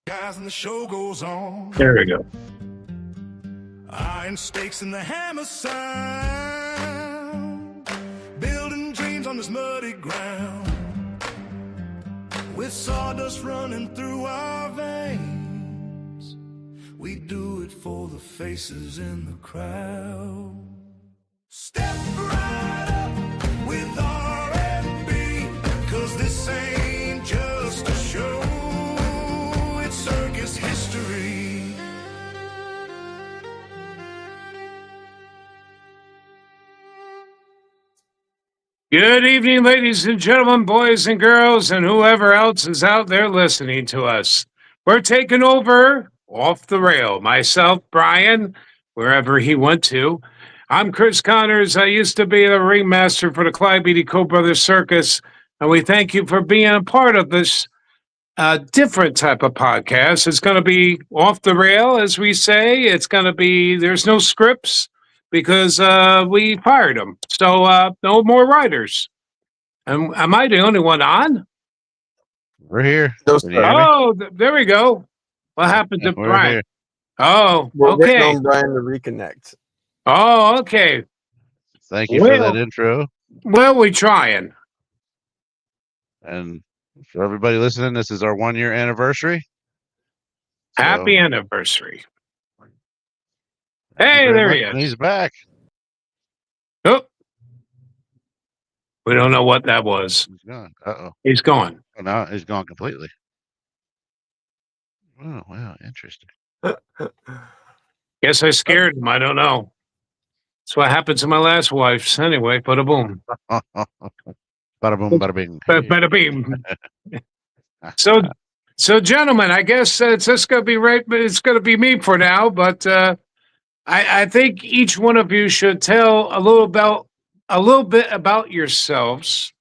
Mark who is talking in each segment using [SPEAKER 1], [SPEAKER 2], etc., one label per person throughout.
[SPEAKER 1] Guys, and the show goes on.
[SPEAKER 2] There we go.
[SPEAKER 1] Iron stakes in the hammer sound, building dreams on this muddy ground, with sawdust running through our veins. We do it for the faces in the crowd. Step right up with R&B, 'cause this ain't just a show, it's circus history.
[SPEAKER 2] Good evening, ladies and gentlemen, boys and girls, and whoever else is out there listening to us. We're taking over Off the Rail. Myself, Brian, wherever he went to. I'm Chris Connors. I used to be the ringmaster for the Clyde Co-Brothers Circus, and we thank you for being a part of this different type of podcast. It's going to be off the rail, as we say. It's going to be, there's no scripts because we fired them. So no more writers. Am I the only one on?
[SPEAKER 3] We're here.
[SPEAKER 4] No,
[SPEAKER 3] Can you
[SPEAKER 4] sir.
[SPEAKER 3] hear me?
[SPEAKER 2] Oh, there we go. What happened to
[SPEAKER 3] We're
[SPEAKER 2] Brian?
[SPEAKER 3] here.
[SPEAKER 2] Oh,
[SPEAKER 4] We're waiting
[SPEAKER 2] okay.
[SPEAKER 4] on Brian to reconnect.
[SPEAKER 2] Oh, okay.
[SPEAKER 3] Thank you for
[SPEAKER 2] Well-
[SPEAKER 3] that intro.
[SPEAKER 2] Well, we're trying.
[SPEAKER 3] And for everybody listening, this is our 1-year anniversary. So,
[SPEAKER 2] Happy anniversary.
[SPEAKER 3] thank you
[SPEAKER 2] Hey,
[SPEAKER 3] very
[SPEAKER 2] there
[SPEAKER 3] much.
[SPEAKER 2] he
[SPEAKER 3] And
[SPEAKER 2] is.
[SPEAKER 3] he's back.
[SPEAKER 2] Oh, we don't know what that was.
[SPEAKER 3] He's gone. Uh-oh.
[SPEAKER 2] He's gone.
[SPEAKER 3] Oh, now he's gone completely. Oh, wow. Interesting.
[SPEAKER 2] Guess I scared him. I don't know. That's what happened to my last wife. Anyway, bada boom.
[SPEAKER 3] Bada boom, bada bing.
[SPEAKER 2] Bada beam. So, gentlemen, I guess it's just going to be right. It's going to be me for now. But I think each one of you should tell a little bit about yourselves,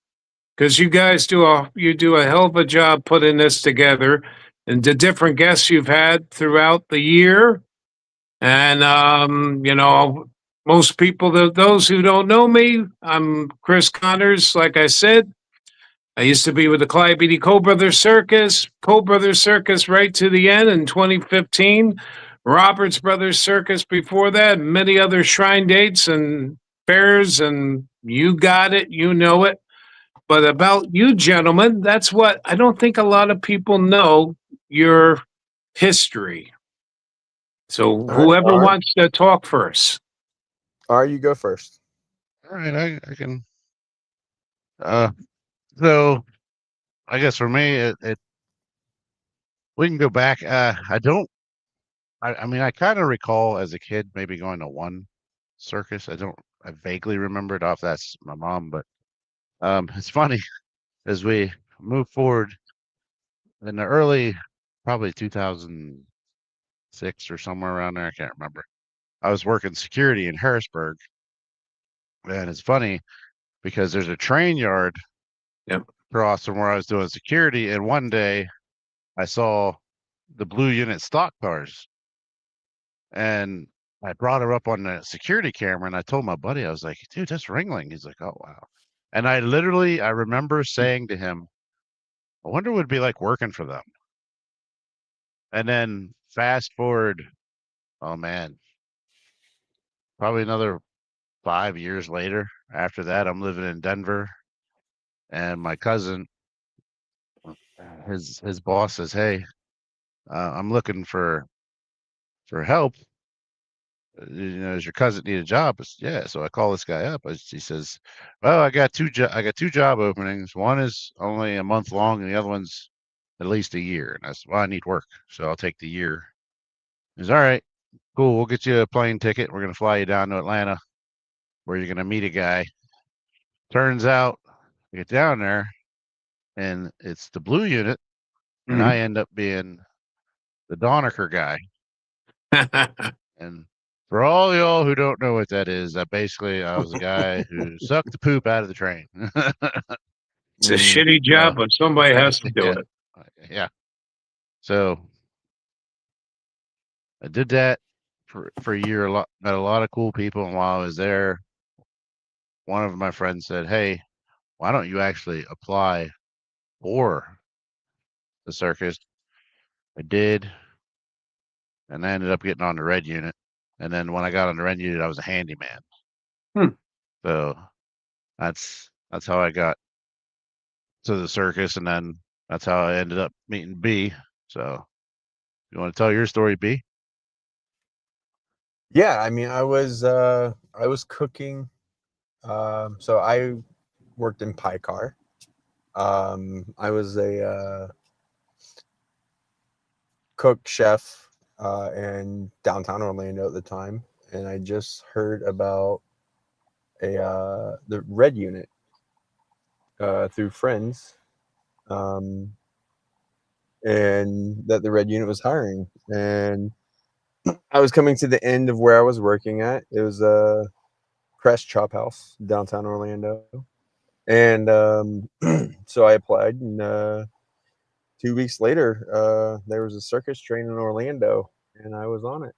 [SPEAKER 2] because you guys do a hell of a job putting this together, and the different guests you've had throughout the year. And most people, those who don't know me, I'm Chris Connors. Like I said, I used to be with the Clyde Co-Brothers Circus right to the end in 2015. Roberts Brothers Circus before that, many other shrine dates and fairs, and you got it, you know it. But about you gentlemen, that's what I don't think a lot of people know, your history. So
[SPEAKER 4] right,
[SPEAKER 2] whoever
[SPEAKER 4] all right.
[SPEAKER 2] wants to talk first.
[SPEAKER 4] All right, you go first.
[SPEAKER 3] All right, I can. So I guess for me, we can go back. I mean, I kind of recall as a kid maybe going to one circus. I vaguely remember it off. That's my mom, but it's funny as we move forward in the early, probably 2006 or somewhere around there. I can't remember. I was working security in Harrisburg, and it's funny because there's a train yard across from where I was doing security, and one day I saw the blue unit stock cars, and I brought her up on the security camera, and I told my buddy, I was like, dude, that's Ringling. He's like, oh, wow. And I remember saying to him, I wonder what it'd be like working for them. And then fast forward, oh man, probably another 5 years later. After that, I'm living in Denver, and my cousin, his boss says, hey, I'm looking for help. Does your cousin need a job? Yeah. So I call this guy up. He says, well, I got two job openings. One is only a month long, and the other one's at least a year. And I said, well, I need work, so I'll take the year. He's all right, cool. We'll get you a plane ticket. We're gonna fly you down to Atlanta, where you're gonna meet a guy. Turns out, I get down there, and it's the blue unit, and I end up being the Donaker guy. And for all y'all who don't know what that is, I was a guy who sucked the poop out of the train.
[SPEAKER 2] It's a shitty job, but somebody has to do it.
[SPEAKER 3] Yeah. So I did that for a year. Met a lot of cool people, and while I was there, one of my friends said, hey, why don't you actually apply for the circus? I did, and I ended up getting on the red unit. And then when I got on the red unit, I was a handyman. So that's how I got to the circus, and then that's how I ended up meeting B. So you want to tell your story, B?
[SPEAKER 4] Yeah, I mean, I was cooking. So I worked in pie car. I was a cook chef in downtown Orlando at the time, and I just heard about the red unit through friends, and that the red unit was hiring. And I was coming to the end of where I was working at. It was a Crest Chop House, downtown Orlando. And so I applied, and 2 weeks later, there was a circus train in Orlando, and I was on it.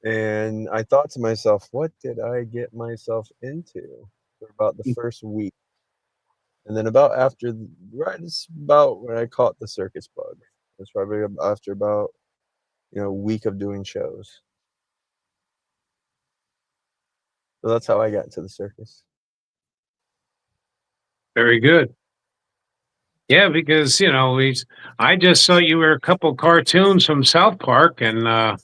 [SPEAKER 4] And I thought to myself, what did I get myself into for about the first week? And then it's about when I caught the circus bug. It's probably after about, a week of doing shows. So that's how I got into the circus.
[SPEAKER 2] Very good. Yeah, because I just saw you were a couple cartoons from South Park, and
[SPEAKER 3] Yeah.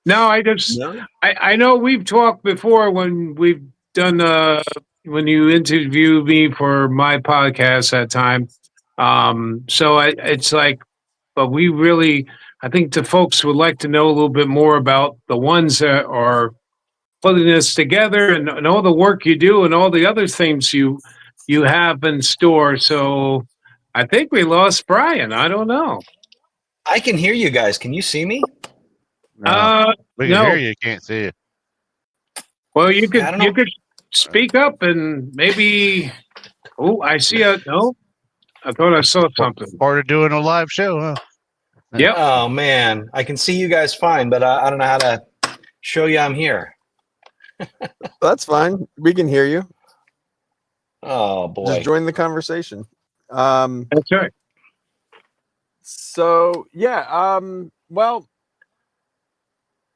[SPEAKER 2] no,
[SPEAKER 4] No?
[SPEAKER 2] I know we've talked before when we've done when you interviewed me for my podcast that time. So it's like, but we really, I think the folks would like to know a little bit more about the ones that are putting this together, and all the work you do and all the other things you have in store. So I think we lost Brian. I don't know.
[SPEAKER 5] I can hear you guys. Can you see me?
[SPEAKER 3] No, we can
[SPEAKER 2] no.
[SPEAKER 3] hear you, can't see you.
[SPEAKER 2] Well, you
[SPEAKER 5] Yeah, I don't
[SPEAKER 2] you
[SPEAKER 5] know.
[SPEAKER 2] could speak up and maybe. Oh, I see a no. I thought I saw something.
[SPEAKER 3] Part of doing a live show, huh?
[SPEAKER 2] Yep.
[SPEAKER 5] Oh man, I can see you guys fine, but I don't know how to show you I'm here.
[SPEAKER 4] That's fine. We can hear you.
[SPEAKER 5] Oh boy.
[SPEAKER 4] Just join the conversation.
[SPEAKER 2] That's right.
[SPEAKER 4] So yeah, well,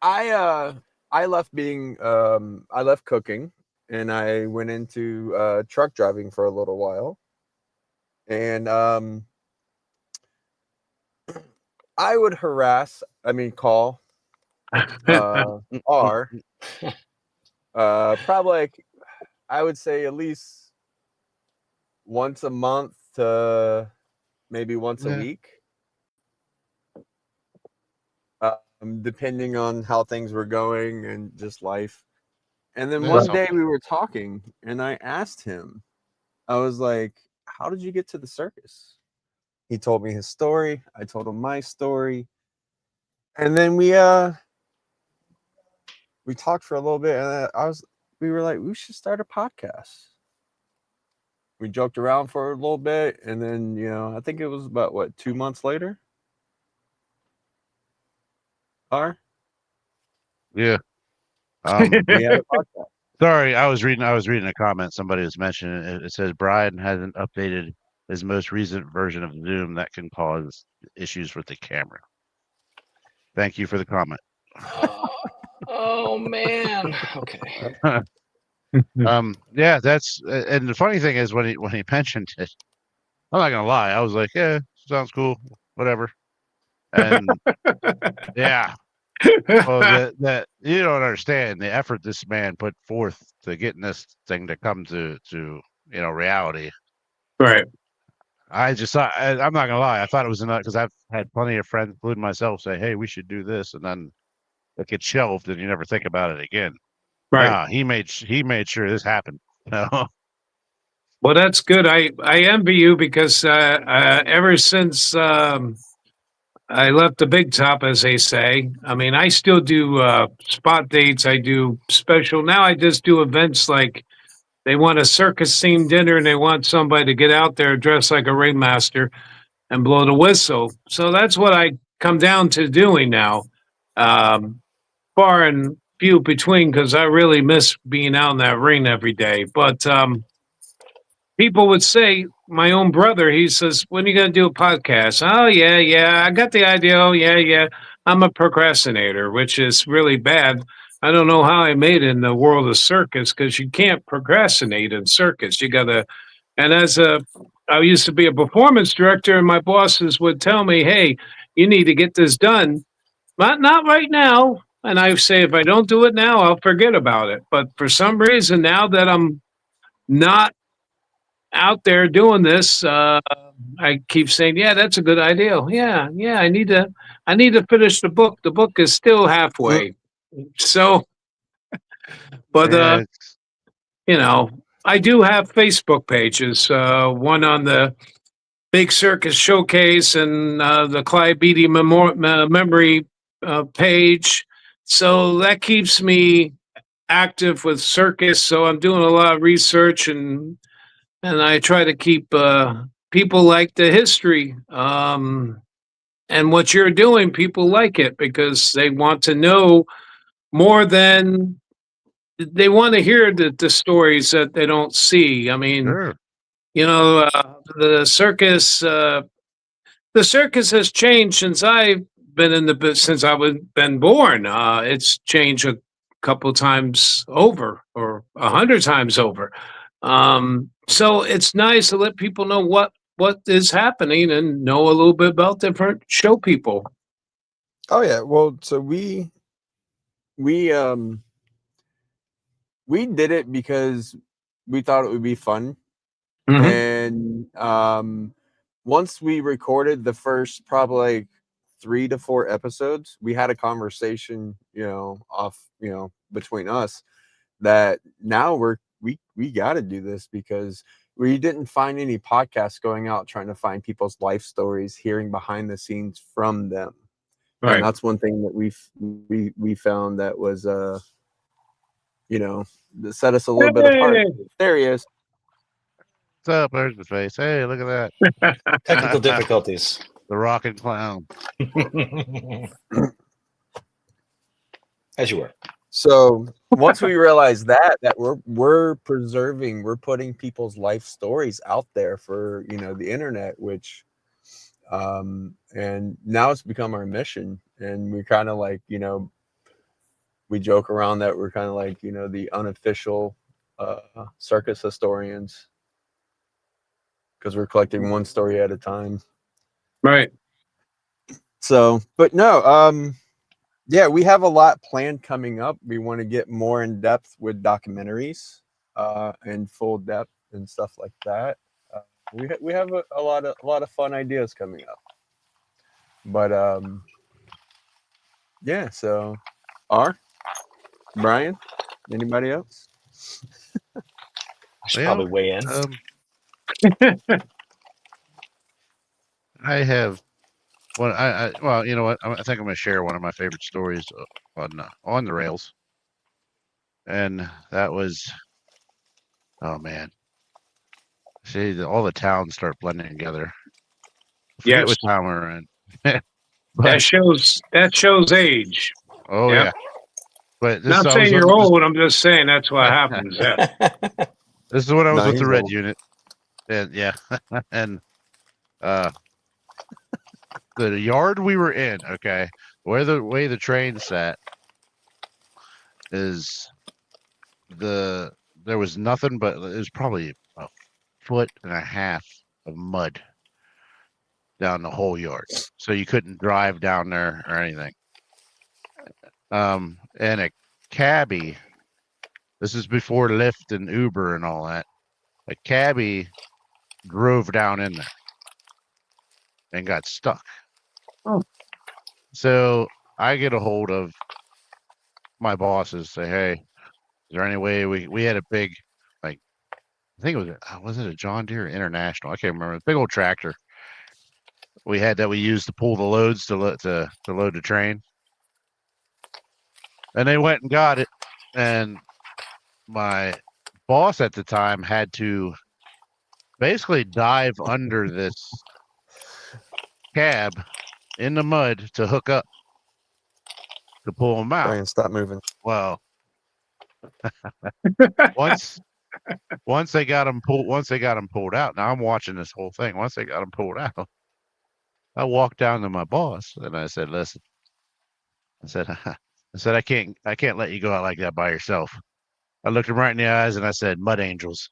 [SPEAKER 4] I left cooking, and I went into truck driving for a little while. And I would call R probably, like, I would say at least once a month to maybe once a
[SPEAKER 3] Yeah.
[SPEAKER 4] week, depending on how things were going and just life. And then
[SPEAKER 3] Yeah,
[SPEAKER 4] one
[SPEAKER 3] so-
[SPEAKER 4] day we were talking, and I asked him, I was like, how did you get to the circus? He told me his story. I told him my story. And then we talked for a little bit, and we were like, we should start a podcast. We joked around for a little bit, and then, I think it was about 2 months later.
[SPEAKER 3] Yeah.
[SPEAKER 4] We had a podcast.
[SPEAKER 3] Sorry, I was reading a comment. Somebody was mentioning it. It says Brian hasn't updated his most recent version of Zoom that can cause issues with the camera. Thank you for the comment.
[SPEAKER 5] Oh man. Okay.
[SPEAKER 3] Yeah, that's and the funny thing is when he mentioned it, I'm not gonna lie, I was like, yeah, sounds cool, whatever. And yeah, well, that you don't understand the effort this man put forth to getting this thing to come to reality.
[SPEAKER 2] Right.
[SPEAKER 3] I just thought I'm not gonna lie, I thought it was enough because I've had plenty of friends, including myself, say, hey, we should do this, and then it gets shelved and you never think about it again.
[SPEAKER 2] Right.
[SPEAKER 3] Nah, he made sure this happened. No.
[SPEAKER 2] Well, that's good. I envy you because ever since I left the big top, as they say, I mean, I still do spot dates. I do special. Now I just do events like they want a circus themed dinner and they want somebody to get out there dressed like a ringmaster and blow the whistle. So that's what I come down to doing now. Far and few between because I really miss being out in that ring every day. But people would say, my own brother, he says, when are you going to do a podcast? Oh, yeah, I got the idea. Oh, yeah. I'm a procrastinator, which is really bad. I don't know how I made it in the world of circus because you can't procrastinate in circus. You got to, and I used to be a performance director, and my bosses would tell me, hey, you need to get this done. Not right now. And I say, if I don't do it now, I'll forget about it. But for some reason, now that I'm not out there doing this, I keep saying, "Yeah, that's a good idea. Yeah, I need to finish the book. The book is still halfway." So, but
[SPEAKER 3] Yeah,
[SPEAKER 2] I do have Facebook pages. One on the Big Circus Showcase and the Clyde Beatty Memory page. So that keeps me active with circus. So I'm doing a lot of research and I try to keep people like the history. And what you're doing, people like it because they want to know more than they want to hear the stories that they don't see. I mean,
[SPEAKER 3] sure.
[SPEAKER 2] the circus. The circus has changed since I've been in the since I was been born. It's changed a couple times over, or 100 times over. So it's nice to let people know what is happening and know a little bit about different show people.
[SPEAKER 4] Oh yeah. Well, so we did it because we thought it would be fun. And once we recorded the first probably like 3 to 4 episodes, we had a conversation, between us that now we got to do this because we didn't find any podcasts going out trying to find people's life stories, hearing behind the scenes from them.
[SPEAKER 2] Right.
[SPEAKER 4] And that's one thing that we found that was that set us a little bit apart. There he is.
[SPEAKER 3] What's up? There's the face. Hey, look at that.
[SPEAKER 5] Technical difficulties.
[SPEAKER 3] The rockin' clown.
[SPEAKER 5] As you were.
[SPEAKER 4] So once we realized that we're putting people's life stories out there for the internet, which and now it's become our mission, and we're kind of like we joke around that we're kind of like the unofficial circus historians because we're collecting one story at a time.
[SPEAKER 2] Right.
[SPEAKER 4] So, but no, yeah, we have a lot planned coming up. We want to get more in depth with documentaries, and full depth and stuff like that. We have a lot of fun ideas coming up. But yeah. So, Brian, anybody else?
[SPEAKER 5] I should probably weigh in.
[SPEAKER 3] I have one. Well, you know what? I think I'm going to share one of my favorite stories on the rails, and that was, oh man, see, all the towns start blending together. I forget what town we're in.
[SPEAKER 2] That shows age.
[SPEAKER 3] Oh yeah. But this
[SPEAKER 2] Not saying you're old. I'm just saying that's what happens. Yeah.
[SPEAKER 3] This is when I was with the red unit, and yeah, and the yard we were in. Okay, the way the train sat is there was nothing but it was probably a foot and a half of mud down the whole yard, so you couldn't drive down there or anything. And a cabbie. This is before Lyft and Uber and all that. A cabbie drove down in there and got stuck.
[SPEAKER 2] Oh.
[SPEAKER 3] So I get a hold of my bosses, say, hey, is there any way we had a big, like, I think it was it a John Deere International? I can't remember. A big old tractor we had that we used to pull the loads to load the train. And they went and got it. And my boss at the time had to basically dive under this cab in the mud to hook up to pull them out.
[SPEAKER 4] Brian, stop moving.
[SPEAKER 3] Well, once once they got him pulled out. Now I'm watching this whole thing. Once they got him pulled out, I walked down to my boss and I said, "Listen," I said, I can't let you go out like that by yourself." I looked him right in the eyes and I said, "Mud angels."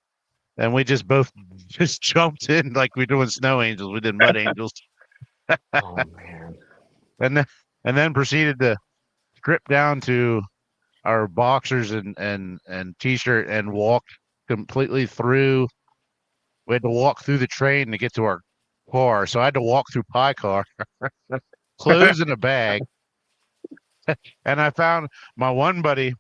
[SPEAKER 3] And we just both just jumped in like we're doing snow angels. We did mud angels.
[SPEAKER 5] Oh man.
[SPEAKER 3] And then proceeded to strip down to our boxers and t-shirt and walk completely through. We had to walk through the train to get to our car. So I had to walk through pie car, clothes in a bag. And I found my one buddy.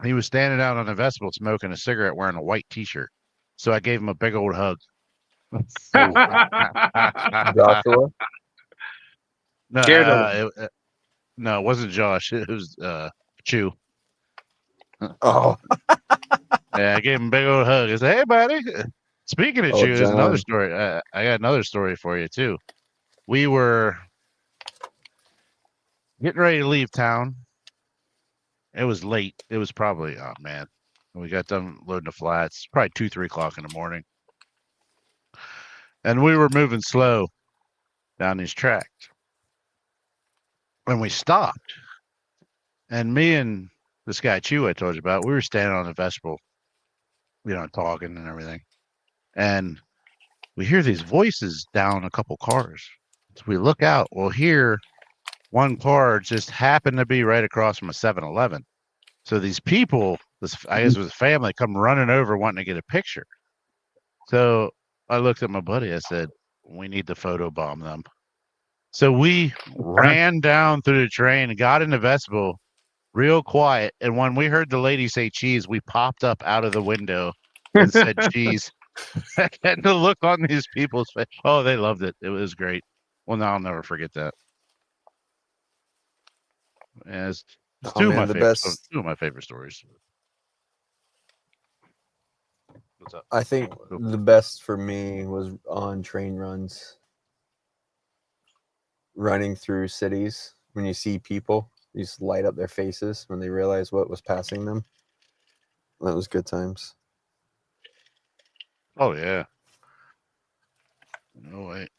[SPEAKER 3] He was standing out on the vestibule smoking a cigarette wearing a white t-shirt. So I gave him a big old hug.
[SPEAKER 5] Oh,
[SPEAKER 4] Joshua.
[SPEAKER 3] No,
[SPEAKER 2] Scared him.
[SPEAKER 3] no, it wasn't Josh. It was Chew.
[SPEAKER 4] Oh,
[SPEAKER 3] Yeah, I gave him a big old hug. I said, "Hey, buddy." Speaking of
[SPEAKER 4] Oh,
[SPEAKER 3] Chew, there's another
[SPEAKER 4] John.
[SPEAKER 3] story. I got another story for you too. We were getting ready to leave town. It was late. It was probably, oh man, we got done loading the flats. Probably 2, 3 o'clock in the morning, and we were moving slow down these tracks. And we stopped, and me and this guy Chew I told you about, we were standing on the vestibule, talking and everything, and we hear these voices down a couple cars. So we look out. We'll hear one car just happened to be right across from a 7-Eleven. So these people, I guess it was a family, come running over wanting to get a picture. So I looked at my buddy. I said, "We need to photobomb them." So we ran down through the train and got in the vestibule real quiet. And when we heard the lady say cheese, we popped up out of the window and said cheese. And the look on these people's face. Oh, they loved it. It was great. Well, now I'll never forget that. And it's
[SPEAKER 4] Oh, man, the best.
[SPEAKER 3] two of my favorite stories. What's up?
[SPEAKER 4] I think the best for me was on train runs, running through cities. When you see people, you just light up their faces when they realize what was passing them. That was good times.
[SPEAKER 3] Oh yeah. No wait.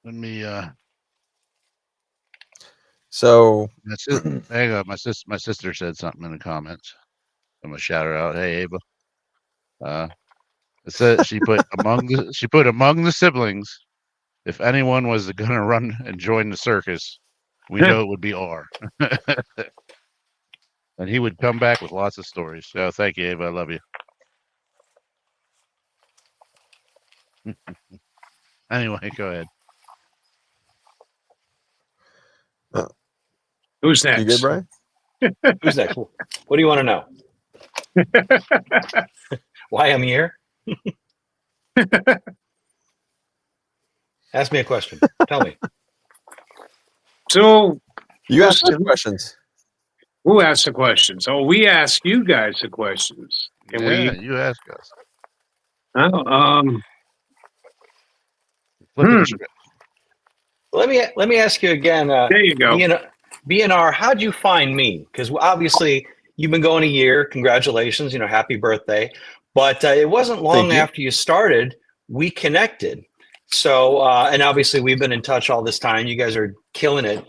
[SPEAKER 3] Let me
[SPEAKER 4] So
[SPEAKER 3] that's it. Hang on, my sister said something in the comments. I'm gonna shout her out. Hey Ava. It said she put among the siblings, if anyone was gonna run and join the circus, we know it would be R. And he would come back with lots of stories. So thank you, Ava. I love you. Anyway, go ahead.
[SPEAKER 2] Who's next?
[SPEAKER 4] You good, Brian?
[SPEAKER 5] who's next? What do you want to know? Why I'm here? Ask me a question. Tell me.
[SPEAKER 2] So
[SPEAKER 4] You asked us questions.
[SPEAKER 2] who asked the questions? Oh, we ask you guys the questions. Can
[SPEAKER 3] You ask us.
[SPEAKER 2] Oh,
[SPEAKER 3] Flipping the script.
[SPEAKER 5] Let me ask you again.
[SPEAKER 2] there you go.
[SPEAKER 5] BNR, how'd you find me? Because obviously you've been going a year. Congratulations, happy birthday. But it wasn't long after you started, we connected. So, and obviously we've been in touch all this time. You guys are killing it,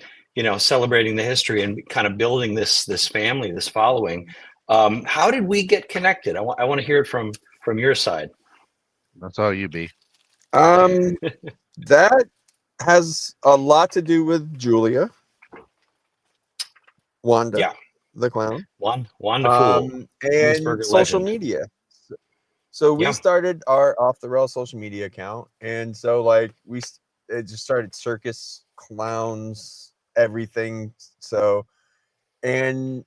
[SPEAKER 5] celebrating the history and kind of building this family, this following. How did we get connected? I want to hear it from your side.
[SPEAKER 3] That's all you be.
[SPEAKER 4] That has a lot to do with Julia. Wanda, the clown.
[SPEAKER 5] Wanda Fool.
[SPEAKER 4] And social
[SPEAKER 5] legend.
[SPEAKER 4] media. So we started our Off the Rail social media account, and so it just started circus, clowns, everything. So, and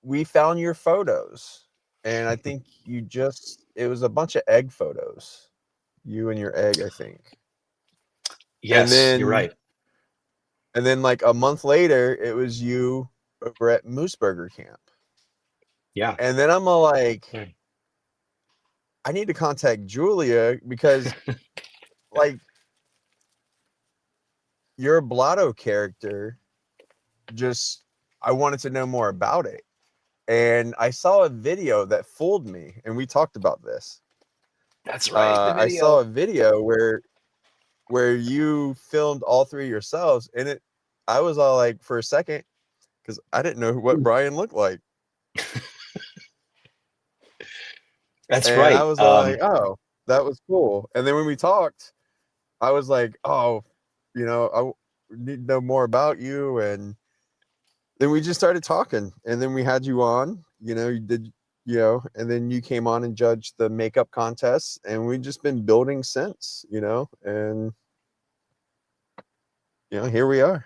[SPEAKER 4] we found your photos, and I think it was a bunch of egg photos, you and your egg, I think.
[SPEAKER 5] Yes, you're right.
[SPEAKER 4] And then a month later, it was you over at Mooseburger Camp.
[SPEAKER 5] Yeah.
[SPEAKER 4] And then I'm all like, I need to contact Julia because your Blotto character, I wanted to know more about it. And I saw a video that fooled me, and we talked about this.
[SPEAKER 5] That's right. The video.
[SPEAKER 4] I saw a video where you filmed all three yourselves, and I was all like, for a second, because I didn't know what Brian looked like.
[SPEAKER 5] That's
[SPEAKER 4] and
[SPEAKER 5] right.
[SPEAKER 4] I was all like, oh, that was cool. And then when we talked, I was like, oh, I need to know more about you. And then we just started talking, and then we had you on. You did, and then you came on and judged the makeup contest, and we've just been building since, and here we are.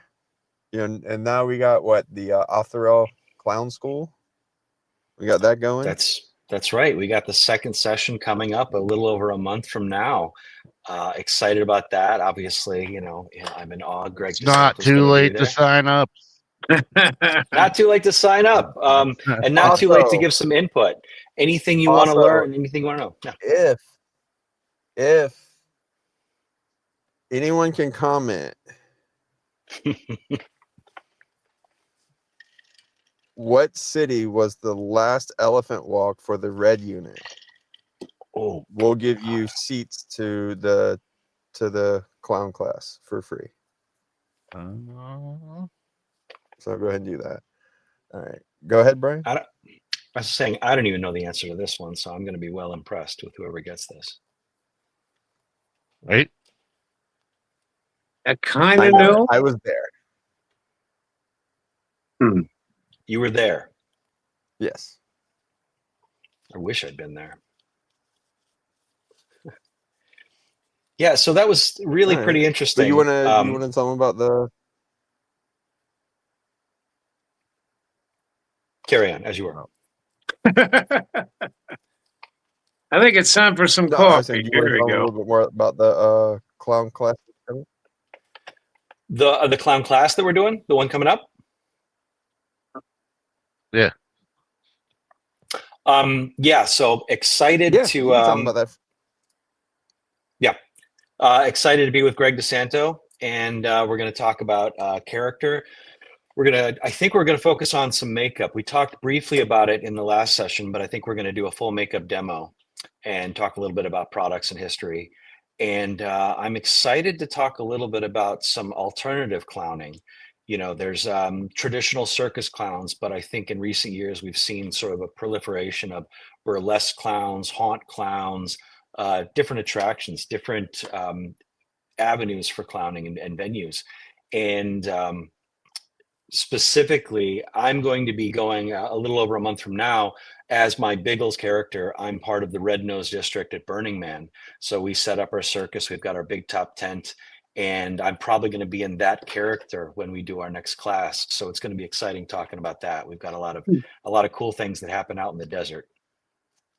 [SPEAKER 4] And now we got the Offtherail Clown School. We got that going.
[SPEAKER 5] That's right. We got the second session coming up a little over a month from now. Excited about that. Obviously, I'm in awe. Greg,
[SPEAKER 3] it's not too late to sign up.
[SPEAKER 5] Not too late to sign up, and not too late to give some input. Anything you want to learn, anything you want to know.
[SPEAKER 4] Yeah. If anyone can comment, what city was the last elephant walk for the red unit?
[SPEAKER 5] Oh,
[SPEAKER 4] we'll give you seats to the clown class for free. So go ahead and do that. All right, go ahead, Brian.
[SPEAKER 5] I was saying I don't even know the answer to this one, so I'm going to be well impressed with whoever gets this.
[SPEAKER 3] Right?
[SPEAKER 2] I kind of know.
[SPEAKER 4] I was there.
[SPEAKER 5] You were there.
[SPEAKER 4] Yes.
[SPEAKER 5] I wish I'd been there. Yeah, so that was really pretty interesting.
[SPEAKER 4] So you want to tell them about the?
[SPEAKER 5] Carry on as you were.
[SPEAKER 2] I think it's time for some coffee. Here we go.
[SPEAKER 4] A little bit more about the clown class.
[SPEAKER 5] The clown class that we're doing, the one coming up.
[SPEAKER 3] Yeah.
[SPEAKER 5] Yeah. So excited to
[SPEAKER 4] tell them about that.
[SPEAKER 5] Yeah. Excited to be with Greg DeSanto, and we're going to talk about character. I think we're going to focus on some makeup. We talked briefly about it in the last session, but I think we're going to do a full makeup demo and talk a little bit about products and history. And I'm excited to talk a little bit about some alternative clowning. There's traditional circus clowns, but I think in recent years we've seen sort of a proliferation of burlesque clowns, haunt clowns, different attractions, different avenues for clowning and venues. And specifically, I'm going to be going a little over a month from now as my Biggles character. I'm part of the Red Nose District at Burning Man. So we set up our circus. We've got our big top tent, and I'm probably going to be in that character when we do our next class. So it's going to be exciting talking about that. We've got a lot of cool things that happen out in the desert.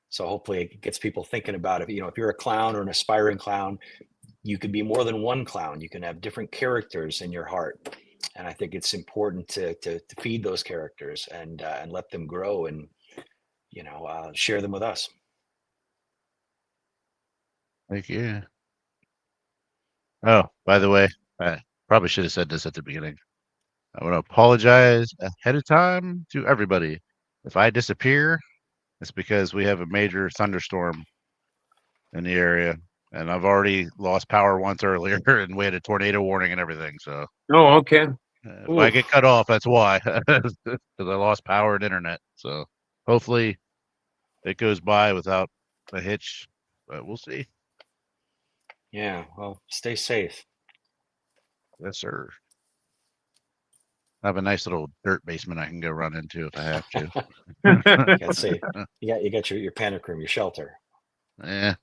[SPEAKER 5] So hopefully it gets people thinking about it. If you're a clown or an aspiring clown, you can be more than one clown. You can have different characters in your heart. And I think it's important to feed those characters and let them grow and, share them with us.
[SPEAKER 3] Thank you. Oh, by the way, I probably should have said this at the beginning. I want to apologize ahead of time to everybody. If I disappear, it's because we have a major thunderstorm in the area. And I've already lost power once earlier, and we had a tornado warning and everything. So.
[SPEAKER 2] Oh, okay.
[SPEAKER 3] If I get cut off, that's why, because I lost power and internet. So hopefully it goes by without a hitch, but we'll see.
[SPEAKER 5] Yeah, well, stay safe.
[SPEAKER 3] Yes, sir. I have a nice little dirt basement I can go run into if I have to.
[SPEAKER 5] Let's see. You got your panic room, your shelter.
[SPEAKER 3] Yeah.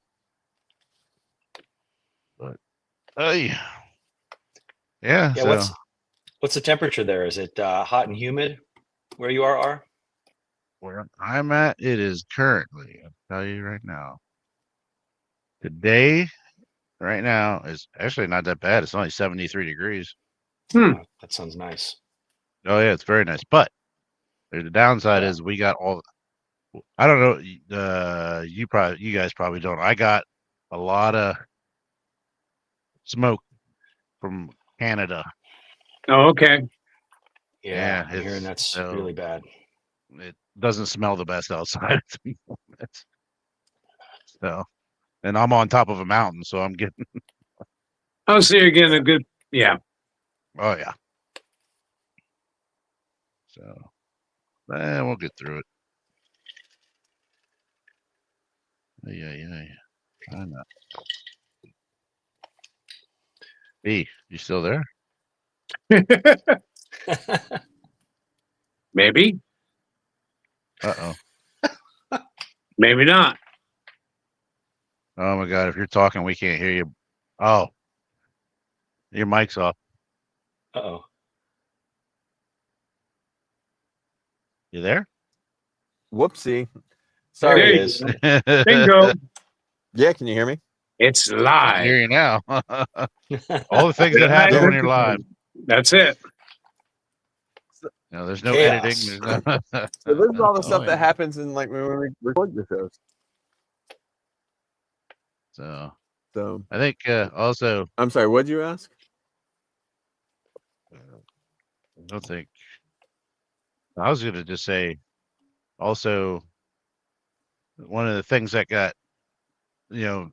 [SPEAKER 3] But yeah.
[SPEAKER 5] Yeah.
[SPEAKER 3] So.
[SPEAKER 5] What's the temperature there? Is it hot and humid where you are?
[SPEAKER 3] Where I'm at, it is currently, I'll tell you right now. Today, right now, is actually not that bad. It's only 73 degrees.
[SPEAKER 5] Oh, that sounds nice.
[SPEAKER 3] Oh, yeah, it's very nice. But the downside is we got all, I don't know, you guys probably don't. I got a lot of smoke from Canada.
[SPEAKER 2] Oh, okay.
[SPEAKER 5] Yeah, I'm hearing that's really bad.
[SPEAKER 3] It doesn't smell the best outside. So and I'm on top of a mountain, so I'm getting.
[SPEAKER 2] Oh, so you're getting a good, yeah.
[SPEAKER 3] Oh yeah. So, we'll get through it. Yeah. I know. B, you still there?
[SPEAKER 2] Maybe,
[SPEAKER 3] Uh-oh.
[SPEAKER 2] maybe not.
[SPEAKER 3] Oh my God! If you're talking, we can't hear you. Oh, your mic's off.
[SPEAKER 5] Uh-oh.
[SPEAKER 3] You there?
[SPEAKER 4] Whoopsie.
[SPEAKER 5] There
[SPEAKER 4] Sorry.
[SPEAKER 5] he
[SPEAKER 2] There you
[SPEAKER 5] is.
[SPEAKER 2] go. Bingo.
[SPEAKER 4] Yeah, can you hear me?
[SPEAKER 2] It's
[SPEAKER 3] I can
[SPEAKER 2] live.
[SPEAKER 3] hear you now. All the things that happen when you're live.
[SPEAKER 2] That's it.
[SPEAKER 3] No, there's no
[SPEAKER 5] Chaos.
[SPEAKER 3] editing. There's no.
[SPEAKER 4] So this is all the stuff
[SPEAKER 3] Oh,
[SPEAKER 4] that
[SPEAKER 3] yeah.
[SPEAKER 4] happens in like when we record the shows.
[SPEAKER 3] So
[SPEAKER 4] So
[SPEAKER 3] I think also
[SPEAKER 4] I'm sorry, what'd you ask?
[SPEAKER 3] I don't think I was gonna just say also one of the things that got me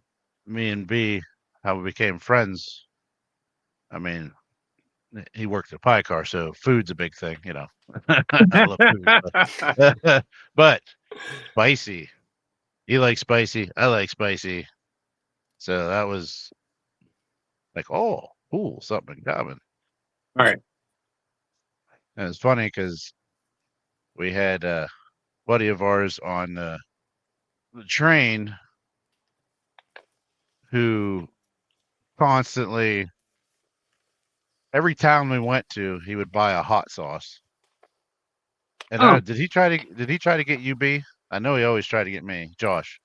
[SPEAKER 3] and B how we became friends. I mean, he worked at Pie Car, so food's a big thing, I love food. But spicy. He likes spicy. I like spicy. So that was like, oh, cool, something in common.
[SPEAKER 2] All right.
[SPEAKER 3] And it's funny because we had a buddy of ours on the train who constantly, every town we went to, he would buy a hot sauce. And
[SPEAKER 2] Oh.
[SPEAKER 3] did he try to get you, B? I know he always tried to get me, Josh.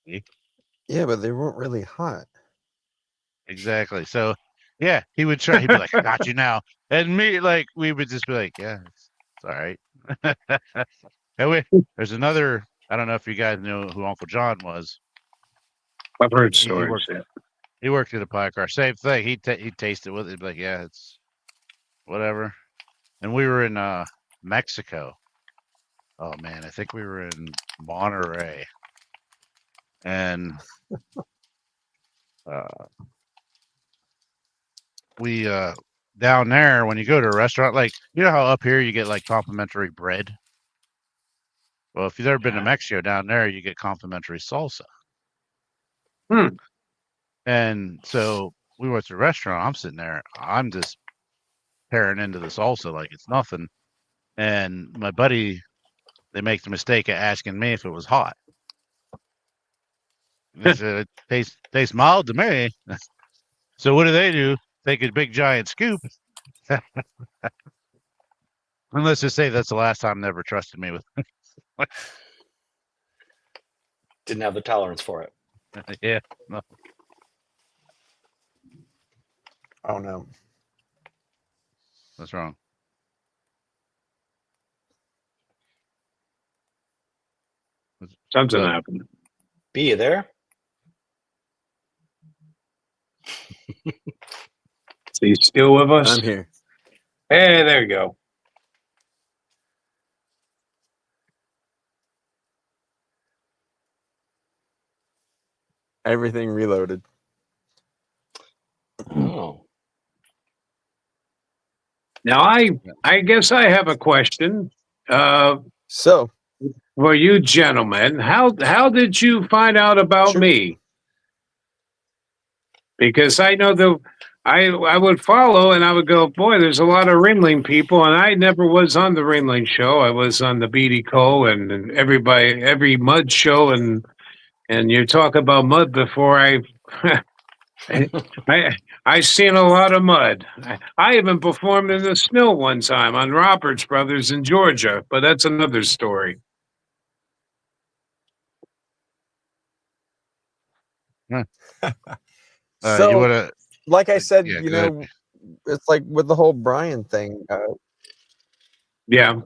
[SPEAKER 4] Yeah, but they weren't really hot.
[SPEAKER 3] Exactly. So yeah, he would try. He'd be like, "I got you now," and me, like, we would just be like, "Yeah, it's all right." And there's another. I don't know if you guys know who Uncle John was.
[SPEAKER 2] I've heard
[SPEAKER 3] He
[SPEAKER 2] stories.
[SPEAKER 3] worked.
[SPEAKER 2] Yeah.
[SPEAKER 3] He worked at a pie car. Same thing. He'd taste it with it. He'd be like, "Yeah, it's whatever." And we were in Mexico. Oh man, I think we were in Monterey, and we down there when you go to a restaurant, like how up here you get like complimentary bread. Well, if you've ever been to Mexico, down there you get complimentary salsa. And so we went to a restaurant. I'm sitting there. I'm just tearing into the salsa like it's nothing. And my buddy, they make the mistake of asking me if it was hot. They said it tastes mild to me. So what do? Take a big giant scoop. And let's just say that's the last time they ever trusted me with.
[SPEAKER 5] Didn't have the tolerance for it.
[SPEAKER 3] Yeah. No.
[SPEAKER 4] Oh no.
[SPEAKER 3] What's wrong?
[SPEAKER 2] Something
[SPEAKER 3] What?
[SPEAKER 2] happened.
[SPEAKER 5] B, you there?
[SPEAKER 2] So you still with us?
[SPEAKER 4] I'm here.
[SPEAKER 2] Hey, there you go.
[SPEAKER 4] Everything reloaded.
[SPEAKER 5] Oh.
[SPEAKER 2] Now I guess I have a question.
[SPEAKER 4] So
[SPEAKER 2] For you gentlemen, how did you find out about me? Because I know I would follow and I would go, boy, there's a lot of Ringling people, and I never was on the Ringling show. I was on the BD Co. and every mud show, and you talk about mud before I seen a lot of mud. I even performed in the snow one time on Roberts Brothers in Georgia, but that's another story.
[SPEAKER 4] So,
[SPEAKER 3] you wanna,
[SPEAKER 4] like I said,
[SPEAKER 3] yeah,
[SPEAKER 4] it's like with the whole Brian thing.
[SPEAKER 2] Yeah.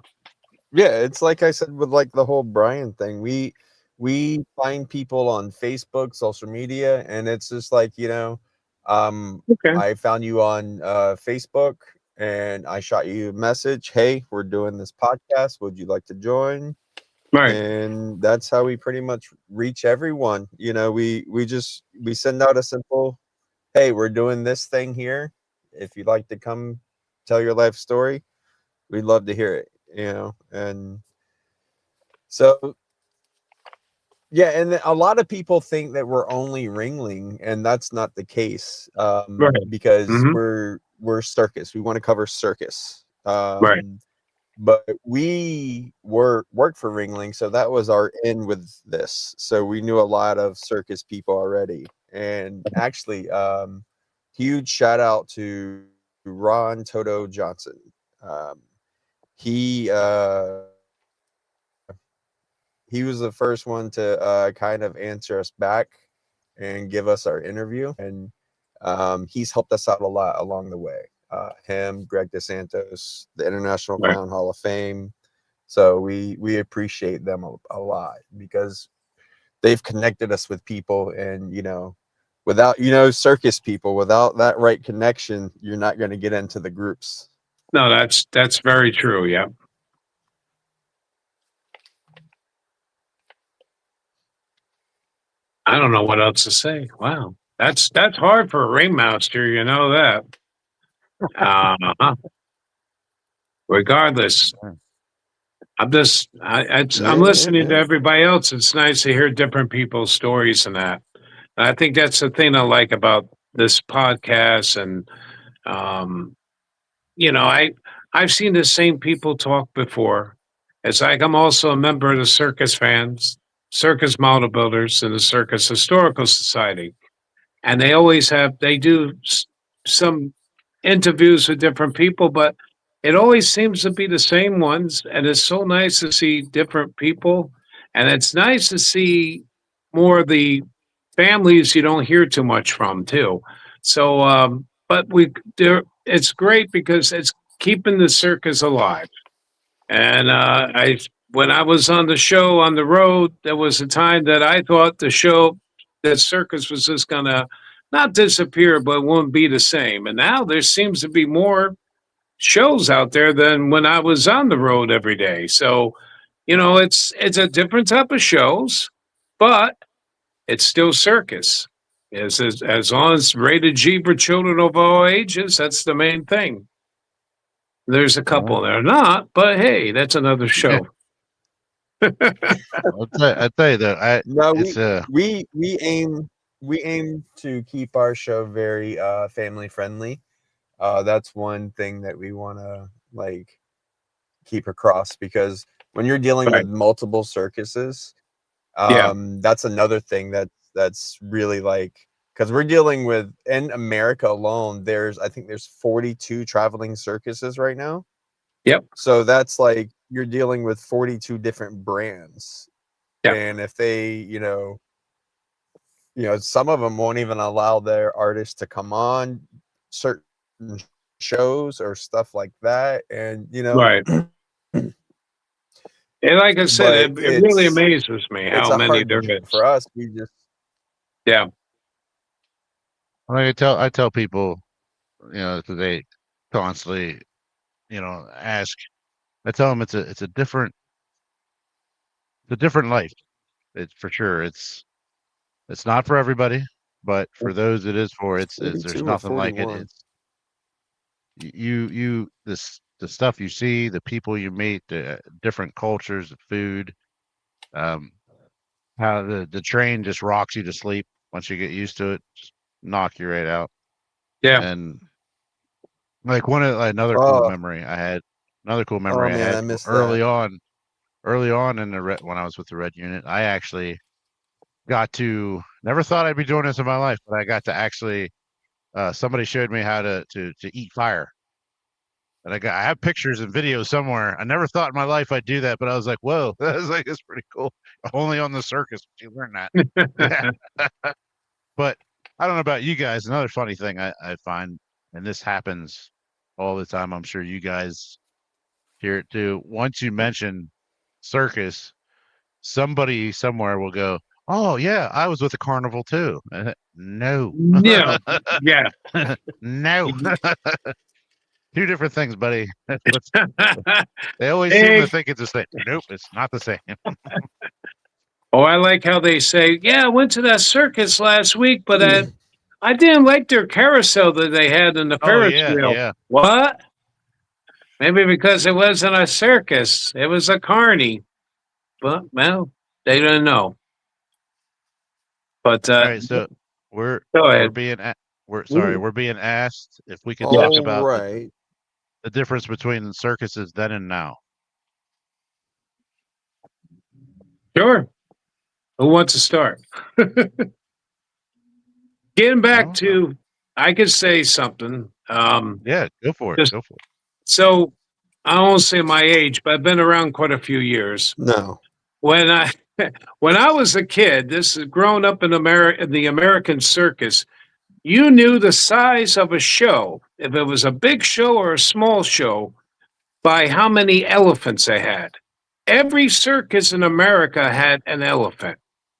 [SPEAKER 4] Yeah, it's like I said with like the whole Brian thing. We find people on Facebook, social media, and it's just like,
[SPEAKER 2] Okay.
[SPEAKER 4] I found you on Facebook and I shot you a message. Hey, we're doing this podcast. Would you like to join?
[SPEAKER 2] Right.
[SPEAKER 4] And that's how we pretty much reach everyone. You know, we send out a simple, hey, we're doing this thing here. If you'd like to come tell your life story, we'd love to hear it, you know. And so yeah, and a lot of people think that we're only Ringling, and that's not the case.
[SPEAKER 2] Right.
[SPEAKER 4] Because
[SPEAKER 2] Mhm.
[SPEAKER 4] we're circus. We want to cover circus.
[SPEAKER 2] Right.
[SPEAKER 4] But we worked for Ringling, so that was our in with this. So we knew a lot of circus people already. And actually, huge shout out to Ron Toto Johnson. Um, he he was the first one to kind of answer us back and give us our interview, and he's helped us out a lot along the way. Him, Greg DeSantos, the International
[SPEAKER 2] Right.
[SPEAKER 4] Clown Hall of Fame. So we appreciate them a lot because they've connected us with people, and without circus people, without that right connection, you're not going to get into the groups.
[SPEAKER 2] No, that's very true. Yeah. I don't know what else to say. Wow. That's hard for a ringmaster, you know that. Uh, regardless, I'm
[SPEAKER 4] Yeah, yeah,
[SPEAKER 2] listening to
[SPEAKER 4] yeah.
[SPEAKER 2] everybody else. It's nice to hear different people's stories and that. And I think that's the thing I like about this podcast. And um, I've seen the same people talk before. It's like I'm also a member of the circus fans, circus model builders, and the Circus Historical Society. And they do some interviews with different people, but it always seems to be the same ones. And it's so nice to see different people. And it's nice to see more of the families you don't hear too much from, too. So, but it's great because it's keeping the circus alive. And when I was on the show on the road, there was a time that I thought that circus was just gonna not disappear, but it won't be the same. And now there seems to be more shows out there than when I was on the road every day. So, it's a different type of shows, but it's still circus. As long as rated G for children of all ages, that's the main thing. There's a couple that are not, but hey, that's another show.
[SPEAKER 3] I tell you that
[SPEAKER 4] No,
[SPEAKER 3] it's
[SPEAKER 4] we aim to keep our show very family friendly. That's one thing that we want to like keep across, because when you're dealing
[SPEAKER 2] Right.
[SPEAKER 4] with multiple circuses,
[SPEAKER 2] Yeah.
[SPEAKER 4] that's another thing that's really like, because we're dealing with, in America alone, I think there's 42 traveling circuses right now.
[SPEAKER 2] Yep.
[SPEAKER 4] So that's like you're dealing with 42 different brands.
[SPEAKER 2] Yeah.
[SPEAKER 4] And if they, some of them won't even allow their artists to come on certain shows or stuff like that. And,
[SPEAKER 2] Right. And like I said,
[SPEAKER 4] but
[SPEAKER 2] it really amazes me
[SPEAKER 4] it's
[SPEAKER 2] how
[SPEAKER 4] a
[SPEAKER 2] many
[SPEAKER 4] hard
[SPEAKER 2] there
[SPEAKER 4] job
[SPEAKER 2] is.
[SPEAKER 4] for us. We just,
[SPEAKER 2] Yeah.
[SPEAKER 3] I tell people, that they constantly, ask. I tell them it's a different life. It's for sure. It's not for everybody, but for those it is for, it's there's
[SPEAKER 4] 42 or
[SPEAKER 3] nothing like it.
[SPEAKER 4] 41.
[SPEAKER 3] It's the stuff you see, the people you meet, the different cultures, the food, um, how the train just rocks you to sleep once you get used to it, just knock you right out.
[SPEAKER 2] Yeah.
[SPEAKER 3] And like
[SPEAKER 4] Oh,
[SPEAKER 3] another cool
[SPEAKER 4] oh
[SPEAKER 3] memory I
[SPEAKER 4] man,
[SPEAKER 3] had
[SPEAKER 4] I missed that.
[SPEAKER 3] early on in when I was with the Red Unit. I actually got to never thought I'd be doing this in my life, but I got to actually somebody showed me how to eat fire. And I have pictures and videos somewhere. I never thought in my life I'd do that, but I was like, whoa, that was like it's pretty cool. Only on the circus you learn that. Yeah. But I don't know about you guys. Another funny thing I find, and this happens all the time, I'm sure you guys hear it too. Once you mention circus, somebody somewhere will go, "Oh yeah, I was with a carnival too." No,
[SPEAKER 2] Yeah. Yeah.
[SPEAKER 3] no. Two different things, buddy. They always seem
[SPEAKER 2] Hey.
[SPEAKER 3] to think it's the same. Nope, it's not the same.
[SPEAKER 2] Oh, I like how they say, yeah, I went to that circus last week, but I didn't like their carousel that they had in the
[SPEAKER 3] Oh
[SPEAKER 2] Ferris
[SPEAKER 3] yeah,
[SPEAKER 2] wheel.
[SPEAKER 3] yeah.
[SPEAKER 2] What? Maybe because it wasn't a circus, it was a carny. But, well, they didn't know. But
[SPEAKER 3] All right, so we're
[SPEAKER 2] go
[SPEAKER 3] we're
[SPEAKER 2] ahead.
[SPEAKER 3] being we're being asked if we could
[SPEAKER 2] Yeah.
[SPEAKER 3] talk
[SPEAKER 4] All
[SPEAKER 3] about
[SPEAKER 4] right.
[SPEAKER 3] the difference between circuses then and now.
[SPEAKER 2] Sure. Who wants to start? Getting back
[SPEAKER 3] No?
[SPEAKER 2] to, I could say something.
[SPEAKER 3] Yeah, go for it.
[SPEAKER 2] Just-
[SPEAKER 3] Go for it.
[SPEAKER 2] So I won't say my age, but I've been around quite a few years.
[SPEAKER 4] No.
[SPEAKER 2] When I when I was a kid, this is growing up in the American circus, you knew the size of a show, if it was a big show or a small show, by how many elephants they had. Every circus in America had an elephant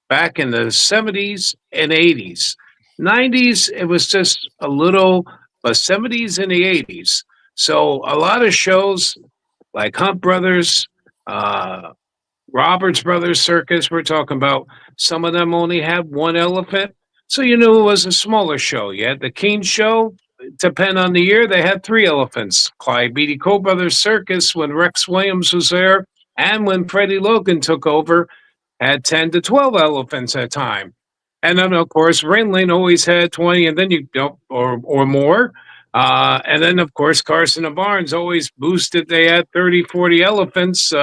[SPEAKER 2] back in the 70s and 80s. 90s, it was just a little, but 70s and the 80s. So a lot of shows like Hunt Brothers, uh, Roberts Brothers Circus, we're talking about, some of them only had one elephant. So you knew it was a smaller show. You had the King Show, depend on the year, they had three elephants. Clyde Beatty Co-Brothers Circus, when Rex Williams was there, and when Freddie Logan took over, had 10 to 12 elephants at a time. And then, of course, Ringling always had 20, and then you don't, or more. And then, of course, Carson and Barnes always boosted. They had 30, 40 elephants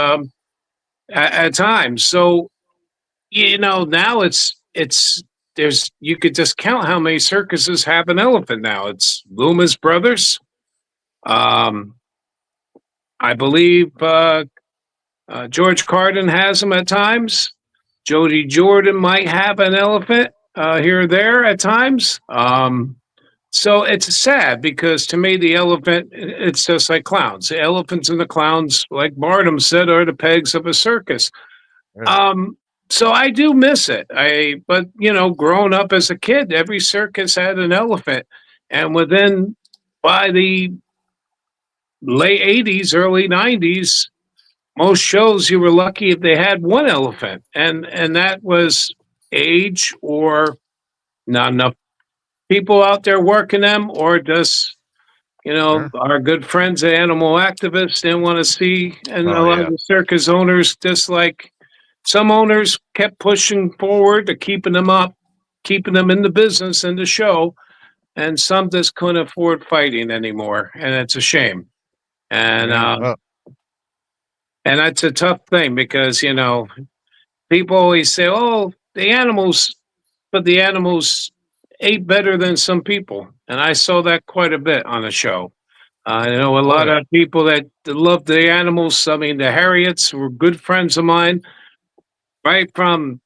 [SPEAKER 2] at times. So, now there's, you could just count how many circuses have an elephant now. It's Loomis Brothers. I believe George Carden has them at times. Jody Jordan might have an elephant here or there at times. So it's sad because to me, the elephant, it's just like clowns. The elephants and the clowns, like Barnum said, are the pegs of a circus.
[SPEAKER 3] Right.
[SPEAKER 2] So I do miss it. But growing up as a kid, every circus had an elephant. And by the late 80s, early 90s, most shows you were lucky if they had one elephant. And that was age or not enough people out there working them, or just
[SPEAKER 3] Sure.
[SPEAKER 2] our good friends, the animal activists, didn't want to see. And a
[SPEAKER 3] Oh
[SPEAKER 2] lot
[SPEAKER 3] yeah.
[SPEAKER 2] of the circus owners, just like some owners, kept pushing forward to keeping them up, keeping them in the business and the show, and some just couldn't afford fighting anymore, and it's a shame. And
[SPEAKER 3] Yeah. Well,
[SPEAKER 2] and that's a tough thing because people always say, "Oh, the animals," but the animals ate better than some people, and I saw that quite a bit on the show. I know a
[SPEAKER 3] oh
[SPEAKER 2] lot
[SPEAKER 3] yeah.
[SPEAKER 2] of people that love the animals. I mean, the Harriets were good friends of mine, right from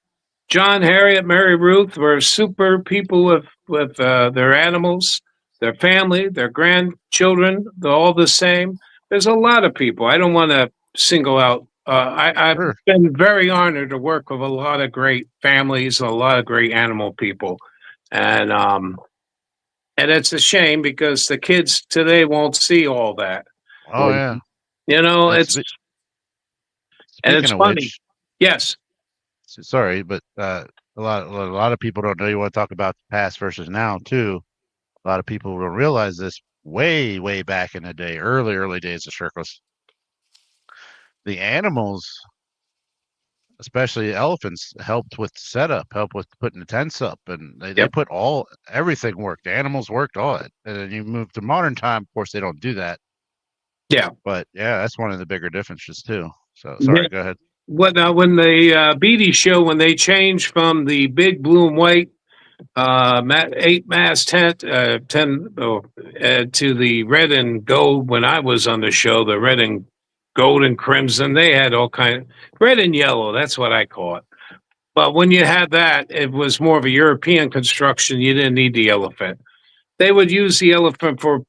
[SPEAKER 2] John, Harriet, Mary Ruth were super people with their animals, their family, their grandchildren. They're all the same. There's a lot of people. I don't want to single out. I've
[SPEAKER 3] Sure.
[SPEAKER 2] been very honored to work with a lot of great families and a lot of great animal people, and it's a shame because the kids today won't see all that.
[SPEAKER 3] Oh yeah.
[SPEAKER 2] It's
[SPEAKER 3] Spe-
[SPEAKER 2] and
[SPEAKER 3] Speaking
[SPEAKER 2] it's
[SPEAKER 3] of
[SPEAKER 2] funny.
[SPEAKER 3] which,
[SPEAKER 2] Yes.
[SPEAKER 3] sorry, but a lot of people don't know you want to talk about the past versus now too. A lot of people don't realize this way back in the day, early days of circus. The animals, especially elephants, helped with setup, helped with putting the tents up, and they
[SPEAKER 2] Yep.
[SPEAKER 3] put everything worked. The animals worked all it. And then you move to modern time, of course they don't do that.
[SPEAKER 2] Yeah.
[SPEAKER 3] But yeah, that's one of the bigger differences too. So sorry, go ahead.
[SPEAKER 2] When the Beatty show, when they changed from the big blue and white 8-mast tent to the red and gold, when I was on the show, the red and gold and crimson, they had all kind of red and yellow. That's what I call it. But when you had that, it was more of a European construction. You didn't need the elephant. They would use the elephant for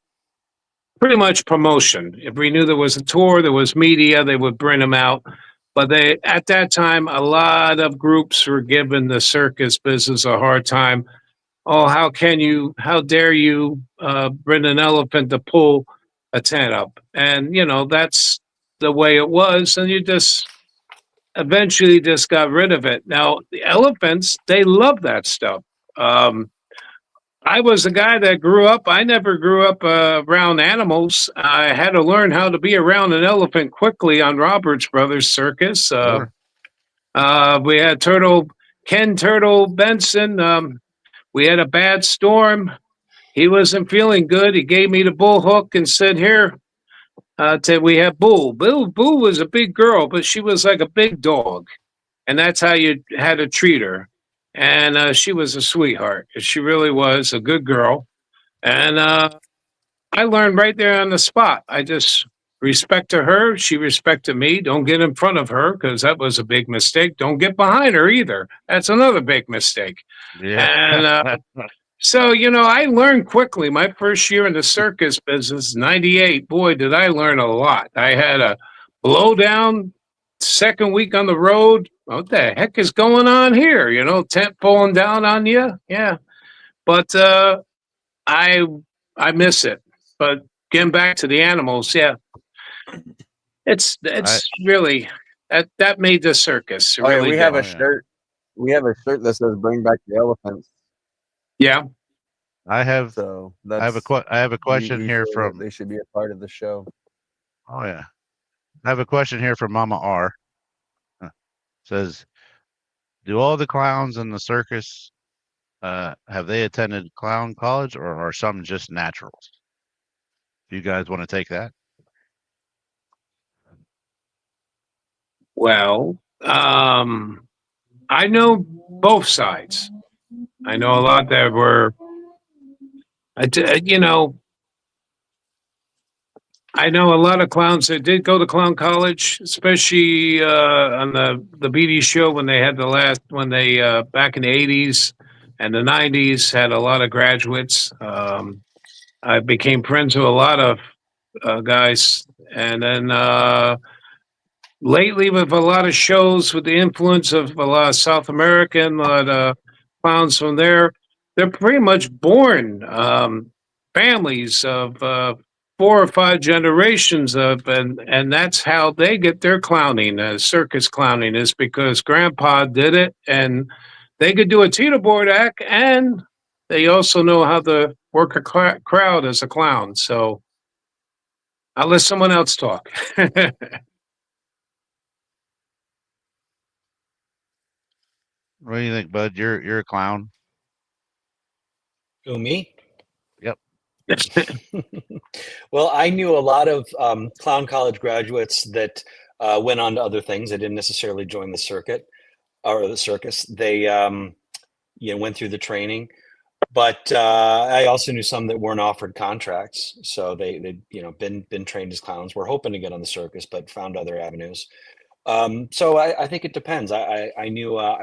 [SPEAKER 2] pretty much promotion. If we knew there was a tour, there was media, they would bring them out. But at that time, a lot of groups were giving the circus business a hard time. Oh, how dare you bring an elephant to pull a tent up. And, that's the way it was. And you just eventually just got rid of it. Now, the elephants, they love that stuff. Um, I was a guy that grew up, I never grew up around animals. I had to learn how to be around an elephant quickly on Roberts Brothers Circus.
[SPEAKER 3] Sure.
[SPEAKER 2] We had Ken Turtle Benson. We had a bad storm. He wasn't feeling good. He gave me the bull hook and said, "Here, we have Bull." Bull was a big girl, but she was like a big dog, and that's how you had to treat her. And she was a sweetheart. She really was a good girl. And I learned right there on the spot. I just respected her. She respected me. Don't get in front of her because that was a big mistake. Don't get behind her either. That's another big mistake.
[SPEAKER 3] Yeah.
[SPEAKER 2] And so, I learned quickly. My first year in the circus business, 98, boy, did I learn a lot. I had a blow down second week on the road. What the heck is going on here? Tent falling down on you. Yeah. But I miss it. But getting back to the animals, yeah. It's really that made the circus. It
[SPEAKER 4] Oh, yeah,
[SPEAKER 2] really
[SPEAKER 4] we
[SPEAKER 2] did.
[SPEAKER 4] have a shirt. We have a shirt that says "Bring back the elephants."
[SPEAKER 2] Yeah.
[SPEAKER 3] I have
[SPEAKER 4] So
[SPEAKER 3] I have a question here from.
[SPEAKER 4] They should be a part of the show.
[SPEAKER 3] Oh yeah, I have a question here from Mama R. Says, do all the clowns in the circus have they attended clown college, or are some just naturals? Do you guys want to take that?
[SPEAKER 2] Well, I know both sides. I know a lot that were, I know a lot of clowns that did go to clown college, especially on the BD show when they had when they back in the 80s and the 90s had a lot of graduates. I became friends with a lot of guys, and then lately with a lot of shows with the influence of a lot of South American, a lot of clowns from there. They're pretty much born families of 4 or 5 generations of, and that's how they get their clowning, circus clowning, is because Grandpa did it, and they could do a teeterboard act, and they also know how to work a crowd as a clown. So I'll let someone else talk.
[SPEAKER 3] What do you think, Bud? You're a clown.
[SPEAKER 5] Who, me?
[SPEAKER 3] Yep.
[SPEAKER 5] Well, I knew a lot of clown college graduates that went on to other things. They didn't necessarily join the circuit or the circus. They went through the training, but I also knew some that weren't offered contracts. So they been trained as clowns. We're hoping to get on the circus, but found other avenues. So I think it depends. I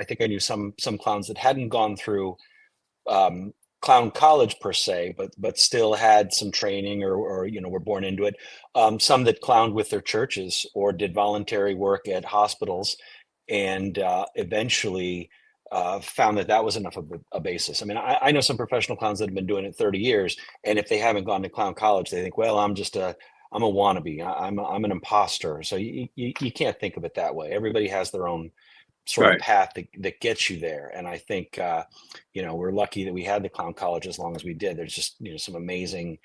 [SPEAKER 5] think I knew some clowns that hadn't gone through clown college per se, but still had some training or were born into it. Some that clowned with their churches or did voluntary work at hospitals, and eventually found that was enough of a basis. I mean, I know some professional clowns that have been doing it 30 years, and if they haven't gone to clown college, they think, well, I'm a wannabe. I'm an imposter. So you can't think of it that way. Everybody has their own sort of path that gets you there. And I think, we're lucky that we had the clown college as long as we did. There's just, some amazing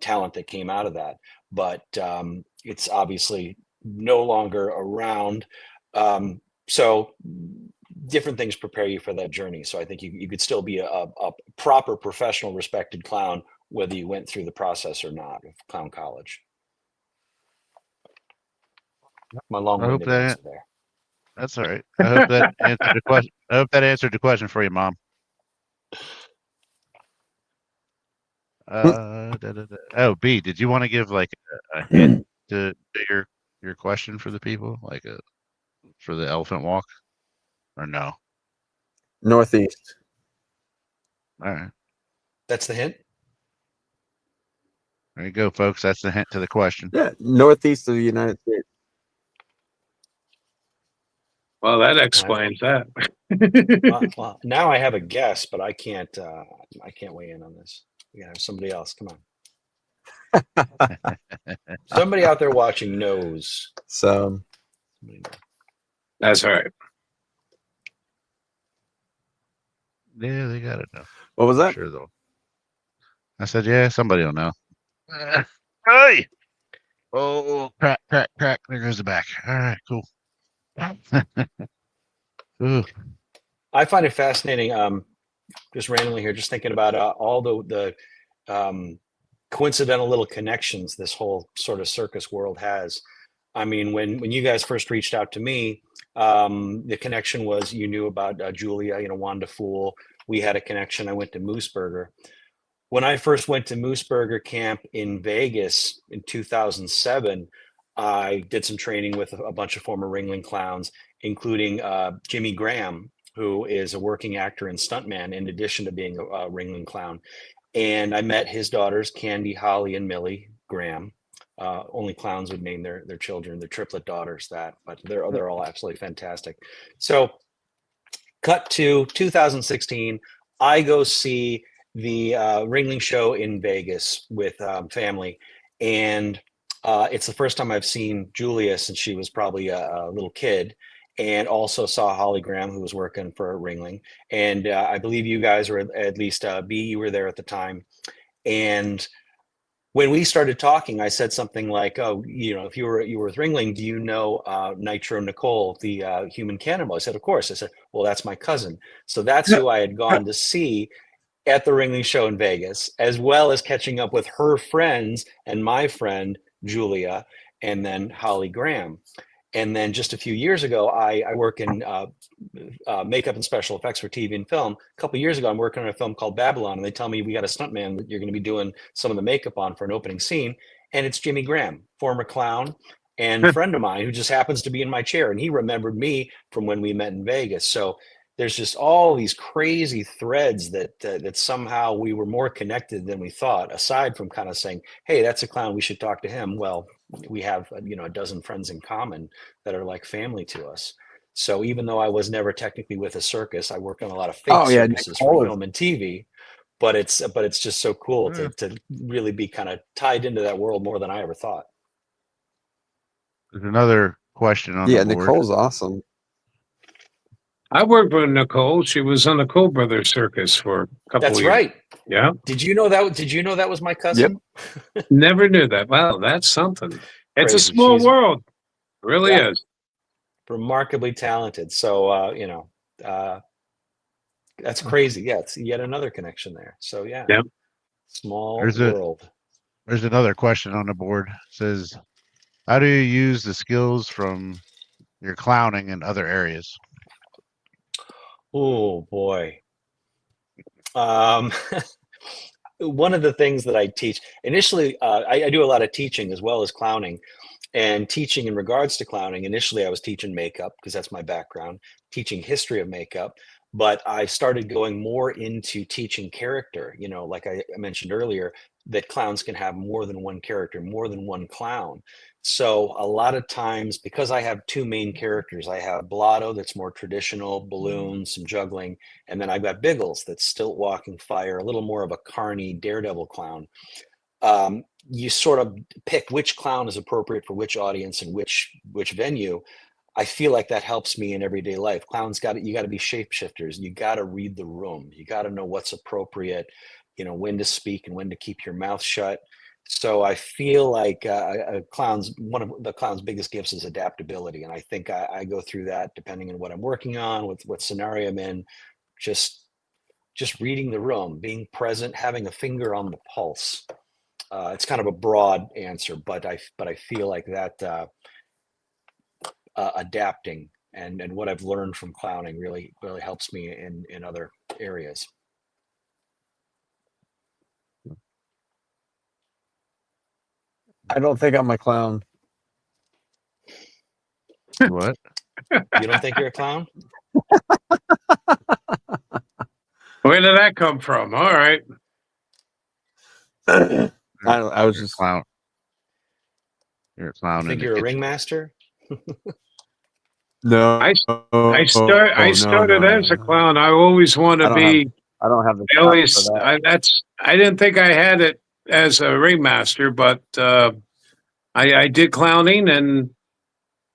[SPEAKER 5] talent that came out of that, but it's obviously no longer around. So different things prepare you for that journey. So I think you could still be a proper professional, respected clown, whether you went through the process or not of clown college. My long-winded answer there.
[SPEAKER 3] That's all right. I hope that answered the question. I hope that answered the question for you, Mom. Oh, B, did you want to give like a hint to your question for the people, like for the elephant walk, or no?
[SPEAKER 4] Northeast.
[SPEAKER 3] All right.
[SPEAKER 5] That's the hint.
[SPEAKER 3] There you go, folks. That's the hint to the question.
[SPEAKER 4] Yeah, northeast of the United States.
[SPEAKER 2] Well, that explains that.
[SPEAKER 5] Well, now I have a guess, but I can't weigh in on this. We gotta have somebody else. Come on. Somebody out there watching knows.
[SPEAKER 4] So
[SPEAKER 2] That's all right.
[SPEAKER 3] Yeah, they got it now.
[SPEAKER 4] what was that?
[SPEAKER 3] Sure though. I said, yeah, somebody will know. Hey! Oh, crack, crack, crack. There goes the back. All right, cool. Ooh.
[SPEAKER 5] I find it fascinating. Just randomly here, just thinking about all the coincidental little connections this whole sort of circus world has. I mean, when you guys first reached out to me, the connection was you knew about Julia, Wanda Fool. We had a connection. I went to Mooseburger. When I first went to Mooseburger Camp in Vegas in 2007, I did some training with a bunch of former Ringling Clowns, including Jimmy Graham, who is a working actor and stuntman in addition to being a Ringling Clown. And I met his daughters, Candy, Holly, and Millie Graham. Only clowns would name their children, their triplet daughters that, but they're all absolutely fantastic. So cut to 2016, I go see the Ringling show in Vegas with family. And it's the first time I've seen Julia since she was probably a little kid. And also saw Holly Graham, who was working for Ringling. And I believe you guys were, at least B, you were there at the time. And when we started talking, I said something like, "Oh, if you were with Ringling, do you know Nitro Nicole, the human cannibal?" I said, "Of course." I said, "Well, that's my cousin." So that's who I had gone to see at the Ringling show in Vegas, as well as catching up with her friends and my friend Julia, and then Holly Graham. And then just a few years ago, I work in makeup and special effects for TV and film. A couple of years ago, I'm working on a film called Babylon, and they tell me we got a stuntman that you're going to be doing some of the makeup on for an opening scene. And it's Jimmy Graham, former clown and friend of mine who just happens to be in my chair. And he remembered me from when we met in Vegas. So there's just all these crazy threads that somehow we were more connected than we thought, aside from kind of saying, hey, that's a clown, we should talk to him. Well, we have a dozen friends in common that are like family to us. So even though I was never technically with a circus, I worked on a lot of fake circuses for film and TV. But it's just so cool to really be kind of tied into that world more than I ever thought.
[SPEAKER 3] There's another question on the board.
[SPEAKER 4] Nicole's awesome.
[SPEAKER 2] I worked with Nicole. She was on the Cole Brothers Circus for a couple of years. That's right. Yeah.
[SPEAKER 5] Did you know that was my cousin?
[SPEAKER 2] Yep. Never knew that. Wow, that's something. It's a small world. It really is.
[SPEAKER 5] Remarkably talented. So that's crazy. Yeah, it's yet another connection there. So yeah.
[SPEAKER 2] Yep.
[SPEAKER 5] Small world.
[SPEAKER 3] There's another question on the board. It says, how do you use the skills from your clowning in other areas?
[SPEAKER 5] Oh boy. One of the things that I teach initially, I do a lot of teaching as well as clowning. And teaching in regards to clowning, initially I was teaching makeup because that's my background, teaching history of makeup. But I started going more into teaching character, like I mentioned earlier, that clowns can have more than one character, more than one clown. So a lot of times, because I have two main characters, I have Blotto that's more traditional, balloons, some juggling, and then I've got Biggles that's stilt walking fire, a little more of a carny daredevil clown. You sort of pick which clown is appropriate for which audience and which venue. I feel like that helps me in everyday life. Clowns you got to be shapeshifters. You got to read the room. You got to know what's appropriate, when to speak and when to keep your mouth shut. So I feel like one of the clown's biggest gifts is adaptability. And I think I go through that depending on what I'm working on, with what scenario I'm in, just reading the room, being present, having a finger on the pulse. It's kind of a broad answer, but I feel like that adapting and what I've learned from clowning really helps me in other areas.
[SPEAKER 4] I don't think I'm a clown.
[SPEAKER 3] What?
[SPEAKER 5] You don't think you're a clown?
[SPEAKER 2] Where did that come from? All right.
[SPEAKER 4] I was just
[SPEAKER 3] clown. You're a clown.
[SPEAKER 5] You think you're a ringmaster?
[SPEAKER 4] No.
[SPEAKER 2] I started as a clown. I always want to be.
[SPEAKER 4] I don't have the.
[SPEAKER 2] I didn't think I had it as a ringmaster, but I did clowning. And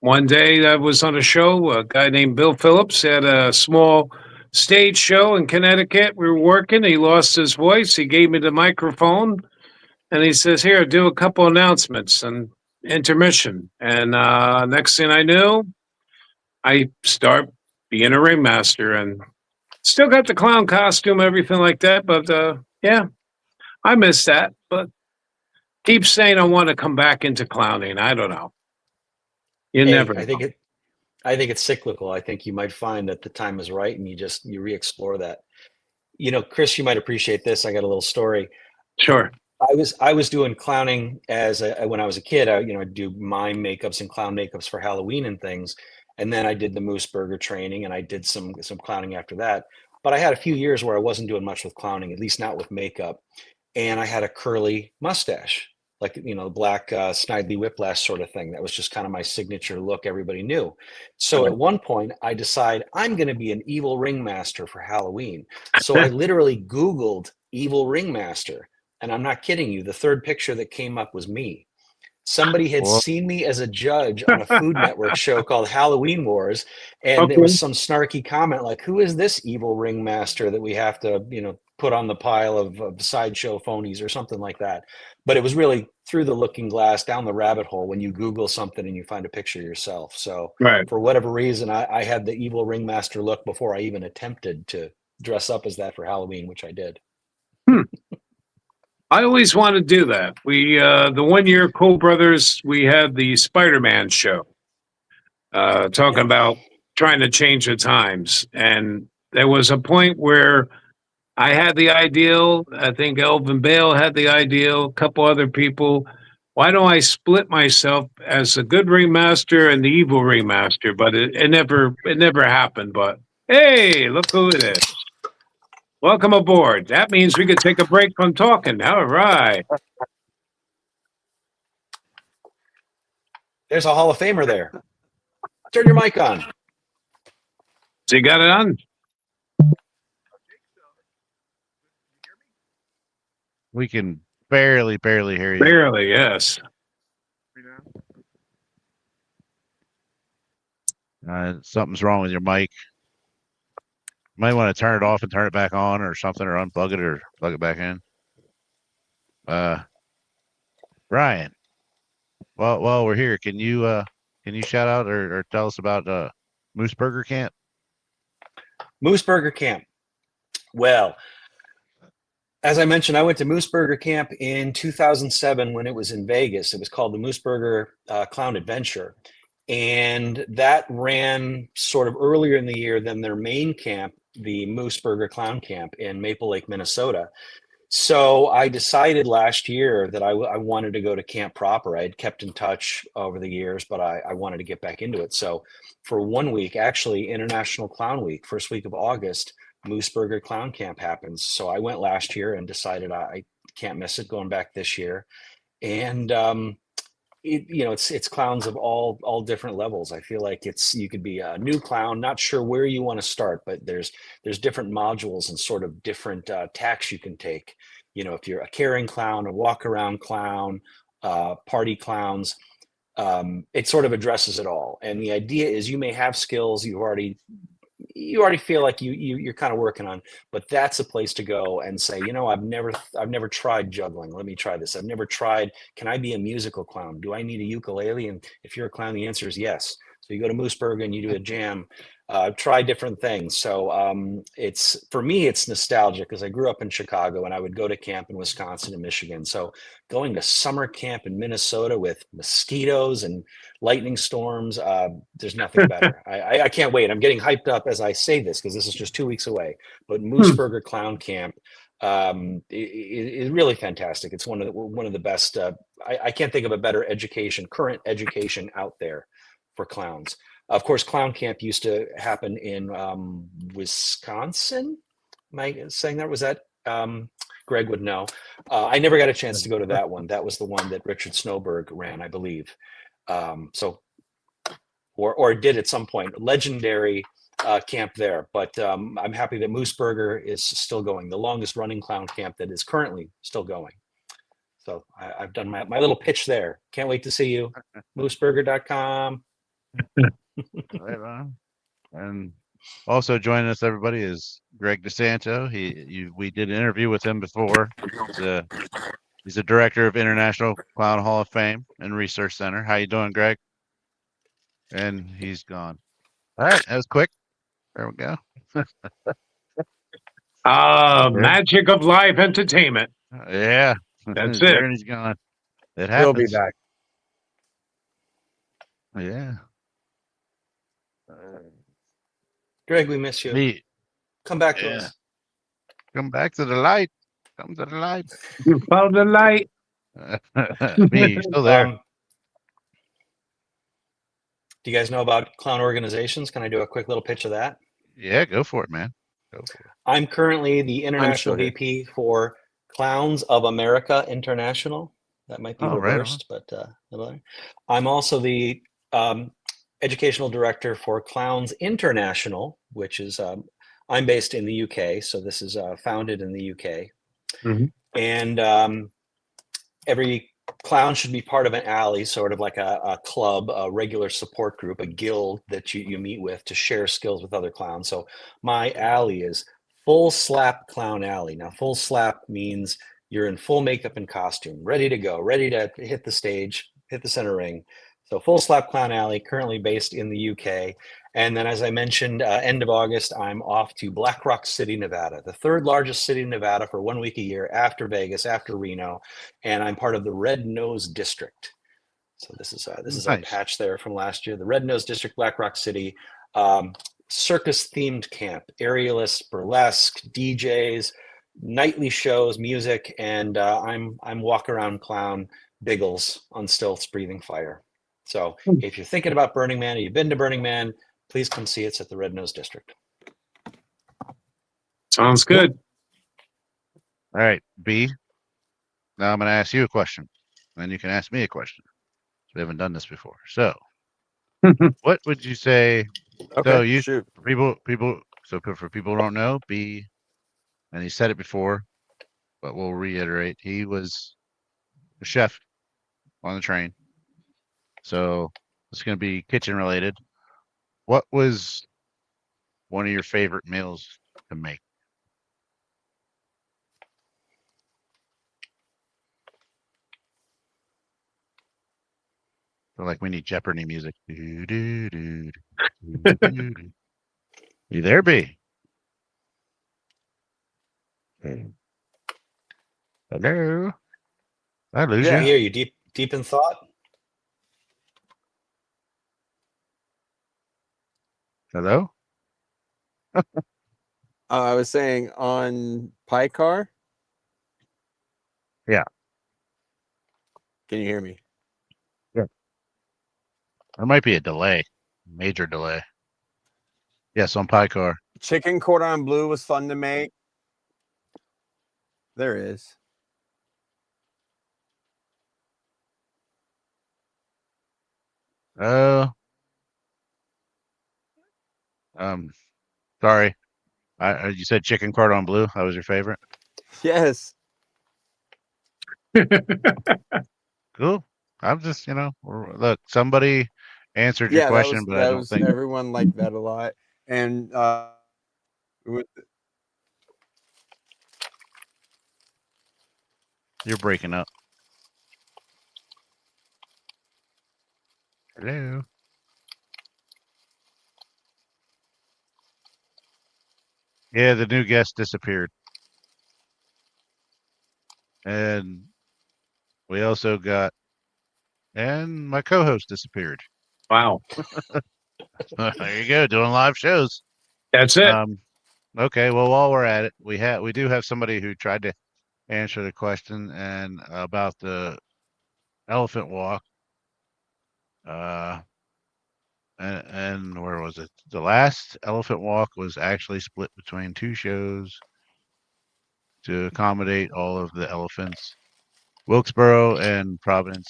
[SPEAKER 2] one day I was on a show. A guy named Bill Phillips had a small stage show in Connecticut. We were working. He lost his voice. He gave me the microphone, and he says, "Here, do a couple announcements and intermission." And next thing I knew, I start being a ringmaster, and still got the clown costume, everything like that. But yeah, I miss that. But keep saying I want to come back into clowning. I don't know. You
[SPEAKER 5] Hey,
[SPEAKER 2] never
[SPEAKER 5] I
[SPEAKER 2] know.
[SPEAKER 5] think it's cyclical. I think you might find that the time is right and you re-explore that. Chris, you might appreciate this. I got a little story.
[SPEAKER 2] Sure.
[SPEAKER 5] I was doing clowning when I was a kid. I'd do mime makeups and clown makeups for Halloween and things. And then I did the Moose Burger training and I did some clowning after that. But I had a few years where I wasn't doing much with clowning, at least not with makeup. And I had a curly mustache, like, the black Snidely Whiplash sort of thing. That was just kind of my signature look everybody knew. So at one point I decide I'm going to be an evil ringmaster for Halloween. So I literally Googled evil ringmaster. And I'm not kidding you. The third picture that came up was me. Somebody had
[SPEAKER 3] Well,
[SPEAKER 5] seen me as a judge on a Food Network show called Halloween Wars. And it
[SPEAKER 2] Okay.
[SPEAKER 5] was some snarky comment like, who is this evil ringmaster that we have to, put on the pile of sideshow phonies or something like that. But it was really through the looking glass, down the rabbit hole when you Google something and you find a picture yourself. So
[SPEAKER 2] Right.
[SPEAKER 5] for whatever reason, I had the evil ringmaster look before I even attempted to dress up as that for Halloween, which I did.
[SPEAKER 2] I always want to do that. We the one year Cole Brothers, we had the Spider-Man show, talking
[SPEAKER 5] Yep.
[SPEAKER 2] about trying to change the times. And there was a point where I had the ideal. I think Elvin Bale had the ideal, a couple other people. Why don't I split myself as a good ringmaster and the evil ringmaster? But it never happened. But hey, look who it is. Welcome aboard. That means we could take a break from talking. All right.
[SPEAKER 5] There's a Hall of Famer there. Turn your mic on.
[SPEAKER 2] So you got it on?
[SPEAKER 3] we can barely hear you.
[SPEAKER 2] Barely, yes.
[SPEAKER 3] Something's wrong with your mic. Might want to turn it off and turn it back on or something, or unplug it or plug it back in. Brian, while we're here, can you shout out or tell us about Moose Burger Camp?
[SPEAKER 5] Moose Burger Camp. Well, as I mentioned, I went to Moose Burger Camp in 2007 when it was in Vegas. It was called the Moose Burger Clown Adventure. And that ran sort of earlier in the year than their main camp, the Moose Burger Clown Camp in Maple Lake, Minnesota. So I decided last year that I wanted to go to camp proper. I had kept in touch over the years, but I wanted to get back into it. So for 1 week, actually International Clown Week, first week of August, Moose Burger Clown Camp happens. So I went last year and decided I can't miss it going back this year. And it's clowns of all different levels. I feel like you could be a new clown, not sure where you want to start, but there's different modules and sort of different tacks you can take. If you're a caring clown, a walk around clown, party clowns, it sort of addresses it all. And the idea is you may have skills you already feel like you're kind of working on, but that's a place to go and say, I've never tried juggling. Let me try this. I've never tried. Can I be a musical clown? Do I need a ukulele? And if you're a clown, the answer is yes. So you go to Mooseburg and you do a jam, try different things. So for me, it's nostalgia because I grew up in Chicago and I would go to camp in Wisconsin and Michigan. So going to summer camp in Minnesota with mosquitoes and lightning storms, there's nothing better. I can't wait. I'm getting hyped up as I say this because this is just 2 weeks away. But Mooseburger Clown Camp is really fantastic. It's one of the best. I can't think of a better current education out there for clowns. Of course, Clown Camp used to happen in Wisconsin. Am I saying that? Was that? Greg would know. I never got a chance to go to that one. That was the one that Richard Snowberg ran, I believe. Or did at some point. Legendary camp there. But I'm happy that Mooseburger is still going. The longest running clown camp that is currently still going. So I've done my little pitch there. Can't wait to see you. Mooseburger.com.
[SPEAKER 3] Right on. And also joining us, everybody, is Greg DeSanto. We did an interview with him before. He's a director of International Clown Hall of Fame and Research Center. How you doing, Greg? And he's gone. All right, that was quick. There we go.
[SPEAKER 2] Magic of live entertainment.
[SPEAKER 3] Yeah,
[SPEAKER 2] That's
[SPEAKER 3] there
[SPEAKER 2] it.
[SPEAKER 3] and he's gone. It
[SPEAKER 4] He'll be
[SPEAKER 3] happens.
[SPEAKER 4] back.
[SPEAKER 3] Yeah.
[SPEAKER 5] Greg, we miss you.
[SPEAKER 3] Me.
[SPEAKER 5] Come back to
[SPEAKER 3] Yeah.
[SPEAKER 5] us.
[SPEAKER 3] Come back to the light. Come to the light.
[SPEAKER 2] You found the light.
[SPEAKER 3] Me, you're still there.
[SPEAKER 5] Do you guys know about clown organizations? Can I do a quick little pitch of that?
[SPEAKER 3] Yeah, go for it, man. Go for it.
[SPEAKER 5] I'm currently the international
[SPEAKER 4] still here.
[SPEAKER 5] VP for Clowns of America International. That might be
[SPEAKER 3] Oh, right on.
[SPEAKER 5] reversed, but I'm also the educational director for Clowns International, which is I'm based in the UK, so this is founded in the UK.
[SPEAKER 2] Mhm.
[SPEAKER 5] And every clown should be part of an alley, sort of like a club, a regular support group, a guild that you meet with to share skills with other clowns. So my alley is Full Slap Clown Alley. Now, full slap means you're in full makeup and costume, ready to go, ready to hit the stage, hit the center ring. So Full Slap Clown Alley, currently based in the UK. And then, as I mentioned, end of August, I'm off to Black Rock City, Nevada, the third largest city in Nevada for 1 week a year after Vegas, after Reno. And I'm part of the Red Nose District. So this is our
[SPEAKER 3] Nice.
[SPEAKER 5] patch there from last year. The Red Nose District, Black Rock City, circus themed camp, aerialists, burlesque, DJs, nightly shows, music, and I'm walk around clown Biggles on stilts, breathing fire. So if you're thinking about Burning Man or you've been to Burning Man, please come see us at the Red Nose District.
[SPEAKER 2] Sounds good.
[SPEAKER 3] All right, B. Now I'm going to ask you a question, and you can ask me a question. We haven't done this before. So, what would you say?
[SPEAKER 4] Okay,
[SPEAKER 3] So you
[SPEAKER 4] shoot.
[SPEAKER 3] for people. So for people who don't know, B, and he said it before, but we'll reiterate. He was a chef on the train. So it's going to be kitchen related. What was one of your favorite meals to make? So like we need Jeopardy music. Do, do, do, do, do, do. You there, B? Hello. I lose
[SPEAKER 5] I
[SPEAKER 3] you.
[SPEAKER 5] hear you deep in thought.
[SPEAKER 3] Hello.
[SPEAKER 4] I was saying on Pie Car.
[SPEAKER 3] Yeah.
[SPEAKER 4] Can you hear me?
[SPEAKER 3] Yeah. There might be a delay, major delay. Yes, on Pie Car.
[SPEAKER 4] Chicken cordon bleu was fun to make. There is.
[SPEAKER 3] Sorry. You said chicken cordon bleu. That was your favorite.
[SPEAKER 4] Yes.
[SPEAKER 3] Cool. I'm just, look, somebody answered your
[SPEAKER 4] Yeah,
[SPEAKER 3] question, but I
[SPEAKER 4] that
[SPEAKER 3] don't
[SPEAKER 4] was
[SPEAKER 3] think
[SPEAKER 4] everyone liked that a lot. And
[SPEAKER 3] you're breaking up. Hello. Yeah, the new guest disappeared. And we also got, and my co-host disappeared.
[SPEAKER 2] Wow.
[SPEAKER 3] There you go, doing live shows.
[SPEAKER 2] That's it.
[SPEAKER 3] Okay, well, while we're at it, we do have somebody who tried to answer the question and about the elephant walk. And where was it? The last elephant walk was actually split between two shows to accommodate all of the elephants, Wilkesboro and Providence.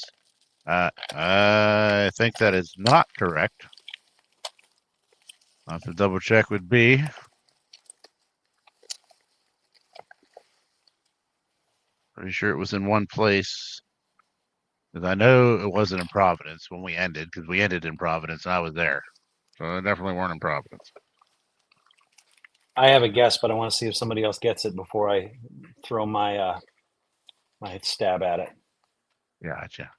[SPEAKER 3] I think that is not correct. I'll have to double check with B. Pretty sure it was in one place. Because I know it wasn't in Providence when we ended, because we ended in Providence and I was there. So they definitely weren't in Providence.
[SPEAKER 5] I have a guess, but I want to see if somebody else gets it before I throw my my stab at it.
[SPEAKER 3] Gotcha.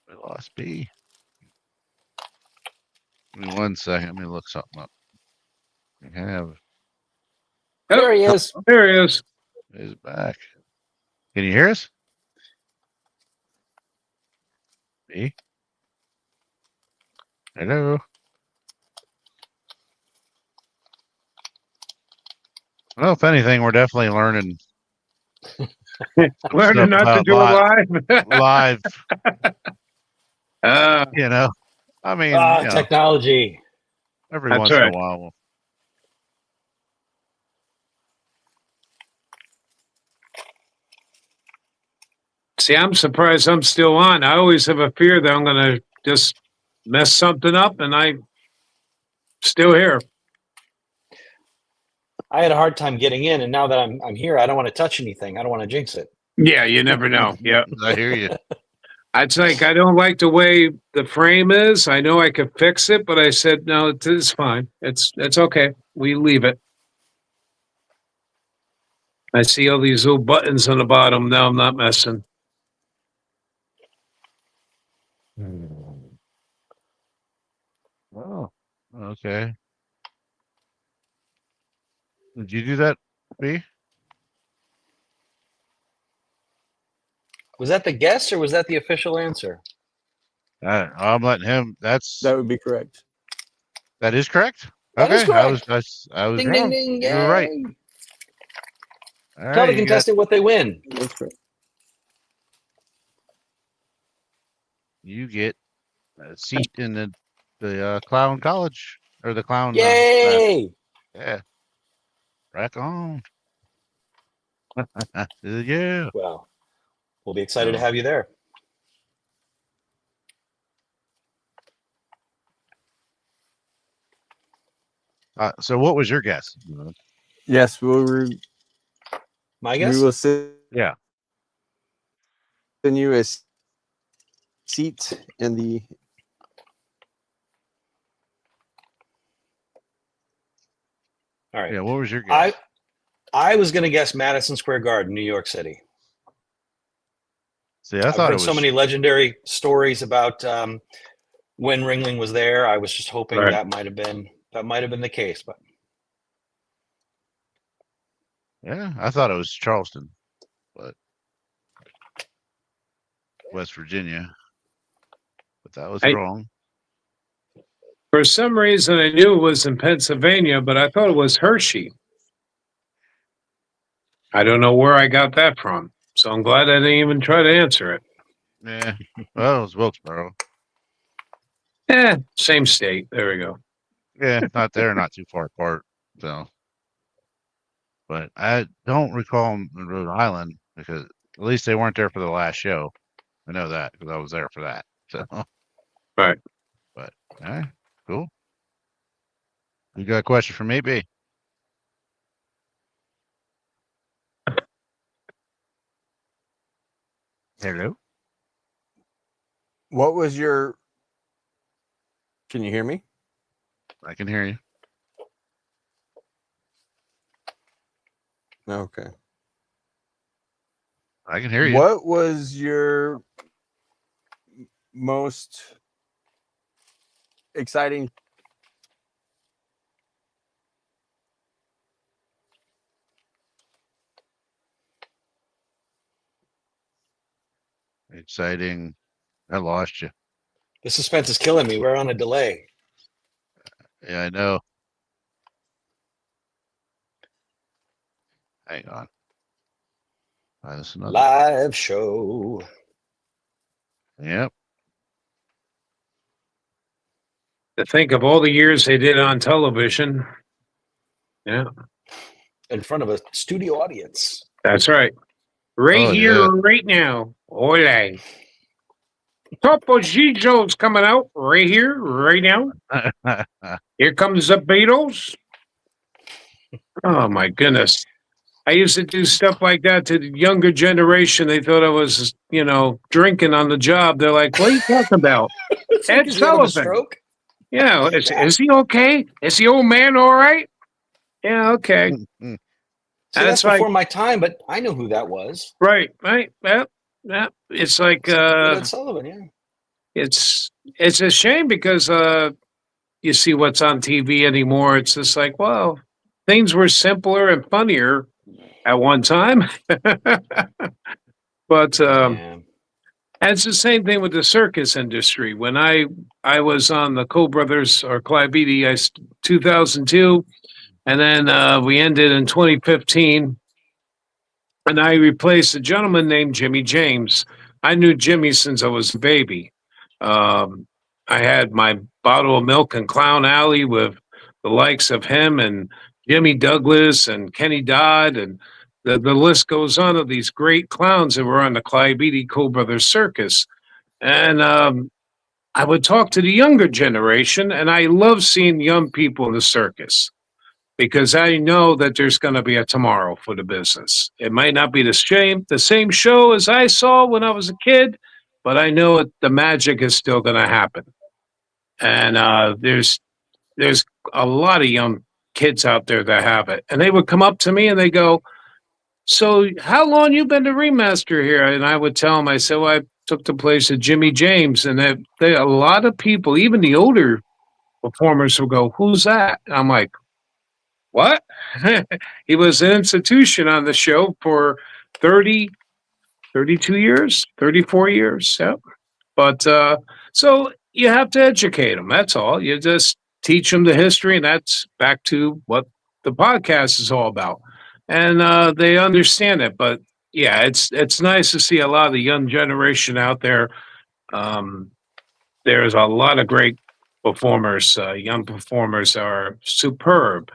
[SPEAKER 3] We lost B. Give me 1 second. Let me look something up. We have
[SPEAKER 5] There he is.
[SPEAKER 2] There he is.
[SPEAKER 3] is back. Can you hear us? B? Hello? Well, if anything, we're definitely learning
[SPEAKER 2] Learning not to
[SPEAKER 3] about
[SPEAKER 2] do it live.
[SPEAKER 3] live.
[SPEAKER 2] Uh,
[SPEAKER 3] You know, I mean,
[SPEAKER 5] Technology.
[SPEAKER 3] every
[SPEAKER 2] That's
[SPEAKER 3] once in
[SPEAKER 2] right.
[SPEAKER 3] a while.
[SPEAKER 2] See, I'm surprised I'm still on. I always have a fear that I'm going to just mess something up, and I'm still here.
[SPEAKER 5] I had a hard time getting in, and now that I'm here, I don't want to touch anything. I don't want to jinx it.
[SPEAKER 2] Yeah, you never know. Yeah.
[SPEAKER 3] I hear you.
[SPEAKER 2] It's like I don't like the way the frame is. I know I could fix it, but I said no, it's fine. It's okay. We leave it. I see all these little buttons on the bottom. No, I'm not messing.
[SPEAKER 3] Oh, okay. Did you do that, B?
[SPEAKER 5] Was that the guess or was that the official answer?
[SPEAKER 3] I'm letting him.
[SPEAKER 4] That would be correct.
[SPEAKER 3] That is correct.
[SPEAKER 5] That is
[SPEAKER 3] Okay,
[SPEAKER 5] correct.
[SPEAKER 3] I was
[SPEAKER 5] Ding,
[SPEAKER 3] wrong.
[SPEAKER 5] ding, ding.
[SPEAKER 3] You were right.
[SPEAKER 5] Yay.
[SPEAKER 3] All
[SPEAKER 5] Tell
[SPEAKER 3] right,
[SPEAKER 5] the
[SPEAKER 3] you got,
[SPEAKER 5] contestant what they win.
[SPEAKER 4] That's correct.
[SPEAKER 3] you get a seat in the clown college or the clown.
[SPEAKER 5] Yay!
[SPEAKER 3] Yeah, rack on. Yeah.
[SPEAKER 5] Well, we'll be excited to have you there.
[SPEAKER 3] So what was your guess?
[SPEAKER 4] Yes,
[SPEAKER 5] My guess?
[SPEAKER 4] we will send
[SPEAKER 3] Yeah.
[SPEAKER 4] you a seat in the.
[SPEAKER 5] All right.
[SPEAKER 3] Yeah. What was your guess?
[SPEAKER 5] I was going to guess Madison Square Garden, New York City.
[SPEAKER 3] See, I
[SPEAKER 5] I've
[SPEAKER 3] thought
[SPEAKER 5] heard
[SPEAKER 3] it was
[SPEAKER 5] so many legendary stories about when Ringling was there. I was just hoping
[SPEAKER 2] Right.
[SPEAKER 5] that might have been the case, but
[SPEAKER 3] Yeah, I thought it was Charleston, but West Virginia. But that was wrong.
[SPEAKER 2] For some reason, I knew it was in Pennsylvania, but I thought it was Hershey. I don't know where I got that from, so I'm glad I didn't even try to answer it.
[SPEAKER 3] Yeah. Well, it was Wilkesboro.
[SPEAKER 2] Same state. There we go.
[SPEAKER 3] Yeah, not too far apart. So, but I don't recall them in Rhode Island because at least they weren't there for the last show. I know that because I was there for that. So,
[SPEAKER 2] Right.
[SPEAKER 3] but all right, cool. You got a question for me, B? Hello.
[SPEAKER 4] What was your? Can you hear me?
[SPEAKER 3] I can hear you.
[SPEAKER 4] Okay.
[SPEAKER 3] I can hear you.
[SPEAKER 4] What was your most exciting?
[SPEAKER 3] Exciting. I lost you.
[SPEAKER 5] the suspense is killing me. We're on a delay.
[SPEAKER 3] Yeah, I know. Hang on. That's another.
[SPEAKER 5] Live show.
[SPEAKER 3] Yep.
[SPEAKER 2] To think of all the years they did on television. Yeah,
[SPEAKER 5] In front of a studio audience.
[SPEAKER 2] that's right. Right here,
[SPEAKER 3] yeah.
[SPEAKER 2] right now. Ole. Topo Gijo's coming out right here, right now. Here comes the Beatles. Oh, my goodness. I used to do stuff like that to the younger generation. They thought I was, drinking on the job. They're like, "What are you talking about?"
[SPEAKER 5] It's like,
[SPEAKER 2] Ed
[SPEAKER 5] is he having a
[SPEAKER 2] Sullivan.
[SPEAKER 5] stroke?
[SPEAKER 2] Yeah, is he okay? Is the old man all right? Yeah, okay.
[SPEAKER 3] Mm.
[SPEAKER 5] See, that's
[SPEAKER 2] like,
[SPEAKER 5] before my time, but I know who that was.
[SPEAKER 2] right. Yeah. It's like
[SPEAKER 5] Ed Sullivan, yeah.
[SPEAKER 2] it's a shame because you see what's on TV anymore. It's just like, well, things were simpler and funnier at one time. But
[SPEAKER 5] Yeah.
[SPEAKER 2] and it's the same thing with the circus industry. When I was on the Cole Brothers or Clyde Beatty, 2002, and then we ended in 2015, and I replaced a gentleman named Jimmy James. I knew Jimmy since I was a baby. Um, I had my bottle of milk in Clown Alley with the likes of him and Jimmy Douglas and Kenny Dodd, and the list goes on of these great clowns that were on the Clyde Beatty Cole Brothers Circus. And I would talk to the younger generation, and I love seeing young people in the circus because I know that there's going to be a tomorrow for the business. It might not be the same show as I saw when I was a kid, but I know the magic is still going to happen. And there's a lot of young kids out there that have it, and they would come up to me and they go, "So how long you been the remaster here?" And I would tell them, I said, "Well, I took the place of Jimmy James," and a lot of people, even the older performers, will go, "Who's that?" And I'm like, "What?" He was an institution on the show for 30, 32 years, 34 years. Yep. But so you have to educate them. That's all. You just teach them the history, and that's back to what the podcast is all about. And they understand it. But yeah, it's nice to see a lot of the young generation out there. Um, there's a lot of great performers. Young performers are superb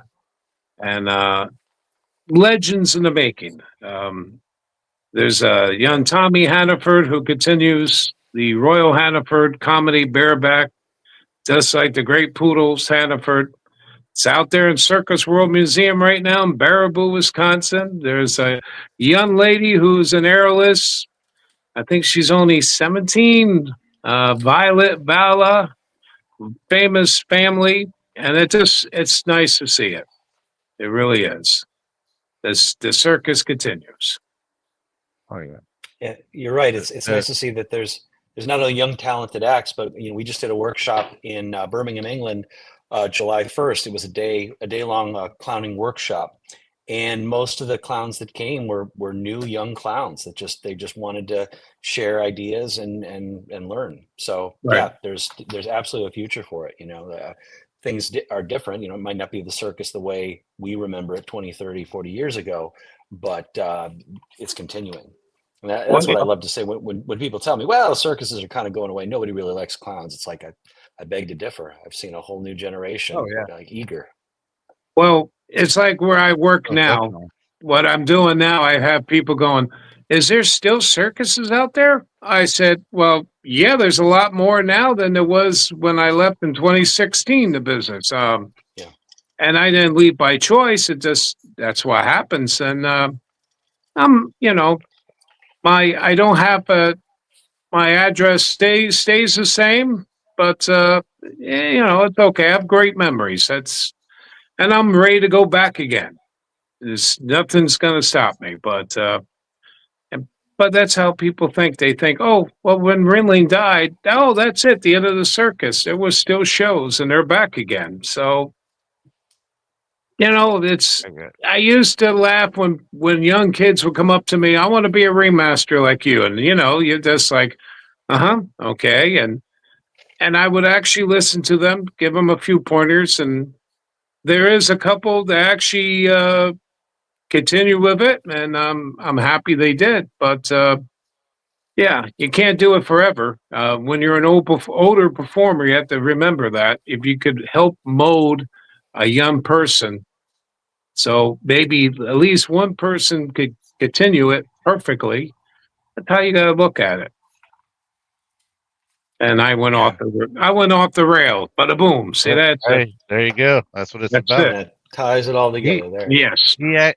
[SPEAKER 2] and legends in the making. There's young Tommy Hannaford who continues the Royal Hannaford comedy bareback, just like the great Poodles Hannaford. It's out there in Circus World Museum right now in Baraboo, Wisconsin. There's a young lady who's an airless. I think she's only 17. Violet Bala, famous family, and it's nice to see it. It really is. The circus continues.
[SPEAKER 3] Oh yeah.
[SPEAKER 5] Yeah, you're right. It's nice to see that there's not only young talented acts, but we just did a workshop in Birmingham, England, July 1st. It was a day long clowning workshop, and most of the clowns that came were new young clowns that they just wanted to share ideas and learn. So
[SPEAKER 2] Right.
[SPEAKER 5] yeah, there's absolutely a future for it. Things are different. It might not be the circus the way we remember it 20, 30, 40 years ago, but it's continuing. And that's what I love to say when people tell me, well, circuses are kind of going away. Nobody really likes clowns. It's like, I beg to differ. I've seen a whole new generation like eager.
[SPEAKER 2] Well, it's like where I work now.
[SPEAKER 3] Definitely.
[SPEAKER 2] What I'm doing now, I have people going, "Is there still circuses out there?" I said, "Well, yeah, there's a lot more now than there was when I left in 2016, the business.
[SPEAKER 5] Yeah.
[SPEAKER 2] And I didn't leave by choice. That's what happens. And I don't have my address stays the same, but it's okay. I have great memories. And I'm ready to go back again. Nothing's going to stop me. But that's how people think. They think, oh, well, when Rinling died, oh, that's it, the end of the circus. There was still shows, and they're back again. So, it's. I used to laugh when young kids would come up to me. I want to be a remaster like you, and you're just like, okay, and I would actually listen to them, give them a few pointers, and there is a couple that actually continue with it, and I'm happy they did. But yeah, you can't do it forever. When you're an older performer, you have to remember that if you could help mold a young person, so maybe at least one person could continue it perfectly. That's how you got to look at it. And I went off the rail. Bada boom. See that?
[SPEAKER 3] Hey, there you go. That's what it's
[SPEAKER 2] That's
[SPEAKER 3] about.
[SPEAKER 2] it.
[SPEAKER 5] That ties it all together there.
[SPEAKER 2] Yes.
[SPEAKER 3] Yeah.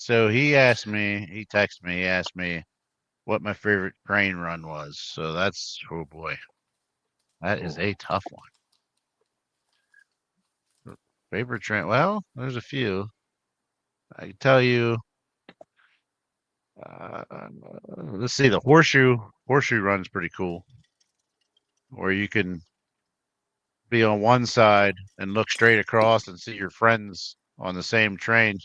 [SPEAKER 3] So he texted me, he asked me what my favorite train run was. So that's, oh boy, that is a tough one. Favorite train? Well, there's a few. I can tell you. Let's see, the horseshoe run's pretty cool, where you can be on one side and look straight across and see your friends on the same train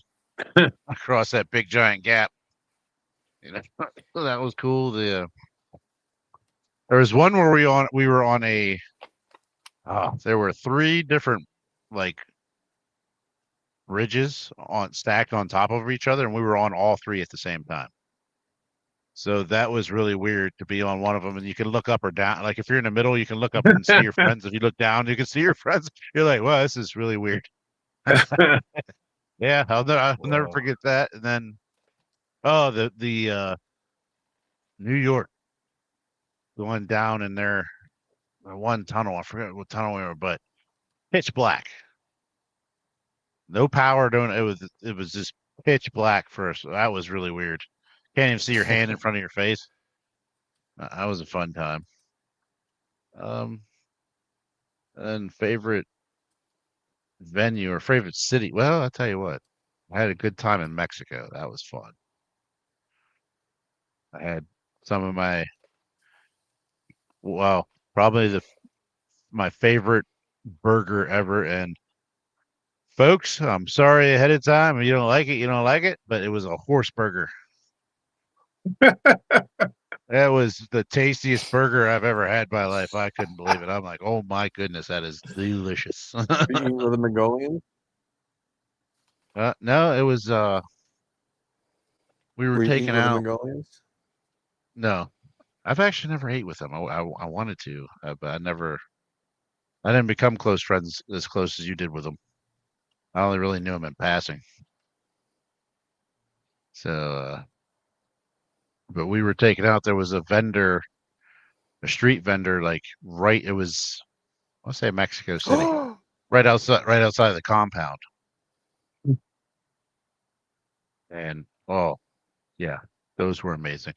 [SPEAKER 3] across that big giant gap. You know, so that was cool. There was one where we were on a. There were three different like ridges on stacked on top of each other, and we were on all three at the same time. So that was really weird to be on one of them, and you can look up or down. Like if you're in the middle, you can look up and see your friends. If you look down, you can see your friends. You're like, "Wow, this is really weird." Yeah, I'll never forget that. And then, oh, the New York going down in there, one tunnel. I forget what tunnel we were, but pitch black, no power. Doing it was just pitch black first. That was really weird. Can't even see your hand in front of your face. That was a fun time. Um, and favorite venue or favorite city? Well, I'll tell you what, I had a good time in Mexico. That was fun. I had some of well, probably my favorite burger ever. And folks, I'm sorry ahead of time. If you don't like it, you don't like it, but it was a horse burger. That was the tastiest burger I've ever had in my life. I couldn't believe it. I'm like, oh my goodness, that is delicious.
[SPEAKER 4] Are you eating with the Mongolians?
[SPEAKER 3] No, it was we were
[SPEAKER 4] Were you
[SPEAKER 3] taken
[SPEAKER 4] eating with the
[SPEAKER 3] out.
[SPEAKER 4] Mongolians?
[SPEAKER 3] No, I've actually never ate with them. I wanted to, but I didn't become close friends as close as you did with them. I only really knew them in passing. So, but we were taken out. There was a vendor, a street vendor, like right. It was, I'll say Mexico City, right outside of the compound. And oh yeah, those were amazing.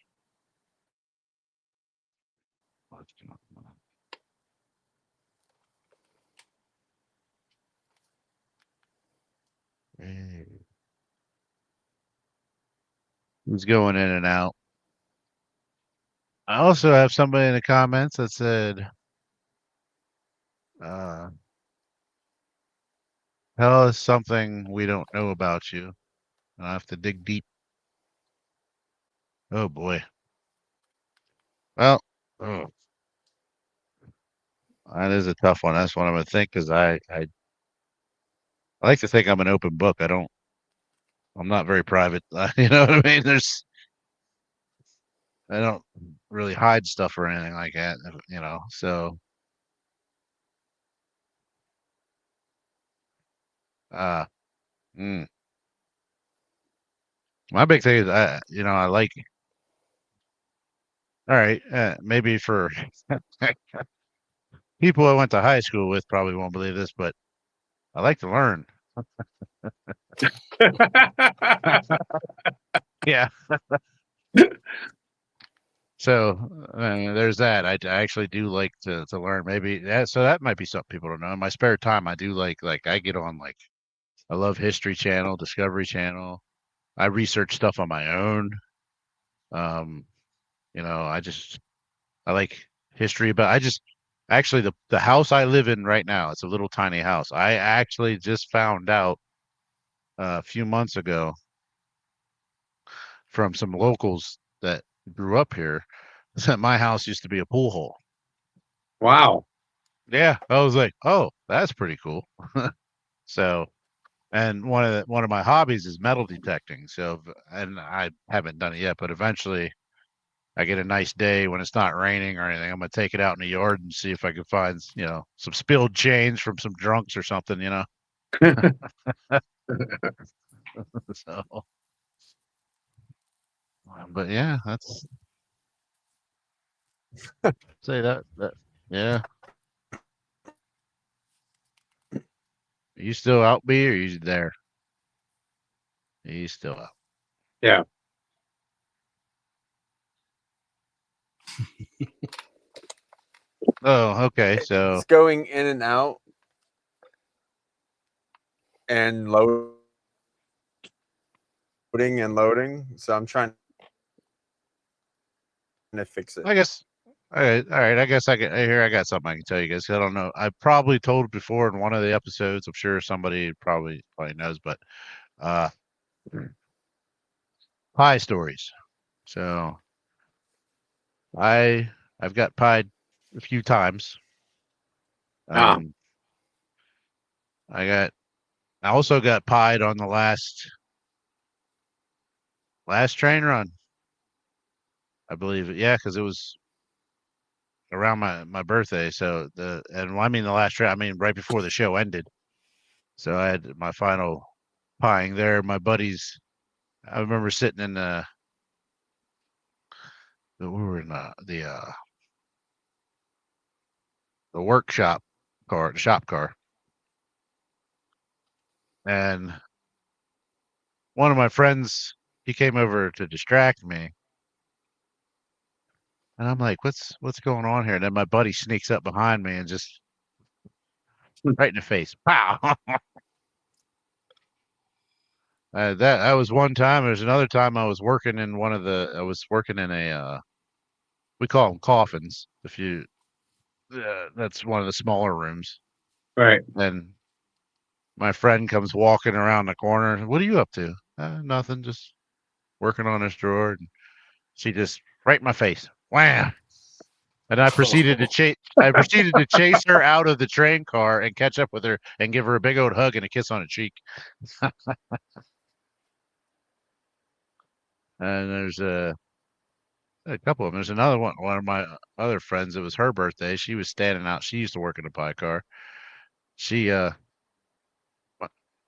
[SPEAKER 3] Hey. Who's going in and out? I also have somebody in the comments that said, uh, "Tell us something we don't know about you." I have to dig deep. Oh boy. Well, oh, that is a tough one. That's what I'm gonna think because I like to think I'm an open book. I'm not very private. You know what I mean? I don't really hide stuff or anything like that. You know, so uh, mm. My big thing is I like. All right, maybe for people I went to high school with probably won't believe this, but I like to learn. Yeah. So there's that. I actually do like to learn. Maybe so that might be something people don't know. In my spare time, I do like I get on like I love History Channel, Discovery Channel. I research stuff on my own. Um, I like history, but I just actually the house I live in right now, it's a little tiny house. I actually just found out a few months ago from some locals that grew up here that my house used to be a pool hole.
[SPEAKER 2] Wow.
[SPEAKER 3] Yeah, I was like, "Oh, that's pretty cool." So, and one of my hobbies is metal detecting. So, and I haven't done it yet, but eventually I get a nice day when it's not raining or anything. I'm gonna take it out in the yard and see if I can find, some spilled chains from some drunks or something, So, but yeah, that's say that yeah. Are you still out, B, or are you there? He's still out.
[SPEAKER 2] Yeah.
[SPEAKER 3] Oh, okay. So
[SPEAKER 4] It's going in and out and loading and loading. So I'm trying to fix it.
[SPEAKER 3] I guess. All right. I guess I got something I can tell you guys. I don't know. I probably told before in one of the episodes. I'm sure somebody probably knows, but uh, pie stories. So I've got pied a few times.
[SPEAKER 2] Ah.
[SPEAKER 3] I also got pied on the last train run. I believe it. Yeah, because it was around my birthday. So I mean the last train. I mean right before the show ended. So I had my final pieing there. My buddies. I remember sitting in we were in the workshop car, the shop car, and one of my friends, he came over to distract me, and I'm like, what's going on here? And then my buddy sneaks up behind me and just right in the face, pow. That was one time. There's another time I was working in I was working in a we call them coffins. If you that's one of the smaller rooms.
[SPEAKER 2] Right.
[SPEAKER 3] And my friend comes walking around the corner. What are you up to? Nothing, just working on this drawer. And she just right in my face, wham! And I proceeded to chase her out of the train car and catch up with her and give her a big old hug and a kiss on the cheek. And there's a couple of them. There's another one of my other friends. It was her birthday. She was standing out. She used to work in a pie car. She a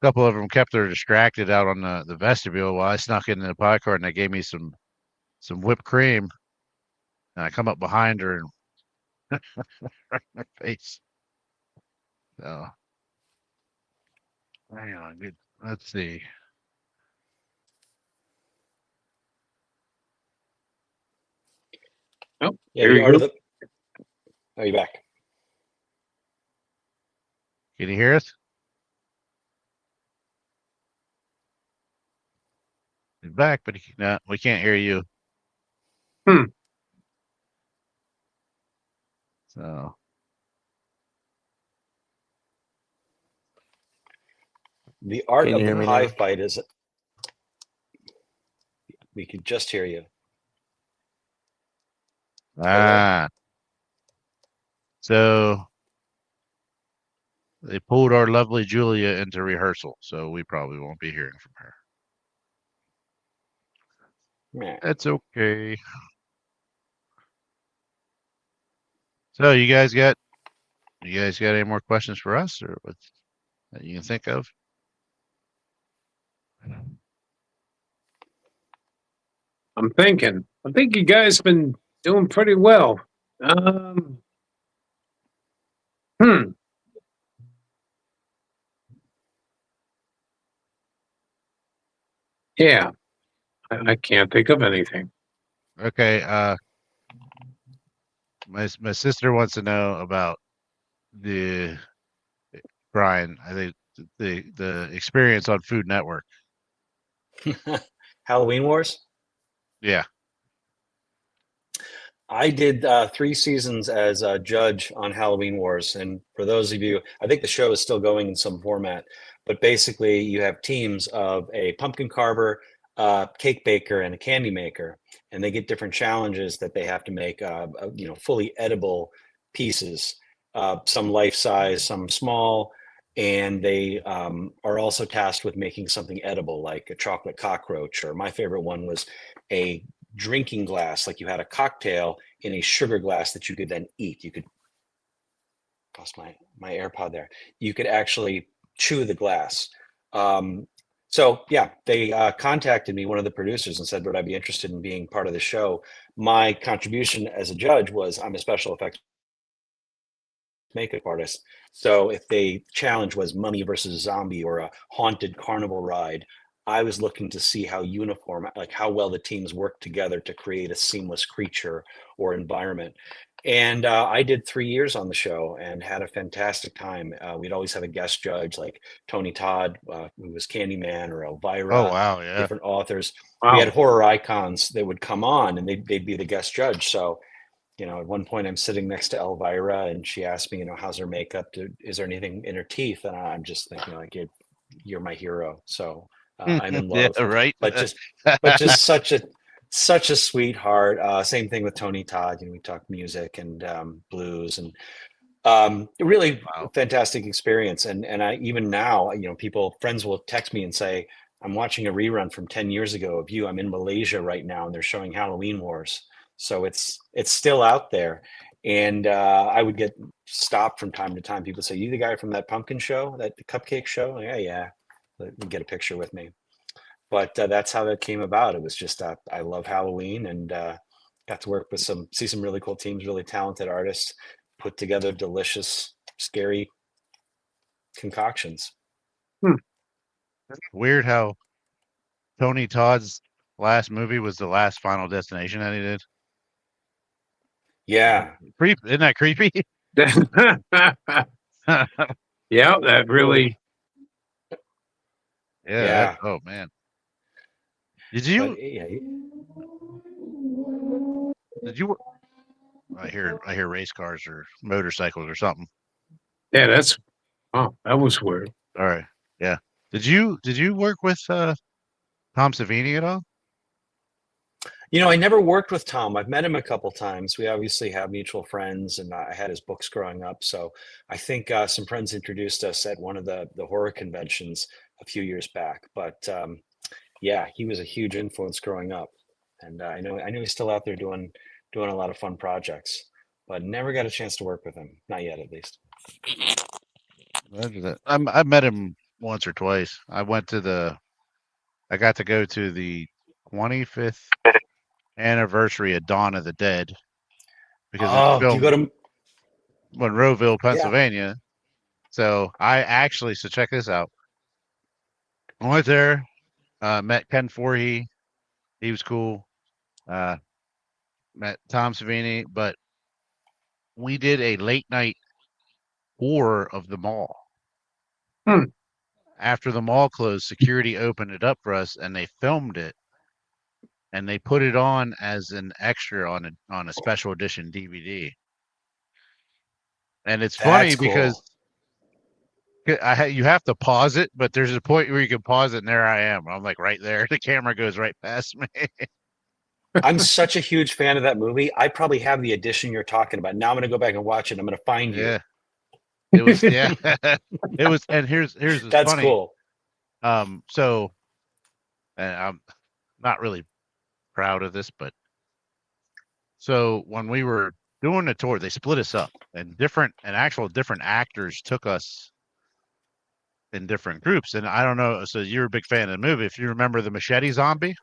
[SPEAKER 3] couple of them kept her distracted out on the vestibule while I snuck into the pie car and they gave me some whipped cream. And I come up behind her and right in my face. So hang on, good. Let's see.
[SPEAKER 2] Oh,
[SPEAKER 5] Yeah,
[SPEAKER 2] here you go.
[SPEAKER 5] Are you back?
[SPEAKER 3] Can you hear us? He's back, but no, we can't hear you.
[SPEAKER 2] Hmm.
[SPEAKER 3] So
[SPEAKER 5] The art
[SPEAKER 4] Can
[SPEAKER 5] of
[SPEAKER 4] you hear
[SPEAKER 5] the
[SPEAKER 4] me
[SPEAKER 5] pie
[SPEAKER 4] now?
[SPEAKER 5] fight is. We could just hear you.
[SPEAKER 3] ah, so they pulled our lovely Julia into rehearsal, so we probably won't be hearing from her.
[SPEAKER 5] Yeah.
[SPEAKER 3] That's okay. So you guys got any more questions for us or what that you can think of?
[SPEAKER 2] I'm thinking. I think you guys been doing pretty well. Um. Hmm. Yeah. I can't think of anything.
[SPEAKER 3] Okay, my sister wants to know about the Brian, I think the experience on Food Network.
[SPEAKER 5] Halloween Wars.
[SPEAKER 3] Yeah.
[SPEAKER 5] I did 3 seasons as a judge on Halloween Wars. And for those of you, I think the show is still going in some format, but basically you have teams of a pumpkin carver, cake baker, and a candy maker, and they get different challenges that they have to make, fully edible pieces, some life size, some small. And they are also tasked with making something edible, like a chocolate cockroach, or my favorite one was a drinking glass, like you had a cocktail in a sugar glass that you could then eat. You could lost my AirPod there. You could actually chew the glass. So yeah, they contacted me, one of the producers, and said, "Would I be interested in being part of the show?" My contribution as a judge was I'm a special effects makeup artist. So if the challenge was mummy versus zombie or a haunted carnival ride, I was looking to see how uniform, like how well the teams work together to create a seamless creature or environment. And I did 3 years on the show and had a fantastic time. We'd always have a guest judge like Tony Todd, who was Candyman, or
[SPEAKER 3] Oh
[SPEAKER 5] Elvira,
[SPEAKER 3] wow, yeah.
[SPEAKER 5] different authors. We had
[SPEAKER 2] Wow.
[SPEAKER 5] horror icons that would come on and they'd be the guest judge. So, at one point I'm sitting next to Elvira and she asked me, how's her makeup? Is there anything in her teeth? And I'm just thinking like, you're my hero. So I'm in
[SPEAKER 3] Yeah,
[SPEAKER 5] love,
[SPEAKER 3] right.
[SPEAKER 5] but just such a sweetheart. Same thing with Tony Todd. We talk music and blues and really
[SPEAKER 3] Wow.
[SPEAKER 5] fantastic experience. And I, even now, friends will text me and say, I'm watching a rerun from 10 years ago of you. I'm in Malaysia right now and they're showing Halloween Wars. So it's still out there. And I would get stopped from time to time. People say, you the guy from that pumpkin show, that cupcake show? Yeah. Get a picture with me. But that's how that came about. It was just I love Halloween and got to work with see some really cool teams, really talented artists, put together delicious, scary concoctions.
[SPEAKER 3] Weird how Tony Todd's last movie was the last Final Destination that he did.
[SPEAKER 5] Yeah.
[SPEAKER 3] Isn't that creepy?
[SPEAKER 2] Yeah, that really.
[SPEAKER 3] Yeah. Oh man. Did you?
[SPEAKER 5] But, yeah.
[SPEAKER 3] Did you? I hear race cars or motorcycles or something.
[SPEAKER 2] Yeah, that was weird.
[SPEAKER 3] All right. Yeah. Did you work with Tom Savini at all?
[SPEAKER 5] I never worked with Tom. I've met him a couple times. We obviously have mutual friends, and I had his books growing up. So I think some friends introduced us at one of the horror conventions a few years back. But yeah, he was a huge influence growing up, and I know he's still out there doing a lot of fun projects. But never got a chance to work with him, not yet, at least.
[SPEAKER 3] I met him once or twice. I got to go to the 25th anniversary of Dawn of the Dead because it's
[SPEAKER 5] Oh, do you go
[SPEAKER 3] filmed
[SPEAKER 5] to?
[SPEAKER 3] Monroeville,
[SPEAKER 5] Yeah.
[SPEAKER 3] Pennsylvania. So so check this out. I went there, met Ken Forhey. He was cool. Met Tom Savini, but we did a late night tour of the mall.
[SPEAKER 2] Hmm.
[SPEAKER 3] After the mall closed, security opened it up for us and they filmed it and they put it on as an extra on a special edition DVD. And it's funny
[SPEAKER 5] That's
[SPEAKER 3] because
[SPEAKER 5] cool.
[SPEAKER 3] you have to pause it, but there's a point where you can pause it, and there I am. I'm like right there. The camera goes right past me.
[SPEAKER 5] I'm such a huge fan of that movie. I probably have the edition you're talking about. Now I'm going to go back and watch it. I'm going to find you.
[SPEAKER 3] Yeah, it was. Yeah, it was. And here's what's
[SPEAKER 5] That's
[SPEAKER 3] funny.
[SPEAKER 5] cool.
[SPEAKER 3] So, and I'm not really proud of this, but so when we were doing the tour, they split us up, and actual different actors took us in different groups. And I don't know. So you're a big fan of the movie. If you remember the machete zombie,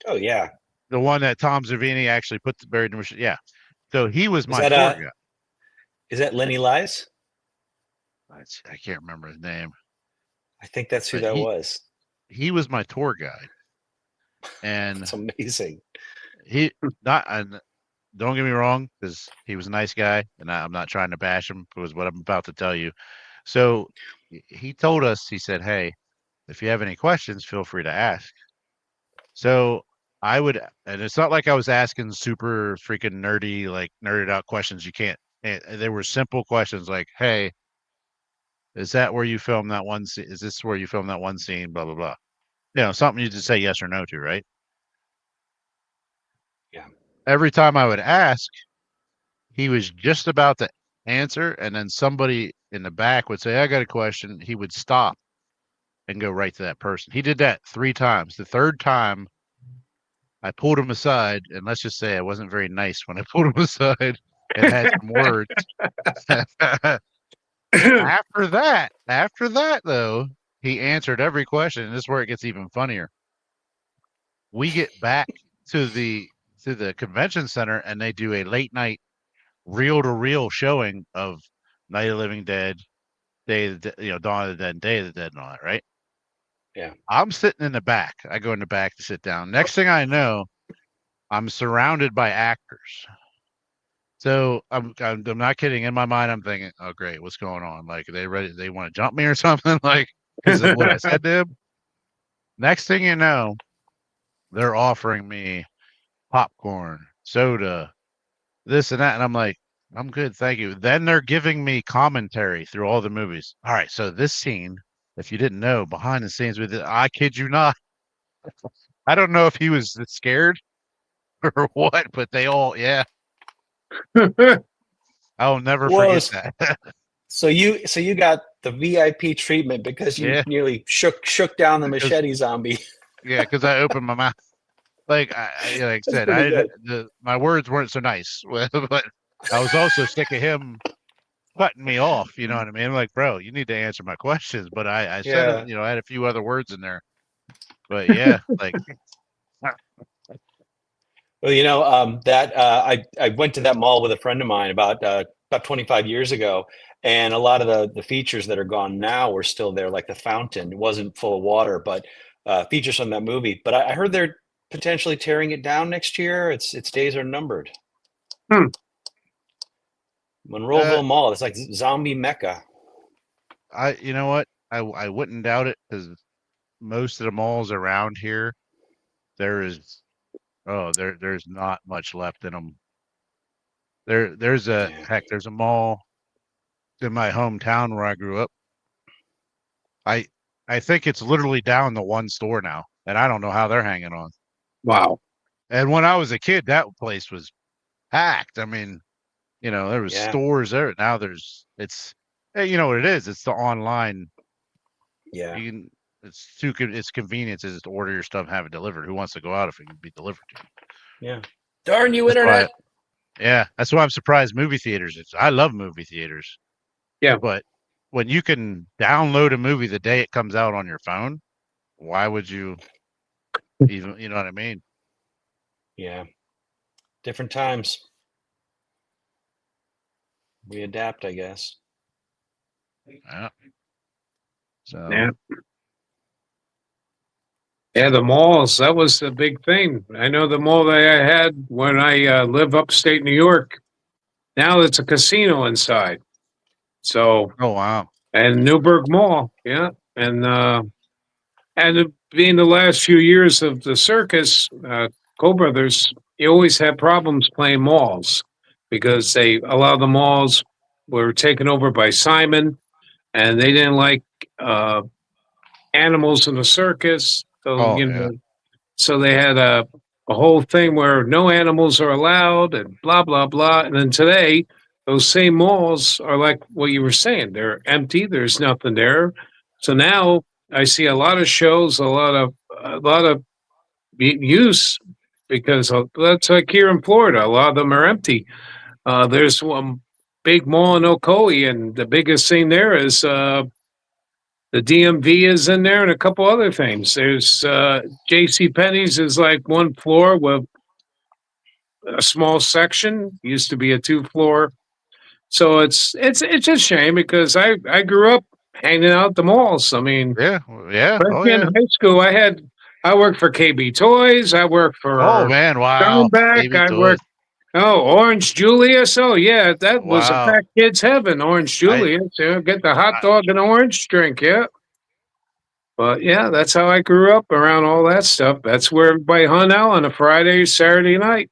[SPEAKER 5] Oh yeah.
[SPEAKER 3] the one that Tom Savini actually buried in the machete. Yeah. So he was
[SPEAKER 5] Is
[SPEAKER 3] my
[SPEAKER 5] that
[SPEAKER 3] tour guide.
[SPEAKER 5] is that Lenny Lies?
[SPEAKER 3] I can't remember his name.
[SPEAKER 5] I think that's who
[SPEAKER 3] But
[SPEAKER 5] that was.
[SPEAKER 3] he was my tour guide, and
[SPEAKER 5] It's amazing.
[SPEAKER 3] he not. And don't get me wrong, because he was a nice guy, and I'm not trying to bash him. It was what I'm about to tell you. So he told us. He said, "Hey, if you have any questions, feel free to ask." So I would, and it's not like I was asking super freaking nerdy, like nerded out questions. You can't. There were simple questions like, "Hey, is that where you filmed that one scene? Is this where you filmed that one scene?" Blah blah blah. Something you just say yes or no to, right?
[SPEAKER 5] Yeah.
[SPEAKER 3] Every time I would ask, he was just about to answer, and then somebody in the back would say, "I got a question." He would stop and go right to that person. He did that 3 times. The third time, I pulled him aside, and let's just say I wasn't very nice when I pulled him aside and had some words. After that, though, he answered every question, and this is where it gets even funnier. We get back to the convention center, and they do a late night reel to reel showing of Night of the Living Dead, Dawn of the Dead, and Day of the Dead, and all that, right?
[SPEAKER 5] Yeah.
[SPEAKER 3] I'm sitting in the back. I go in the back to sit down. Next thing I know, I'm surrounded by actors. So I'm not kidding. In my mind, I'm thinking, "Oh, great, what's going on? Like, are they ready? They want to jump me or something? Like, because of what I said to him." Next thing you know, they're offering me popcorn, soda, this and that, and I'm like, "I'm good, thank you." Then they're giving me commentary through all the movies. All right, so this scene, if you didn't know, behind the scenes with it, I kid you not, I don't know if he was scared or what, but they all, yeah, I'll never
[SPEAKER 5] Well,
[SPEAKER 3] forget that.
[SPEAKER 5] so you got the VIP treatment because you
[SPEAKER 3] Yeah,
[SPEAKER 5] nearly shook down the
[SPEAKER 3] because
[SPEAKER 5] machete zombie.
[SPEAKER 3] because I opened my mouth. Like like I
[SPEAKER 5] That's
[SPEAKER 3] said,
[SPEAKER 5] pretty good.
[SPEAKER 3] my words weren't so nice, but I was also sick of him cutting me off. You know what I mean? I'm like, bro, you need to answer my questions. But I said,
[SPEAKER 5] Yeah.
[SPEAKER 3] I had a few other words in there. But yeah, like,
[SPEAKER 5] Well, that I went to that mall with a friend of mine about 25 years ago, and a lot of the features that are gone now were still there, like the fountain. It wasn't full of water, but features from that movie. But I heard they're potentially tearing it down next year. Its days are numbered.
[SPEAKER 2] Hmm.
[SPEAKER 3] uh,
[SPEAKER 5] Monroeville Mall. It's like zombie mecca.
[SPEAKER 3] you know what? I wouldn't doubt it because most of the malls around here, there is, there's not much left in them.
[SPEAKER 5] Yeah.
[SPEAKER 3] There's a mall in my hometown where I grew up. I I think it's literally down to one store now, and I don't know how they're hanging on.
[SPEAKER 2] Wow.
[SPEAKER 3] And when I was a kid, that place was packed. I mean, there was
[SPEAKER 5] Yeah.
[SPEAKER 3] stores there. Now you know what it is? It's the online.
[SPEAKER 5] Yeah.
[SPEAKER 3] You can, it's convenience is to order your stuff and have it delivered. Who wants to go out if it can be delivered to you?
[SPEAKER 5] Yeah. Darn you,
[SPEAKER 3] That's why,
[SPEAKER 5] internet.
[SPEAKER 3] yeah, that's why I'm surprised movie theaters. I love movie theaters,
[SPEAKER 2] Yeah.
[SPEAKER 3] but when you can download a movie the day it comes out on your phone, why would you even, you know what I mean?
[SPEAKER 5] Yeah. Different times. We adapt, I guess.
[SPEAKER 3] Yeah. So,
[SPEAKER 2] Yeah. Yeah, the malls, that was the big thing. I know the mall that I had when I live upstate New York. Now it's a casino inside. So,
[SPEAKER 3] oh wow.
[SPEAKER 2] and Newburgh Mall, yeah. And it being the last few years of the circus, Co-Brothers, you always had problems playing malls because a lot of the malls were taken over by Simon and they didn't like uh, animals in the circus. So,
[SPEAKER 3] Oh yeah.
[SPEAKER 2] so they had a whole thing where no animals are allowed and blah, blah, blah. And then today, those same malls are like what you were saying. They're empty. There's nothing there. So now I see a lot of shows, a lot of use because that's like here in Florida. A lot of them are empty. There's one big mall in Ocoee, and the biggest thing there is the DMV is in there and a couple other things. There's J.C. Penney's is like one floor with a small section. Used to be a 2-floor. So it's a shame because I grew up hanging out at the malls. I mean,
[SPEAKER 3] Yeah. Yeah. Oh
[SPEAKER 2] freshman in
[SPEAKER 3] yeah.
[SPEAKER 2] high school, I worked for KB Toys. I worked
[SPEAKER 3] Oh
[SPEAKER 2] for
[SPEAKER 3] man. Wow.
[SPEAKER 2] Stoneback.
[SPEAKER 3] KB
[SPEAKER 2] I
[SPEAKER 3] toys.
[SPEAKER 2] worked Orange Julius. Oh yeah, that was a
[SPEAKER 3] Wow.
[SPEAKER 2] fat kid's heaven. Orange
[SPEAKER 3] I,
[SPEAKER 2] Julius. Get the hot
[SPEAKER 3] I
[SPEAKER 2] dog and orange drink. Yeah. But yeah, that's how I grew up around all that stuff. That's where everybody hung out on a Friday, Saturday night.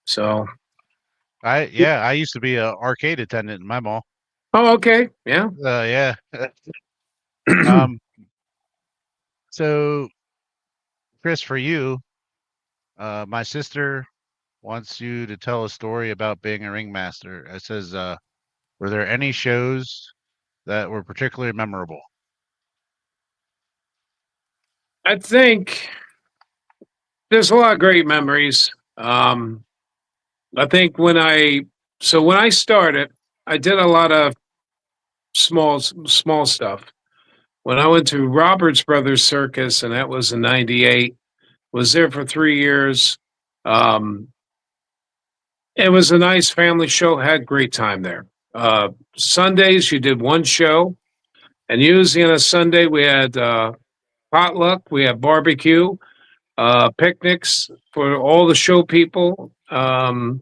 [SPEAKER 2] So,
[SPEAKER 3] I used to be a arcade attendant in my mall.
[SPEAKER 2] oh, okay, yeah.
[SPEAKER 3] Yeah. Um. So, Chris, for you, my sister wants you to tell a story about being a ringmaster. It says, were there any shows that were particularly memorable?
[SPEAKER 2] I think there's a lot of great memories. I think when I started, I did a lot of small stuff. When I went to Roberts Brothers Circus, and that was in '98, was there for 3 years. Um, it was a nice family show. Had great time there. Sundays you did one show, And usually on a Sunday, we had potluck, we had barbecue, picnics for all the show people. And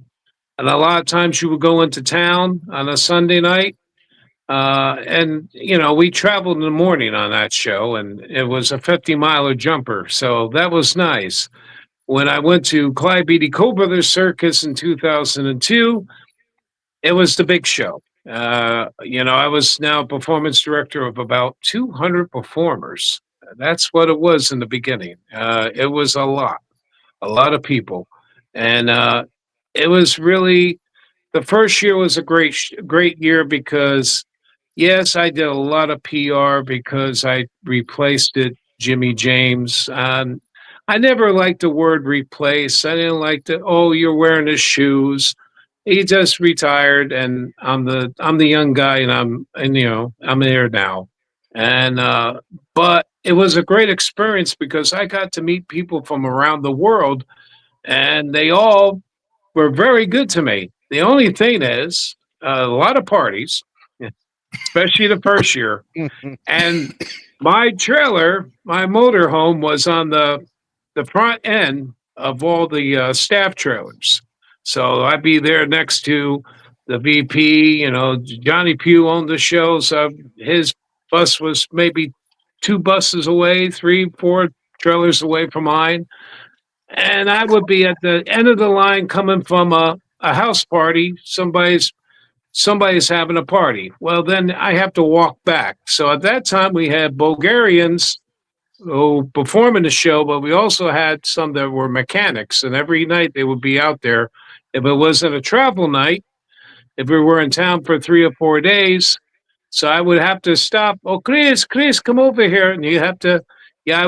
[SPEAKER 2] a lot of times you would go into town on a Sunday night. And, we traveled in the morning on that show, and it was a 50-miler jumper. So that was nice. When I went to Clyde Beatty Co-Brothers Circus in 2002, it was the big show. I was now performance director of about 200 performers. That's what it was in the beginning. It was a lot of people. And it was really, the first year was a great year because, yes, I did a lot of PR because I replaced it, Jimmy James. I never liked the word replace. I didn't like the, oh, you're wearing his shoes. He just retired, and I'm the young guy, and I'm there now. And but it was a great experience because I got to meet people from around the world, and they all were very good to me. The only thing is a lot of parties, especially the first year. And my trailer, my motorhome was on the front end of all the staff trailers. So I'd be there next to the VP. Johnny Pugh owned the show, so his bus was maybe 2 buses away, 3, 4 trailers away from mine. And I would be at the end of the line coming from a house party. Somebody's having a party. Well, then I have to walk back. So at that time, we had Bulgarians who performing the show, but we also had some that were mechanics. And every night they would be out there. If it wasn't a travel night, if we were in town for 3 or 4 days, so I would have to stop. Oh, Chris, come over here. And you have to, yeah,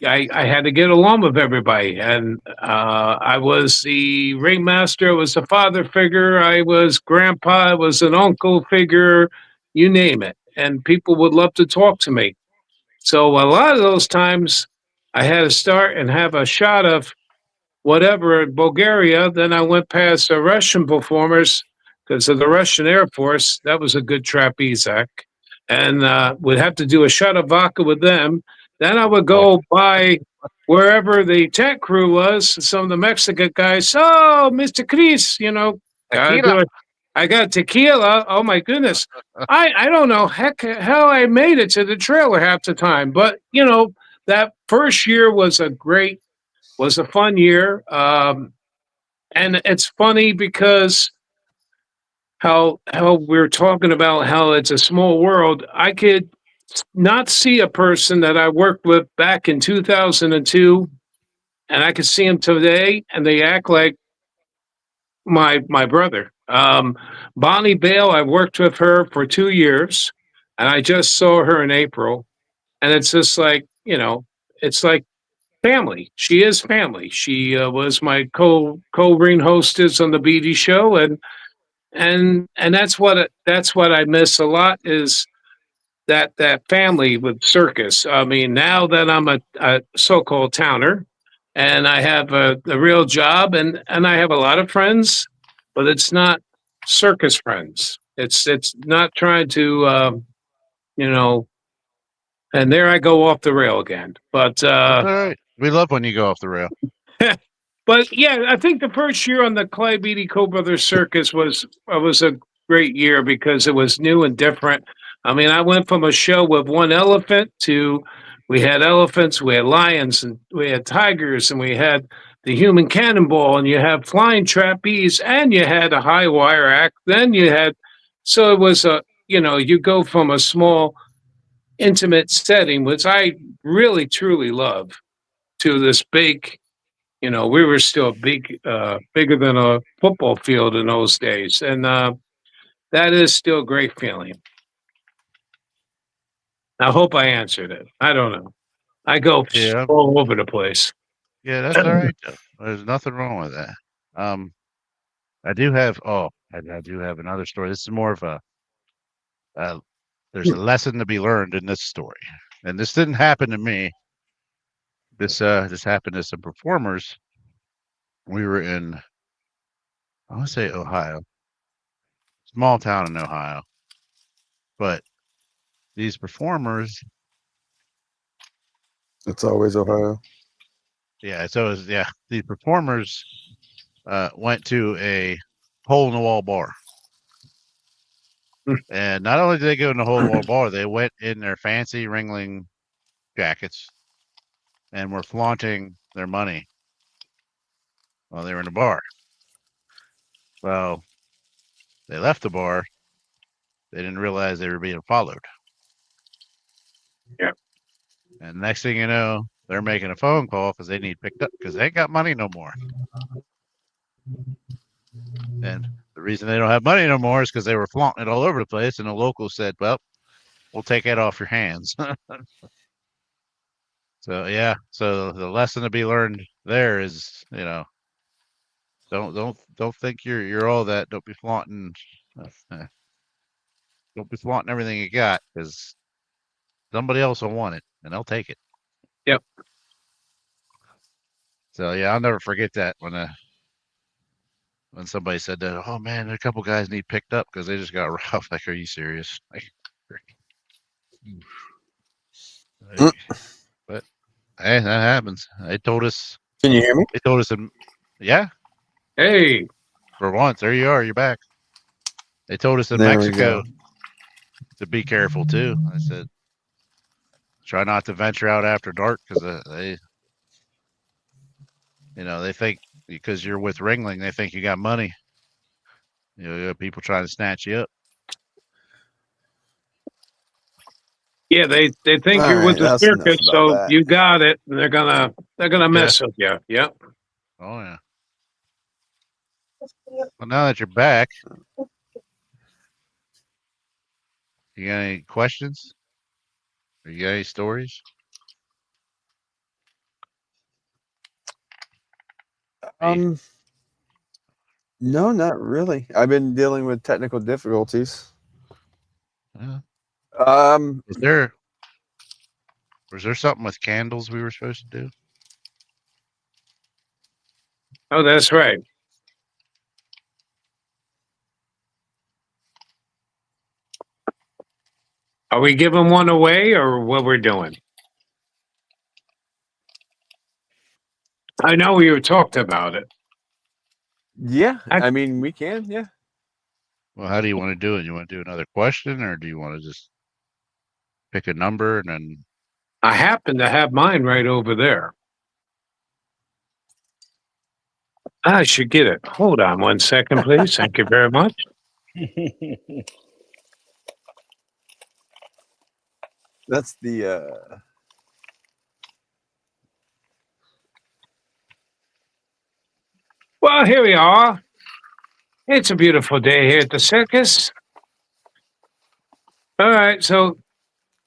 [SPEAKER 2] I had to get along with everybody. And I was the ringmaster, I was the father figure, I was grandpa, I was an uncle figure, you name it. And people would love to talk to me. So a lot of those times I had to start and have a shot of whatever in Bulgaria. Then I went past the Russian performers because of the Russian Air Force. That was a good trapeze act. And would have to do a shot of vodka with them. Then I would go by wherever the tech crew was. Some of the Mexican guys, oh, Mr. Chris, I got tequila. Oh, my goodness. I don't know how I made it to the trailer half the time. But, that first year was a fun year. And it's funny because how we're talking about how it's a small world. I could not see a person that I worked with back in 2002, and I could see them today, and they act like my brother. Bonnie Bale, I worked with her for 2 years, and I just saw her in April, and it's just like it's like family. She is family. She was my co-ring hostess on the BD show, and that's what I miss a lot is that family with circus. I mean, now that I'm a so-called towner, and I have a real job, and I have a lot of friends, but it's not circus friends. It's not trying to you know. And there I go off the rail again. But
[SPEAKER 3] All right. We love when you go off the rail.
[SPEAKER 2] But yeah, I think the first year on the Clyde Beatty Co-Brothers Circus was a great year because it was new and different. I mean, I went from a show with one elephant to we had elephants, we had lions, and we had tigers, and we had the human cannonball, and you had flying trapeze, and you had a high wire act. Then you had, so it was you go from a small, intimate setting, which I really truly love, to this big. We were still bigger than a football field in those days, and that is still a great feeling. I hope I answered it. I don't know. I go all over the place.
[SPEAKER 3] Yeah, that's all right. There's nothing wrong with that. I do have. Oh, I do have another story. This is more of a. There's a lesson to be learned in this story, and this didn't happen to me. This happened to some performers. We were in, I want to say Ohio, small town in Ohio, but these performers.
[SPEAKER 4] It's always Ohio.
[SPEAKER 3] Yeah, so these performers went to a hole in the wall bar. And not only did they go in the hole in the wall bar, they went in their fancy Ringling jackets and were flaunting their money while they were in the bar. Well, they left the bar. They didn't realize they were being followed.
[SPEAKER 2] Yep.
[SPEAKER 3] And next thing you know, they're making a phone call because they need picked up because they ain't got money no more. And the reason they don't have money no more is because they were flaunting it all over the place. And the locals said, well, we'll take it off your hands. So yeah, so the lesson to be learned there is, don't think you're all that. Don't be flaunting, don't be flaunting everything you got because somebody else will want it and they'll take it.
[SPEAKER 2] Yep.
[SPEAKER 3] So yeah, I'll never forget that when somebody said that. Oh man, a couple guys need picked up because they just got robbed. Like, are you serious? But hey, that happens. They told us.
[SPEAKER 4] Can you hear me?
[SPEAKER 3] They told us, yeah.
[SPEAKER 2] Hey.
[SPEAKER 3] For once, there you are. You're back. They told us in
[SPEAKER 4] There we
[SPEAKER 3] Mexico
[SPEAKER 4] go.
[SPEAKER 3] to be careful too. I said, try not to venture out after dark because they think because you're with Ringling, they think you got money. You got people trying to snatch you up.
[SPEAKER 2] Yeah, they think
[SPEAKER 4] All
[SPEAKER 2] you're with
[SPEAKER 4] right,
[SPEAKER 2] the
[SPEAKER 4] that's enough
[SPEAKER 2] circus,
[SPEAKER 4] about
[SPEAKER 2] so
[SPEAKER 4] that.
[SPEAKER 2] you got it. And they're gonna mess with you. Yep.
[SPEAKER 3] Oh yeah. Well, now that you're back, you got any questions? Or you got any stories?
[SPEAKER 4] No, not really. I've been dealing with technical difficulties.
[SPEAKER 3] Yeah.
[SPEAKER 4] Um,
[SPEAKER 3] Was there something with candles we were supposed to do?
[SPEAKER 2] Oh, that's right. Are we giving one away or what we're doing? I know we talked about it.
[SPEAKER 4] yeah, I mean, we can, yeah.
[SPEAKER 3] Well, how do you want to do it? You want to do another question, or do you want to just pick a number and then?
[SPEAKER 2] I happen to have mine right over there. I should get it. Hold on 1 second, please. Thank you very much.
[SPEAKER 4] That's the
[SPEAKER 2] Well, here we are. It's a beautiful day here at the circus. All right, so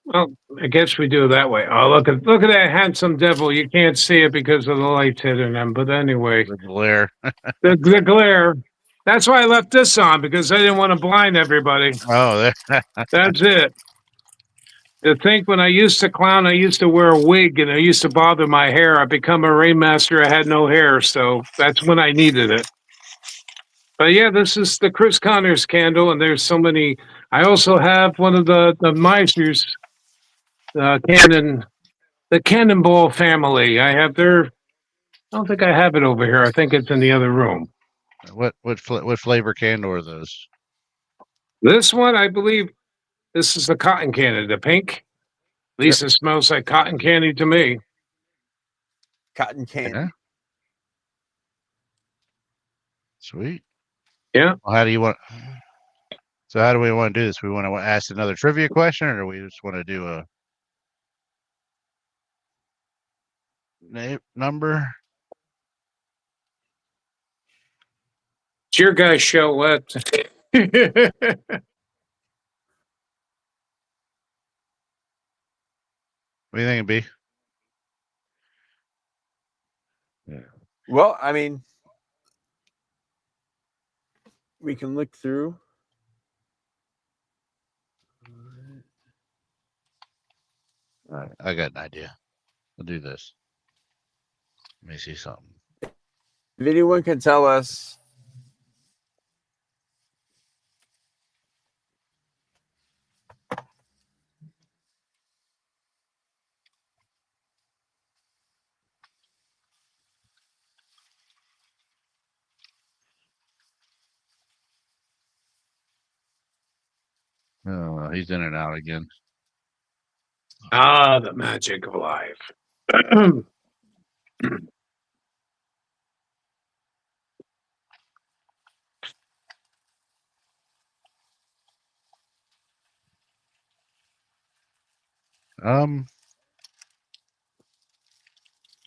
[SPEAKER 2] well, I guess we do it that way. Oh, look at that handsome devil. You can't see it because of the lights hitting him. But anyway,
[SPEAKER 3] The glare.
[SPEAKER 2] the glare. That's why I left this on because I didn't want to blind everybody.
[SPEAKER 3] Oh,
[SPEAKER 2] That's it. To think when I used to clown, I used to wear a wig and it used to bother my hair. I become a ringmaster. I had no hair, so that's when I needed it. But yeah, this is the Chris Connors candle, and there's so many. I also have one of the Meisner's the Cannonball family. I have their. I don't think I have it over here. I think it's in the other room.
[SPEAKER 3] what flavor candle are those?
[SPEAKER 2] This one, I believe, this is the cotton candy, the pink. At least it smells like cotton candy to me.
[SPEAKER 4] cotton candy.
[SPEAKER 3] Yeah. Sweet.
[SPEAKER 2] Yeah.
[SPEAKER 3] Well, how do you want? So how do we want to do this? We want to ask another trivia question, or do we just want to do a number?
[SPEAKER 2] It's your guys' show. What?
[SPEAKER 3] What do you think it'd be?
[SPEAKER 4] Yeah. Well, I mean, we can look through.
[SPEAKER 3] All right, I got an idea. We'll do this. Let me see something.
[SPEAKER 4] If anyone can tell us
[SPEAKER 3] Oh, he's in and out again.
[SPEAKER 2] Ah, the magic of life.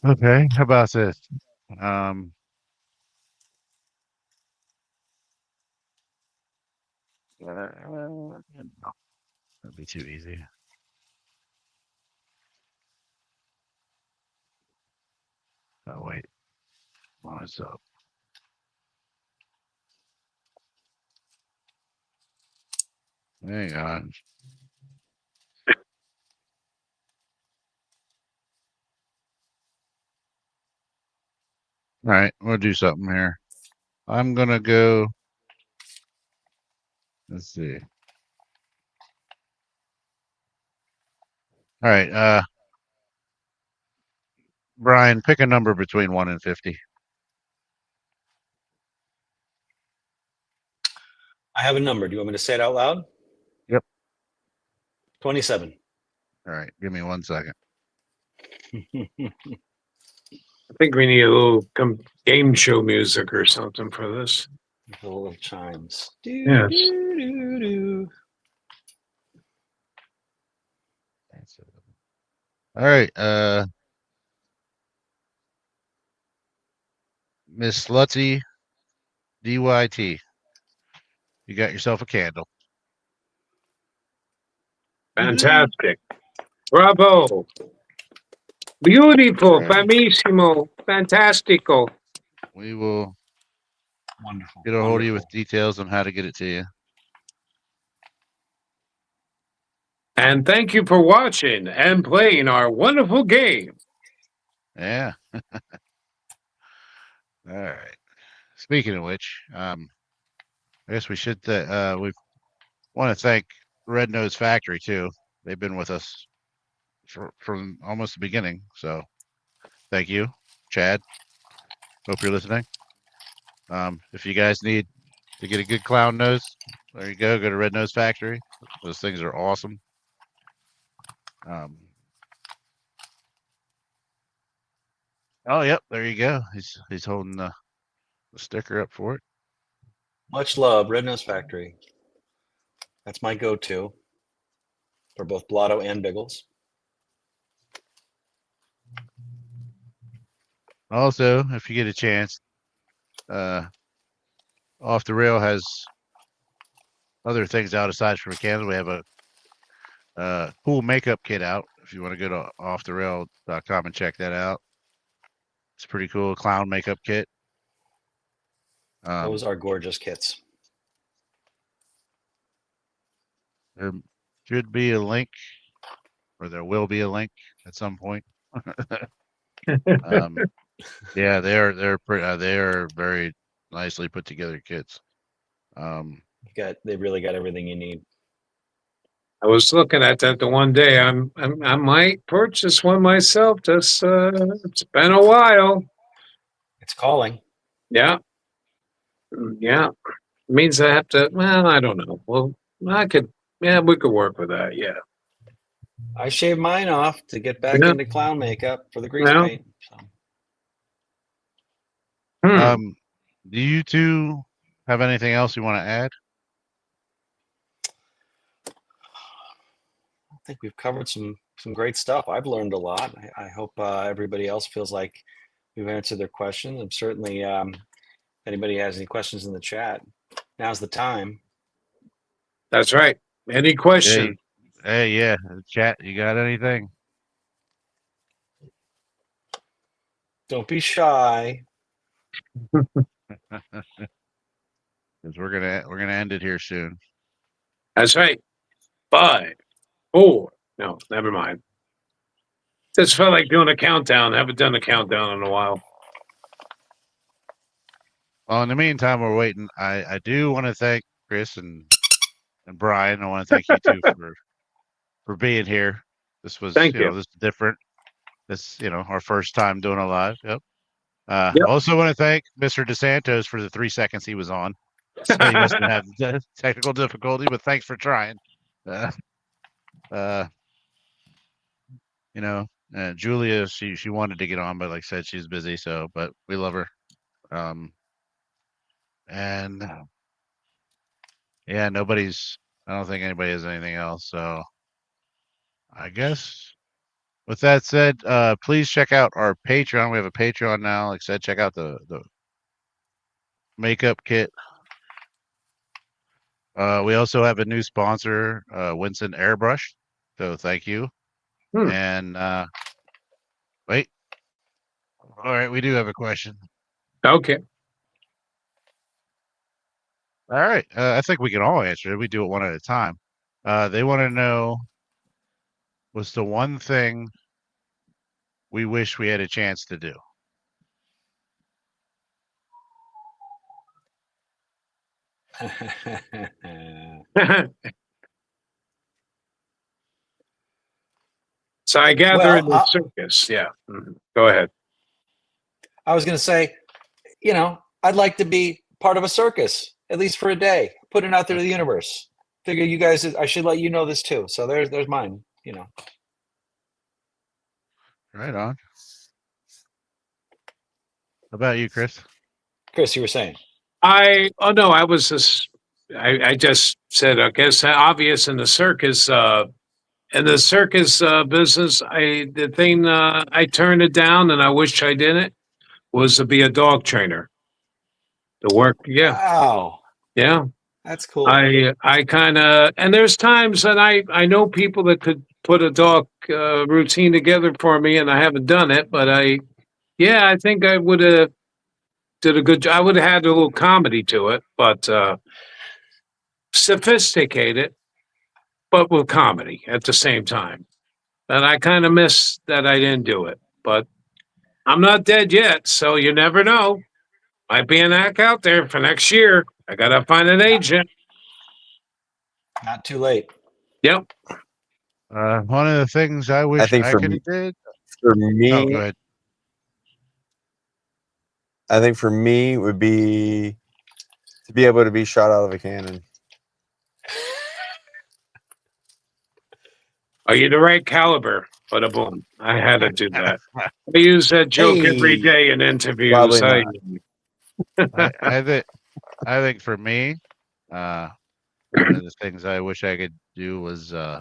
[SPEAKER 3] Okay, how about this? Um, no, that'd be too easy. Oh wait, what's up? Hang on. All right, we'll do something here. I'm gonna go. Let's see. All right, Brian, pick a number between 1 and 50.
[SPEAKER 5] I have a number. Do you want me to say it out loud?
[SPEAKER 3] Yep.
[SPEAKER 5] 27.
[SPEAKER 3] All right, give me 1 second.
[SPEAKER 2] I think we need a little game show music or something for this.
[SPEAKER 5] The little chimes.
[SPEAKER 2] Yes.
[SPEAKER 3] All right, Miss Lutzy DYT, you got yourself a candle.
[SPEAKER 2] Fantastic. Bravo. Beautiful.
[SPEAKER 3] Right.
[SPEAKER 2] Famissimo. Fantastico.
[SPEAKER 3] We will
[SPEAKER 5] Wonderful.
[SPEAKER 3] get a hold of you with details on how to get it to you.
[SPEAKER 2] And thank you for watching and playing our wonderful game.
[SPEAKER 3] Yeah. All right. Speaking of which, I guess we should. We want to thank Red Nose Factory too. They've been with us from almost the beginning. So, thank you, Chad. Hope you're listening. If you guys need to get a good clown nose, there you go. Go to Red Nose Factory. Those things are awesome. Oh, yep. There you go. He's holding the sticker up for it.
[SPEAKER 5] Much love, Red Nose Factory. That's my go-to for both Blotto and Biggles.
[SPEAKER 3] Also, if you get a chance, Off the Rail has other things out aside from candles. We have a cool makeup kit out. If you want to go to offtherail.com and check that out, it's pretty cool. Clown makeup kit.
[SPEAKER 5] Those are gorgeous kits.
[SPEAKER 3] There should be a link, or there will be a link at some point. Yeah, they're very nicely put together kits.
[SPEAKER 5] They really got everything you need.
[SPEAKER 2] I was looking at that the one day. I might purchase one myself. Just it's been a while.
[SPEAKER 5] It's calling.
[SPEAKER 2] Yeah. Yeah. It means I have to. Well, I don't know. Well, I could. Yeah, we could work with that. Yeah.
[SPEAKER 5] I shaved mine off to get back into clown makeup for the grease paint. So.
[SPEAKER 3] Do you two have anything else you want to add?
[SPEAKER 5] I think we've covered some great stuff. I've learned a lot. I hope everybody else feels like we've answered their questions. And certainly, if anybody has any questions in the chat, now's the time.
[SPEAKER 2] That's right. Any question?
[SPEAKER 3] Hey, yeah, chat. You got anything?
[SPEAKER 5] Don't be shy.
[SPEAKER 3] Because we're gonna end it here soon.
[SPEAKER 2] That's right. 5, 4. No, never mind. Just felt like doing a countdown. Haven't done a countdown in a while.
[SPEAKER 3] Well, in the meantime, we're waiting. I do want to thank Chris and Brian. I want to thank you two for being here. This was
[SPEAKER 2] Thank you.
[SPEAKER 3] This is different. This our first time doing a live. Yep.
[SPEAKER 2] Yep.
[SPEAKER 3] Also want to thank Mr. DeSantos for the 3 seconds he was on. So he must have had technical difficulty, but thanks for trying. Uh, uh, Julia, she wanted to get on, but like I said, she's busy. So, but we love her. And yeah, I don't think anybody has anything else. So I guess with that said, please check out our Patreon. We have a Patreon now. Like I said, check out the makeup kit. We also have a new sponsor, Winston Airbrush. So thank you. And wait. All right, we do have a question.
[SPEAKER 2] Okay.
[SPEAKER 3] All right. I think we can all answer it. We do it one at a time. They want to know, what's the one thing we wish we had a chance to do?
[SPEAKER 2] So I gather in the circus. Yeah. Go ahead.
[SPEAKER 5] I was going to say, I'd like to be part of a circus, at least for a day, put it out there to the universe. Figure you guys, I should let you know this too. So there's mine,
[SPEAKER 3] Right on. How about you, Chris?
[SPEAKER 5] Chris, you were saying.
[SPEAKER 2] I just said, I guess obvious in the circus, business, the thing I turned it down and I wish I didn't was to be a dog trainer. To work, yeah.
[SPEAKER 5] Wow.
[SPEAKER 2] Yeah.
[SPEAKER 5] That's cool.
[SPEAKER 2] I kind of, and there's times that I know people that could put a dog routine together for me, and I haven't done it, but I think I would have did a good job. I would have had a little comedy to it, but sophisticated, but with comedy at the same time. And I kind of miss that I didn't do it, but I'm not dead yet, so you never know. Might be an act out there for next year. I gotta find an agent.
[SPEAKER 5] Not too late.
[SPEAKER 2] Yep.
[SPEAKER 3] One of the things I wish I could have did.
[SPEAKER 4] For me,
[SPEAKER 3] go ahead.
[SPEAKER 4] I think for me would be to be able to be shot out of a cannon.
[SPEAKER 2] Are you the right caliber? But boom, I had to do that. I use that joke every day in interviews.
[SPEAKER 3] I think for me, one of the things I wish I could do was go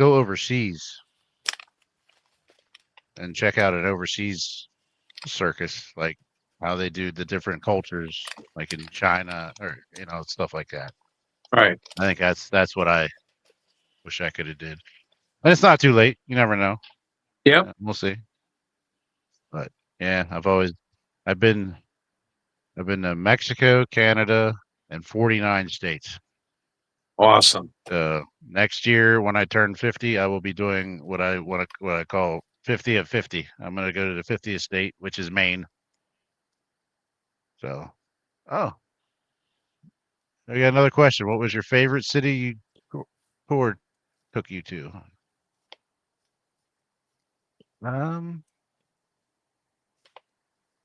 [SPEAKER 3] overseas and check out an overseas circus, like how they do the different cultures, like in China or stuff like that.
[SPEAKER 2] Right.
[SPEAKER 3] I think that's what I wish I could have did. And it's not too late. You never know.
[SPEAKER 2] Yeah.
[SPEAKER 3] We'll see. But yeah, I've been to Mexico, Canada, and 49 states.
[SPEAKER 2] Awesome.
[SPEAKER 3] Next year, when I turn 50, I will be doing what I call 50 at 50. I'm going to go to the 50th state, which is Maine. So, I got another question. What was your favorite city tour took you to?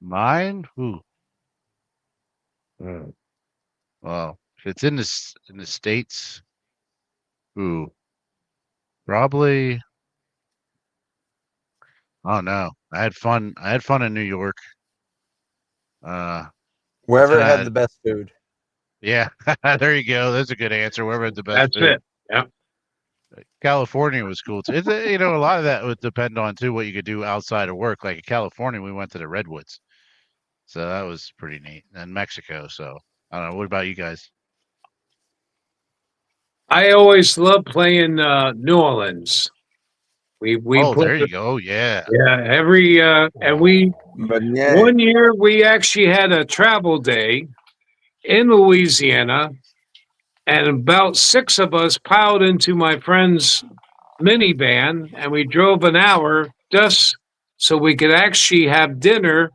[SPEAKER 3] Mine? Ooh. Well, if it's in the States, probably. Oh no, I had fun in New York.
[SPEAKER 4] Wherever had the best food.
[SPEAKER 3] Yeah, there you go. That's a good answer. Wherever had the best
[SPEAKER 2] That's
[SPEAKER 3] food.
[SPEAKER 2] it. Yeah.
[SPEAKER 3] California was cool too. A lot of that would depend on too what you could do outside of work. Like in California, we went to the Redwoods, so that was pretty neat. And Mexico. So I don't know. What about you guys?
[SPEAKER 2] I always loved playing New Orleans. We
[SPEAKER 3] there you go. Yeah.
[SPEAKER 2] Yeah. Every and we 1 year we actually had a travel day in Louisiana, and about 6 of us piled into my friend's minivan, and we drove an hour just so we could actually have dinner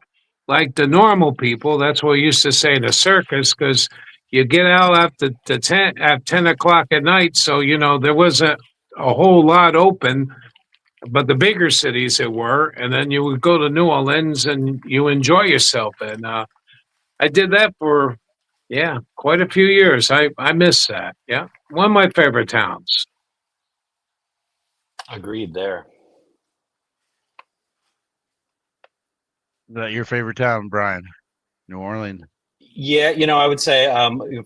[SPEAKER 2] like the normal people. That's what we used to say in the circus, because you get out after at 10 o'clock at night. So, there wasn't a whole lot open, but the bigger cities it were. And then you would go to New Orleans and you enjoy yourself. And I did that for Yeah, quite a few years. I miss that. Yeah, one of my favorite towns.
[SPEAKER 5] Agreed there.
[SPEAKER 3] Is that your favorite town, Brian? New Orleans.
[SPEAKER 5] Yeah, I would say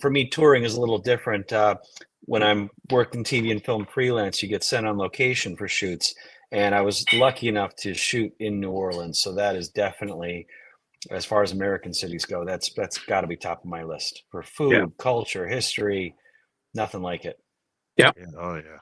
[SPEAKER 5] for me, touring is a little different. When I'm working TV and film freelance, you get sent on location for shoots, and I was lucky enough to shoot in New Orleans. So that is definitely, as far as American cities go, that's got to be top of my list for
[SPEAKER 2] Yeah,
[SPEAKER 5] food, culture, history. Nothing like it.
[SPEAKER 2] yeah.
[SPEAKER 3] Yeah. Oh yeah.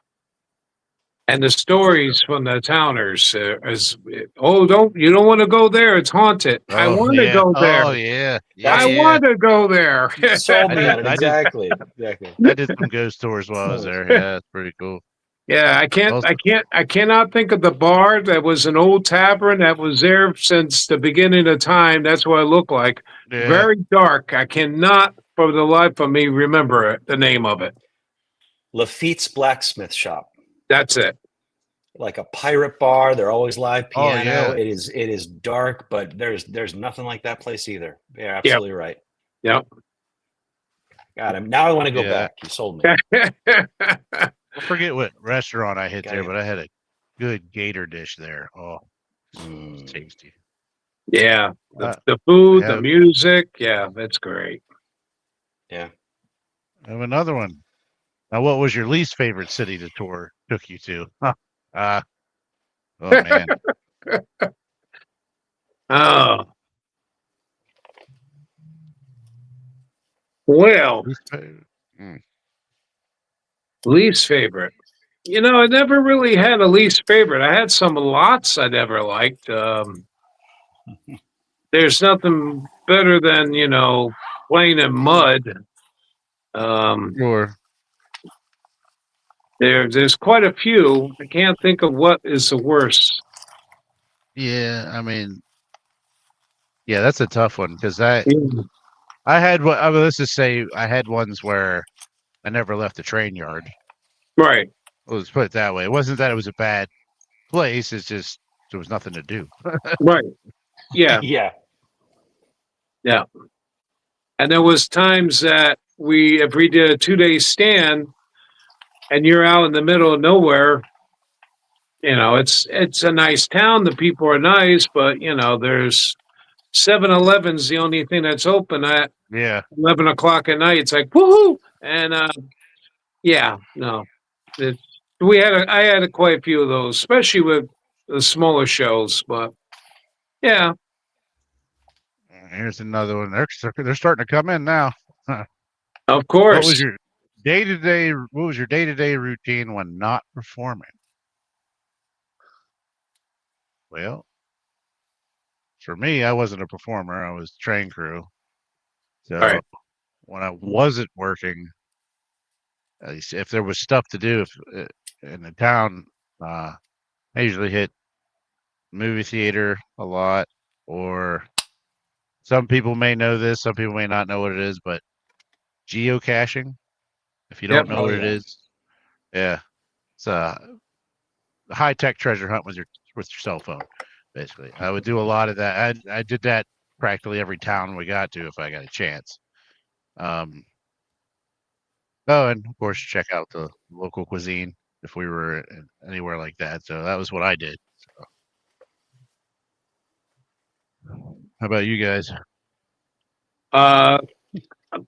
[SPEAKER 2] And the stories from the towners is, oh, you don't want to go there. It's haunted. I
[SPEAKER 3] Oh
[SPEAKER 2] want to
[SPEAKER 3] yeah.
[SPEAKER 2] go there.
[SPEAKER 3] Oh yeah. Yeah.
[SPEAKER 2] I
[SPEAKER 5] That's
[SPEAKER 3] Yeah.
[SPEAKER 2] want to go there.
[SPEAKER 5] You sold
[SPEAKER 3] I
[SPEAKER 5] me
[SPEAKER 3] did.
[SPEAKER 5] on it.
[SPEAKER 3] I did.
[SPEAKER 5] Exactly. Exactly.
[SPEAKER 3] I did some ghost tours while I was there. Yeah, it's pretty cool.
[SPEAKER 2] Yeah,
[SPEAKER 3] Also,
[SPEAKER 2] I cannot think of the bar that was an old tavern that was there since the beginning of time. That's what it looked like.
[SPEAKER 3] yeah.
[SPEAKER 2] Very dark. I cannot, for the life of me, remember it, the name of it.
[SPEAKER 5] Lafitte's Blacksmith Shop,
[SPEAKER 2] That's it.
[SPEAKER 5] like a pirate bar. They're always live
[SPEAKER 3] Oh
[SPEAKER 5] piano.
[SPEAKER 3] yeah.
[SPEAKER 5] It is dark, but there's nothing like that place either. You're
[SPEAKER 2] Yeah,
[SPEAKER 5] absolutely right.
[SPEAKER 2] yeah.
[SPEAKER 5] God, now I want to go
[SPEAKER 3] Yeah.
[SPEAKER 5] back. You sold me.
[SPEAKER 3] I forget what restaurant I hit
[SPEAKER 5] Gotta
[SPEAKER 3] there,
[SPEAKER 5] get-
[SPEAKER 3] but I had a good gator dish there. Oh,
[SPEAKER 5] Mm.
[SPEAKER 3] it's tasty.
[SPEAKER 2] Yeah,
[SPEAKER 3] Uh,
[SPEAKER 2] the food, the
[SPEAKER 3] have-
[SPEAKER 2] music. Yeah, that's great.
[SPEAKER 5] Yeah.
[SPEAKER 3] I have another one. Now, what was your least favorite city to tour took you to? Oh man.
[SPEAKER 2] Oh, well,
[SPEAKER 3] Least favorite?
[SPEAKER 2] least favorite. I never really had a least favorite. I had some lots I never liked. There's nothing better than, playing in mud.
[SPEAKER 3] Sure.
[SPEAKER 2] There's quite a few. I can't think of what is the worst.
[SPEAKER 3] Yeah, I mean, yeah, that's a tough one because I
[SPEAKER 2] Yeah.
[SPEAKER 3] I had what I mean, let's just say I had ones where I never left the train yard.
[SPEAKER 2] Right,
[SPEAKER 3] Let's put it that way. It wasn't that it was a bad place. It's just there was nothing to do.
[SPEAKER 2] right. Yeah,
[SPEAKER 5] Yeah.
[SPEAKER 2] yeah. And there was times that if we did a 2-day stand and you're out in the middle of nowhere, it's a nice town. The people are nice, but there's 7-Eleven's the only thing that's open at
[SPEAKER 3] Yeah.
[SPEAKER 2] 11 o'clock at night. It's like, woohoo. And, yeah, no, I had quite a few of those, especially with the smaller shows, but yeah,
[SPEAKER 3] Here's another one. They're starting to come in now.
[SPEAKER 2] of
[SPEAKER 3] What
[SPEAKER 2] course.
[SPEAKER 3] was your day-to-day routine when not performing? Well, for me, I wasn't a performer. I was train crew. So
[SPEAKER 2] Right.
[SPEAKER 3] when I wasn't working, at least if there was stuff to do in the town, I usually hit movie theater a lot, or some people may know this, some people may not know what it is, but geocaching. If you don't
[SPEAKER 2] Yep.
[SPEAKER 3] know what
[SPEAKER 5] Oh,
[SPEAKER 3] it
[SPEAKER 5] yeah.
[SPEAKER 3] is, yeah, it's a high-tech treasure hunt with your cell phone. Basically, I would do a lot of that. I did that practically every town we got to if I got a chance. Um, oh, and of course, check out the local cuisine if we were anywhere like that. So that was what I did. So. How about you guys?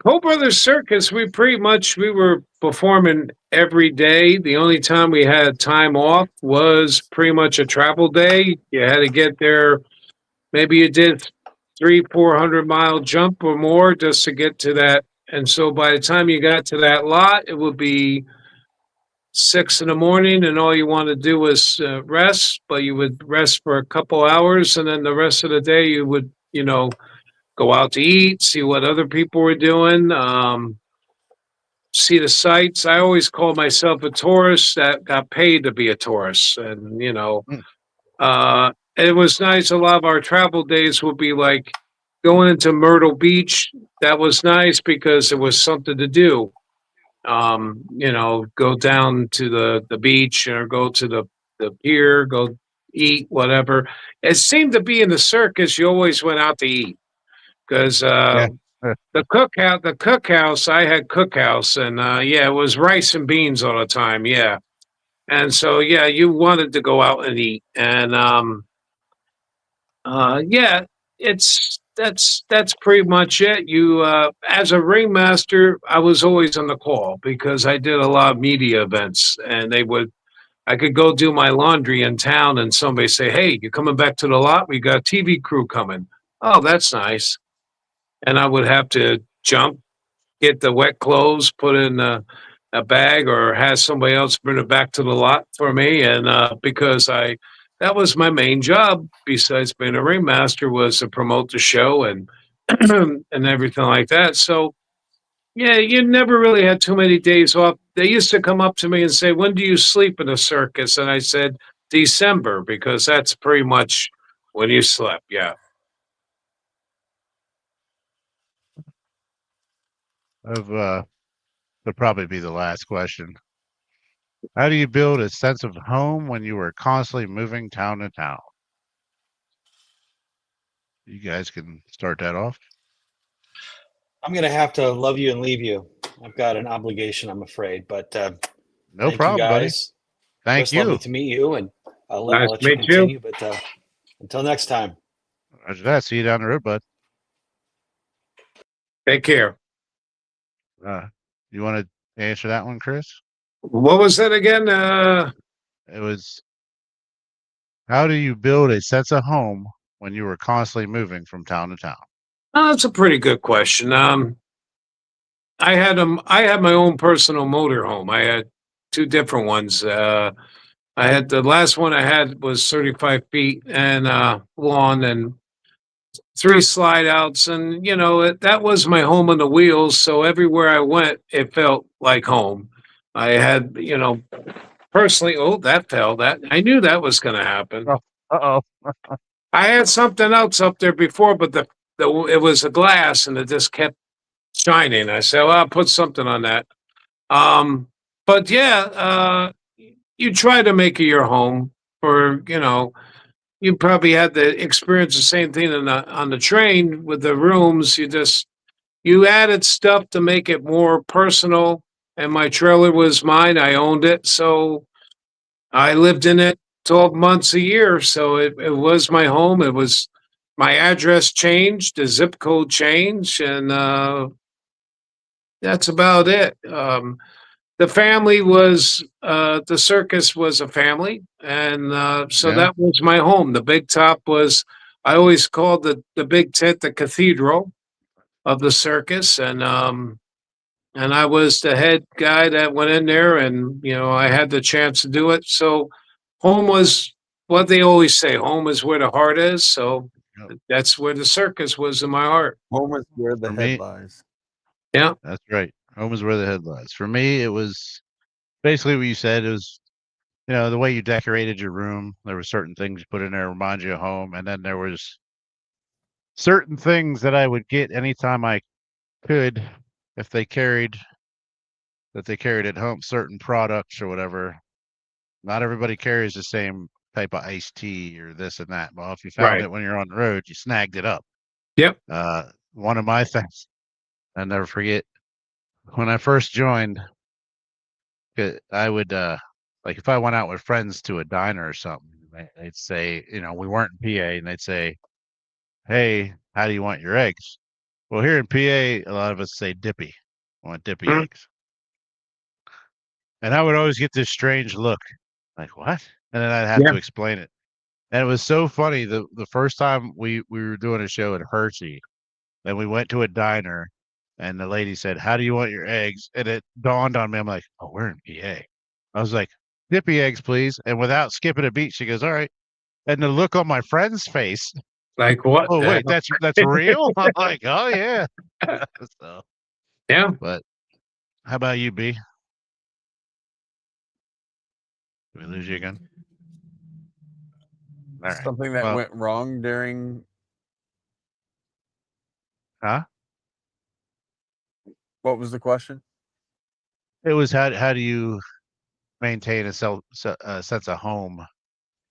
[SPEAKER 2] Cole Brothers Circus, we were performing every day. The only time we had time off was pretty much a travel day. You had to get there. Maybe you did 300-400 mile jump or more just to get to that. And so by the time you got to that lot, it would be 6 a.m, and all you want to do was rest. But you would rest for a couple hours, and then the rest of the day you would, go out to eat, see what other people were doing, see the sights. I always call myself a tourist that got paid to be a tourist. And, it was nice. A lot of our travel days would be like going into Myrtle Beach. That was nice because it was something to do. Go down to the beach or go to the pier, go eat, whatever. It seemed to be in the circus, you always went out to eat because
[SPEAKER 3] Yeah.
[SPEAKER 2] The cookhouse. I had cookhouse, and yeah, it was rice and beans all the time. Yeah, and so yeah, you wanted to go out and eat, and yeah, that's pretty much it. You as a ringmaster, I was always on the call because I did a lot of media events, and I could go do my laundry in town, and somebody say, "Hey, you coming back to the lot? We got a TV crew coming." Oh, that's nice. And I would have to jump, get the wet clothes, put in a bag, or have somebody else bring it back to the lot for me. And because that was my main job, besides being a ringmaster, was to promote the show and and everything like that. So yeah, you never really had too many days off. They used to come up to me and say, "When do you sleep in a circus?" And I said, "December," because that's pretty much when you slept. Yeah.
[SPEAKER 3] That'll probably be the last question. How do you build a sense of home when you are constantly moving town to town? You guys can start that off.
[SPEAKER 5] I'm going to have to love you and leave you. I've got an obligation, I'm afraid. But
[SPEAKER 3] No
[SPEAKER 5] thank you
[SPEAKER 3] problem, buddy.
[SPEAKER 5] guys.
[SPEAKER 3] Thank
[SPEAKER 5] Chris, lovely
[SPEAKER 3] you.
[SPEAKER 5] to meet you. And I'll
[SPEAKER 2] Nice
[SPEAKER 5] let
[SPEAKER 2] to
[SPEAKER 5] you
[SPEAKER 2] meet you.
[SPEAKER 5] continue. But until next time.
[SPEAKER 3] Roger that. See you down the road, bud.
[SPEAKER 2] Take care.
[SPEAKER 3] You want to answer that one, Chris?
[SPEAKER 2] What was that again?
[SPEAKER 3] It was, how do you build a sense of home when you were constantly moving from town to town?
[SPEAKER 2] Oh, that's a pretty good question. I had my own personal motor home. I had two different ones. I had the last one I had was 35 feet and lawn and three slide outs, and that was my home on the wheels. So everywhere I went, it felt like home. I had, personally, oh, that fell. That I knew that was going to happen.
[SPEAKER 3] Oh, uh-oh.
[SPEAKER 2] I had something else up there before, but it was a glass and it just kept shining. I said, well, I'll put something on that. But yeah, you try to make it your home for, you probably had to experience the same thing on the train with the rooms. You added stuff to make it more personal. And my trailer was mine. I owned it. So I lived in it 12 months a year. So it was my home. It was my address changed, the zip code changed, and that's about it. The family was the circus was a family, and so
[SPEAKER 3] Yeah.
[SPEAKER 2] that was my home. The big top was I always called the big tent the cathedral of the circus, and I was the head guy that went in there, and I had the chance to do it. So home was what they always say: home is where the heart is. So
[SPEAKER 3] Yep.
[SPEAKER 2] that's where the circus was in my heart.
[SPEAKER 4] Home is where the
[SPEAKER 3] For
[SPEAKER 4] head
[SPEAKER 3] me,
[SPEAKER 4] lies.
[SPEAKER 2] Yeah,
[SPEAKER 3] that's right. Home is where the head lies. For me, it was basically what you said. It was, the way you decorated your room. There were certain things you put in there remind you of home, and then there was certain things that I would get anytime I could, if they carried at home certain products or whatever. Not everybody carries the same type of iced tea or this and that. Well, if you found
[SPEAKER 2] right.
[SPEAKER 3] it when you're on the road, you snagged it up.
[SPEAKER 2] Yep.
[SPEAKER 3] One of my things I never forget when I first joined, I would like if I went out with friends to a diner or something, they'd say, we weren't in PA, and they'd say, "Hey, how do you want your eggs?" Well, here in PA, a lot of us say dippy. I want dippy
[SPEAKER 2] Mhm.
[SPEAKER 3] eggs. And I would always get this strange look, like, what? And then I'd have
[SPEAKER 2] Yeah.
[SPEAKER 3] to explain it. And it was so funny. The first time we were doing a show at Hershey, and we went to a diner, and the lady said, "How do you want your eggs?" And it dawned on me. I'm like, "Oh, we're in PA." I was like, "Dippy eggs, please." And without skipping a beat, she goes, "All right." And the look on my friend's face,
[SPEAKER 2] Like what?
[SPEAKER 3] "Oh, wait, that's real?" I'm like, "Oh yeah." So,
[SPEAKER 2] Yeah.
[SPEAKER 3] but how about you, B? Did we lose you again? All right.
[SPEAKER 4] Something that
[SPEAKER 3] Well,
[SPEAKER 4] went wrong during
[SPEAKER 3] huh?
[SPEAKER 4] what was the question?
[SPEAKER 3] It was how do you maintain a sense of home?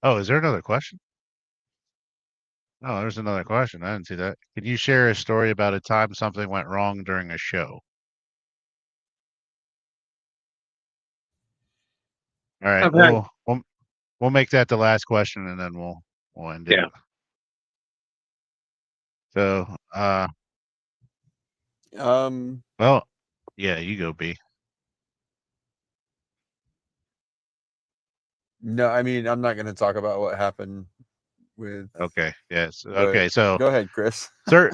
[SPEAKER 3] Oh, is there another question? Oh, there's another question. I didn't see that. Can you share a story about a time something went wrong during a show? All right,
[SPEAKER 2] I've had,
[SPEAKER 3] we'll make that the last question, and then we'll end it.
[SPEAKER 2] yeah.
[SPEAKER 3] So,
[SPEAKER 4] Um,
[SPEAKER 3] well, yeah, you go, B.
[SPEAKER 4] no, I mean, I'm not going to talk about what happened with.
[SPEAKER 3] Okay, yes,
[SPEAKER 4] but
[SPEAKER 3] okay. So,
[SPEAKER 4] go ahead, Chris.
[SPEAKER 3] yeah,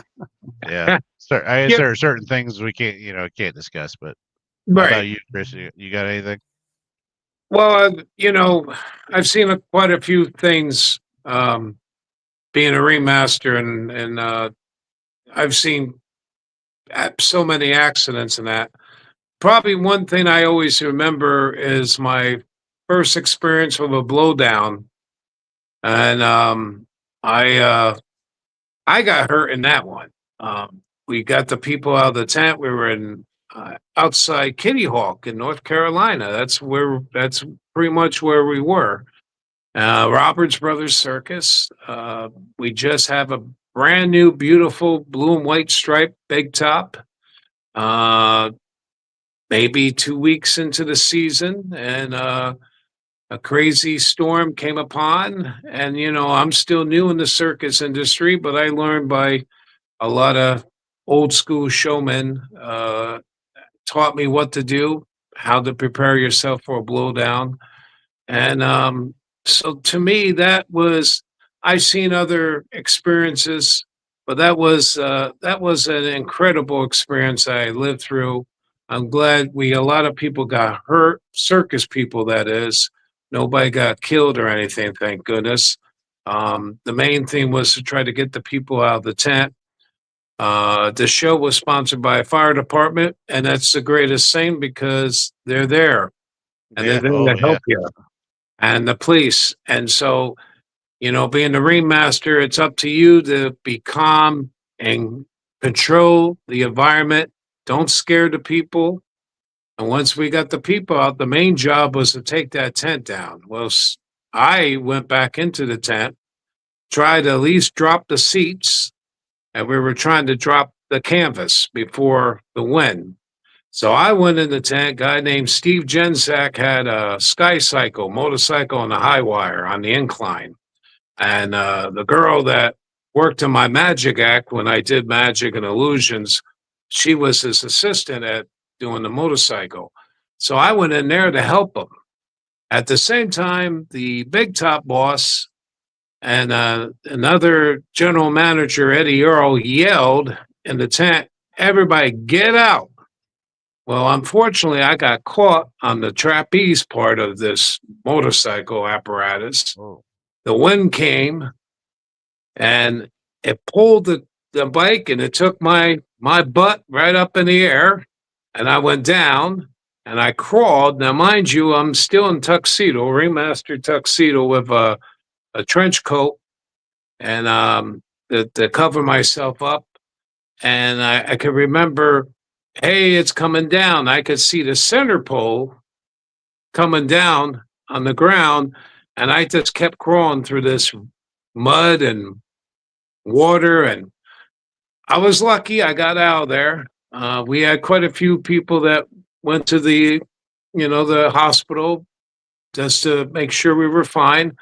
[SPEAKER 3] I guess
[SPEAKER 2] Yep.
[SPEAKER 3] there are certain things we can't discuss. But how
[SPEAKER 2] Right.
[SPEAKER 3] about you, Chris? You got anything?
[SPEAKER 2] Well, I've seen quite a few things being a remaster, and I've seen so many accidents in that. Probably one thing I always remember is my first experience with a blowdown, and I got hurt in that one. We got the people out of the tent. We were in outside Kitty Hawk in North Carolina. That's pretty much where we were. Robert's Brothers Circus. We just have a brand new, beautiful blue and white striped big top. Uh, Maybe 2 weeks into the season, and a crazy storm came upon. And I'm still new in the circus industry, but I learned by a lot of old school showmen. Taught me what to do, how to prepare yourself for a blowdown. And so to me, I've seen other experiences, but that was an incredible experience I lived through. I'm glad a lot of people got hurt, circus people, that is. Nobody got killed or anything, thank goodness. The main thing was to try to get the people out of the tent. The show was sponsored by a fire department, and that's the greatest thing because they're there and they're
[SPEAKER 3] Yeah.
[SPEAKER 2] there
[SPEAKER 3] Oh,
[SPEAKER 2] to
[SPEAKER 3] yeah.
[SPEAKER 2] help you, and the police. And so, being the ringmaster, it's up to you to be calm and control the environment. Don't scare the people. And once we got the people out, the main job was to take that tent down. Well, I went back into the tent, tried to at least drop the seats, and we were trying to drop the canvas before the wind. So I went in the tent. Guy named Steve Gensack had a sky cycle motorcycle on the high wire on the incline. And the girl that worked in my magic act when I did magic and illusions, she was his assistant at doing the motorcycle. So I went in there to help him. At the same time, the big top boss and another general manager, Eddie Earl, yelled in the tent, "Everybody get out." Well, unfortunately, I got caught on the trapeze part of this motorcycle apparatus.
[SPEAKER 3] Oh.
[SPEAKER 2] The wind came and it pulled the bike, and it took my butt right up in the air, and I went down and I crawled. Now, mind you, I'm still in tuxedo, remastered tuxedo with a trench coat and to cover myself up. And I could remember, hey, it's coming down. I could see the center pole coming down on the ground, and I just kept crawling through this mud and water, and I was lucky I got out of there. We had quite a few people that went to the hospital just to make sure we were fine.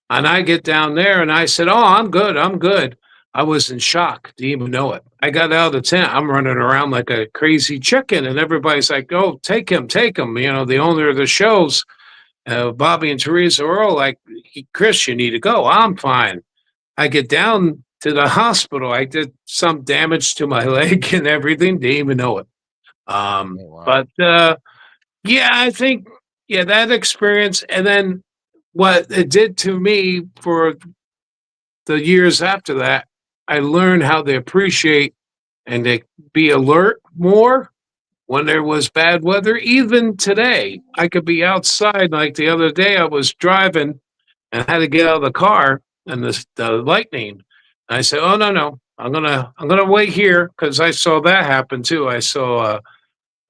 [SPEAKER 2] And I get down there and I said, "Oh, I'm good. I'm good." I was in shock. Didn't even know it. I got out of the tent. I'm running around like a crazy chicken, and everybody's like, "Oh, take him, take him." The owner of the shows, Bobby and Teresa Earl, like, "Chris, you need to go." I'm fine. I get down to the hospital. I did some damage to my leg and everything. Didn't even know it.
[SPEAKER 3] Oh, wow.
[SPEAKER 2] But yeah, I think that experience, and then what it did to me for the years after that, I learned how to appreciate and to be alert more when there was bad weather. Even today, I could be outside. Like the other day, I was driving and had to get out of the car, and the lightning. And I said, "Oh, no, I'm gonna wait here," because I saw that happen too. I saw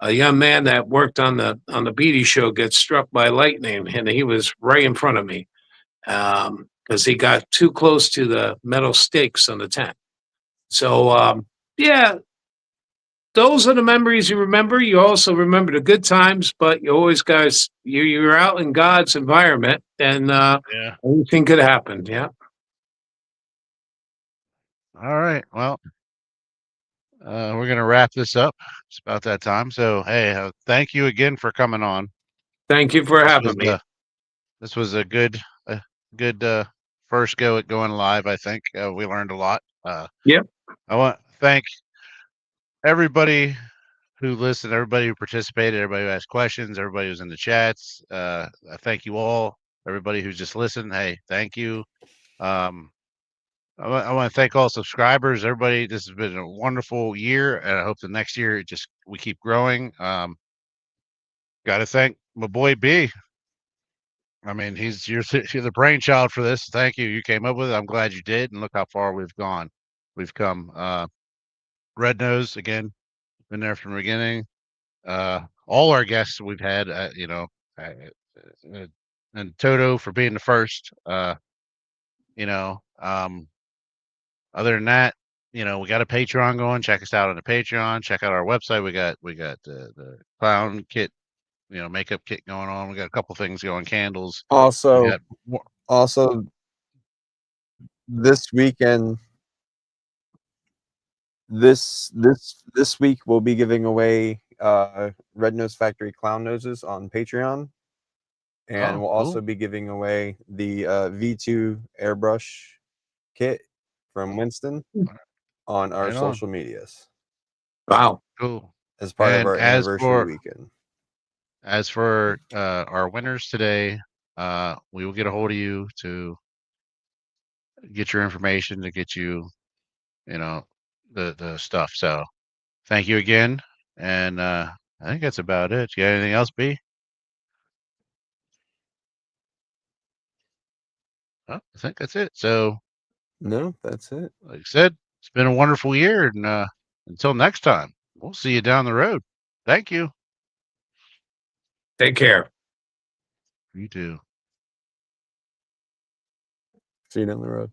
[SPEAKER 2] a young man that worked on the Beatty show get struck by lightning, and he was right in front of me. because he got too close to the metal stakes on the tent. So, yeah, those are the memories you remember. You also remember the good times, but you always guys, you're out in God's environment, and
[SPEAKER 3] Yeah.
[SPEAKER 2] anything could happen. Yeah.
[SPEAKER 3] All right. Well, we're gonna wrap this up. It's about that time. So, hey, thank you again for coming on.
[SPEAKER 2] Thank you for
[SPEAKER 3] This
[SPEAKER 2] having
[SPEAKER 3] was
[SPEAKER 2] me.
[SPEAKER 3] this was a good first go at going live. I think we learned a lot.
[SPEAKER 2] Yep.
[SPEAKER 3] I want to thank everybody who listened, everybody who participated, everybody who asked questions, everybody who's in the chats. I thank you all. Everybody who's just listened, hey, thank you. Um, I want to thank all subscribers, everybody. This has been a wonderful year, and I hope the next year we keep growing. Got to thank my boy B. I mean, you're the brainchild for this. Thank you. You came up with it. I'm glad you did, and look how far we've gone. We've come. Red Nose again, been there from the beginning. All our guests we've had, and Toto for being the first. You know, other than that, we got a Patreon going. Check us out on the Patreon. Check out our website. We got the clown kit, makeup kit going on. We got a couple things going, candles. We
[SPEAKER 4] Also,
[SPEAKER 3] got more.
[SPEAKER 4] also this weekend, this week we'll be giving away Red Nose Factory clown noses on Patreon, and
[SPEAKER 3] Oh,
[SPEAKER 4] we'll
[SPEAKER 3] cool.
[SPEAKER 4] also be giving away the V2 airbrush kit from Winston on our
[SPEAKER 3] Right on.
[SPEAKER 4] social medias
[SPEAKER 2] Wow.
[SPEAKER 3] Cool.
[SPEAKER 4] as part of
[SPEAKER 3] And
[SPEAKER 4] our anniversary weekend.
[SPEAKER 3] As for our winners today, we will get a hold of you to get your information to get you, the stuff. So thank you again, and I think that's about it. You got anything else, B? Oh, I think that's it. So,
[SPEAKER 4] No, that's it.
[SPEAKER 3] like I said, it's been a wonderful year, and until next time, we'll see you down the road. Thank you.
[SPEAKER 2] Take care.
[SPEAKER 3] You too.
[SPEAKER 4] See you down the road.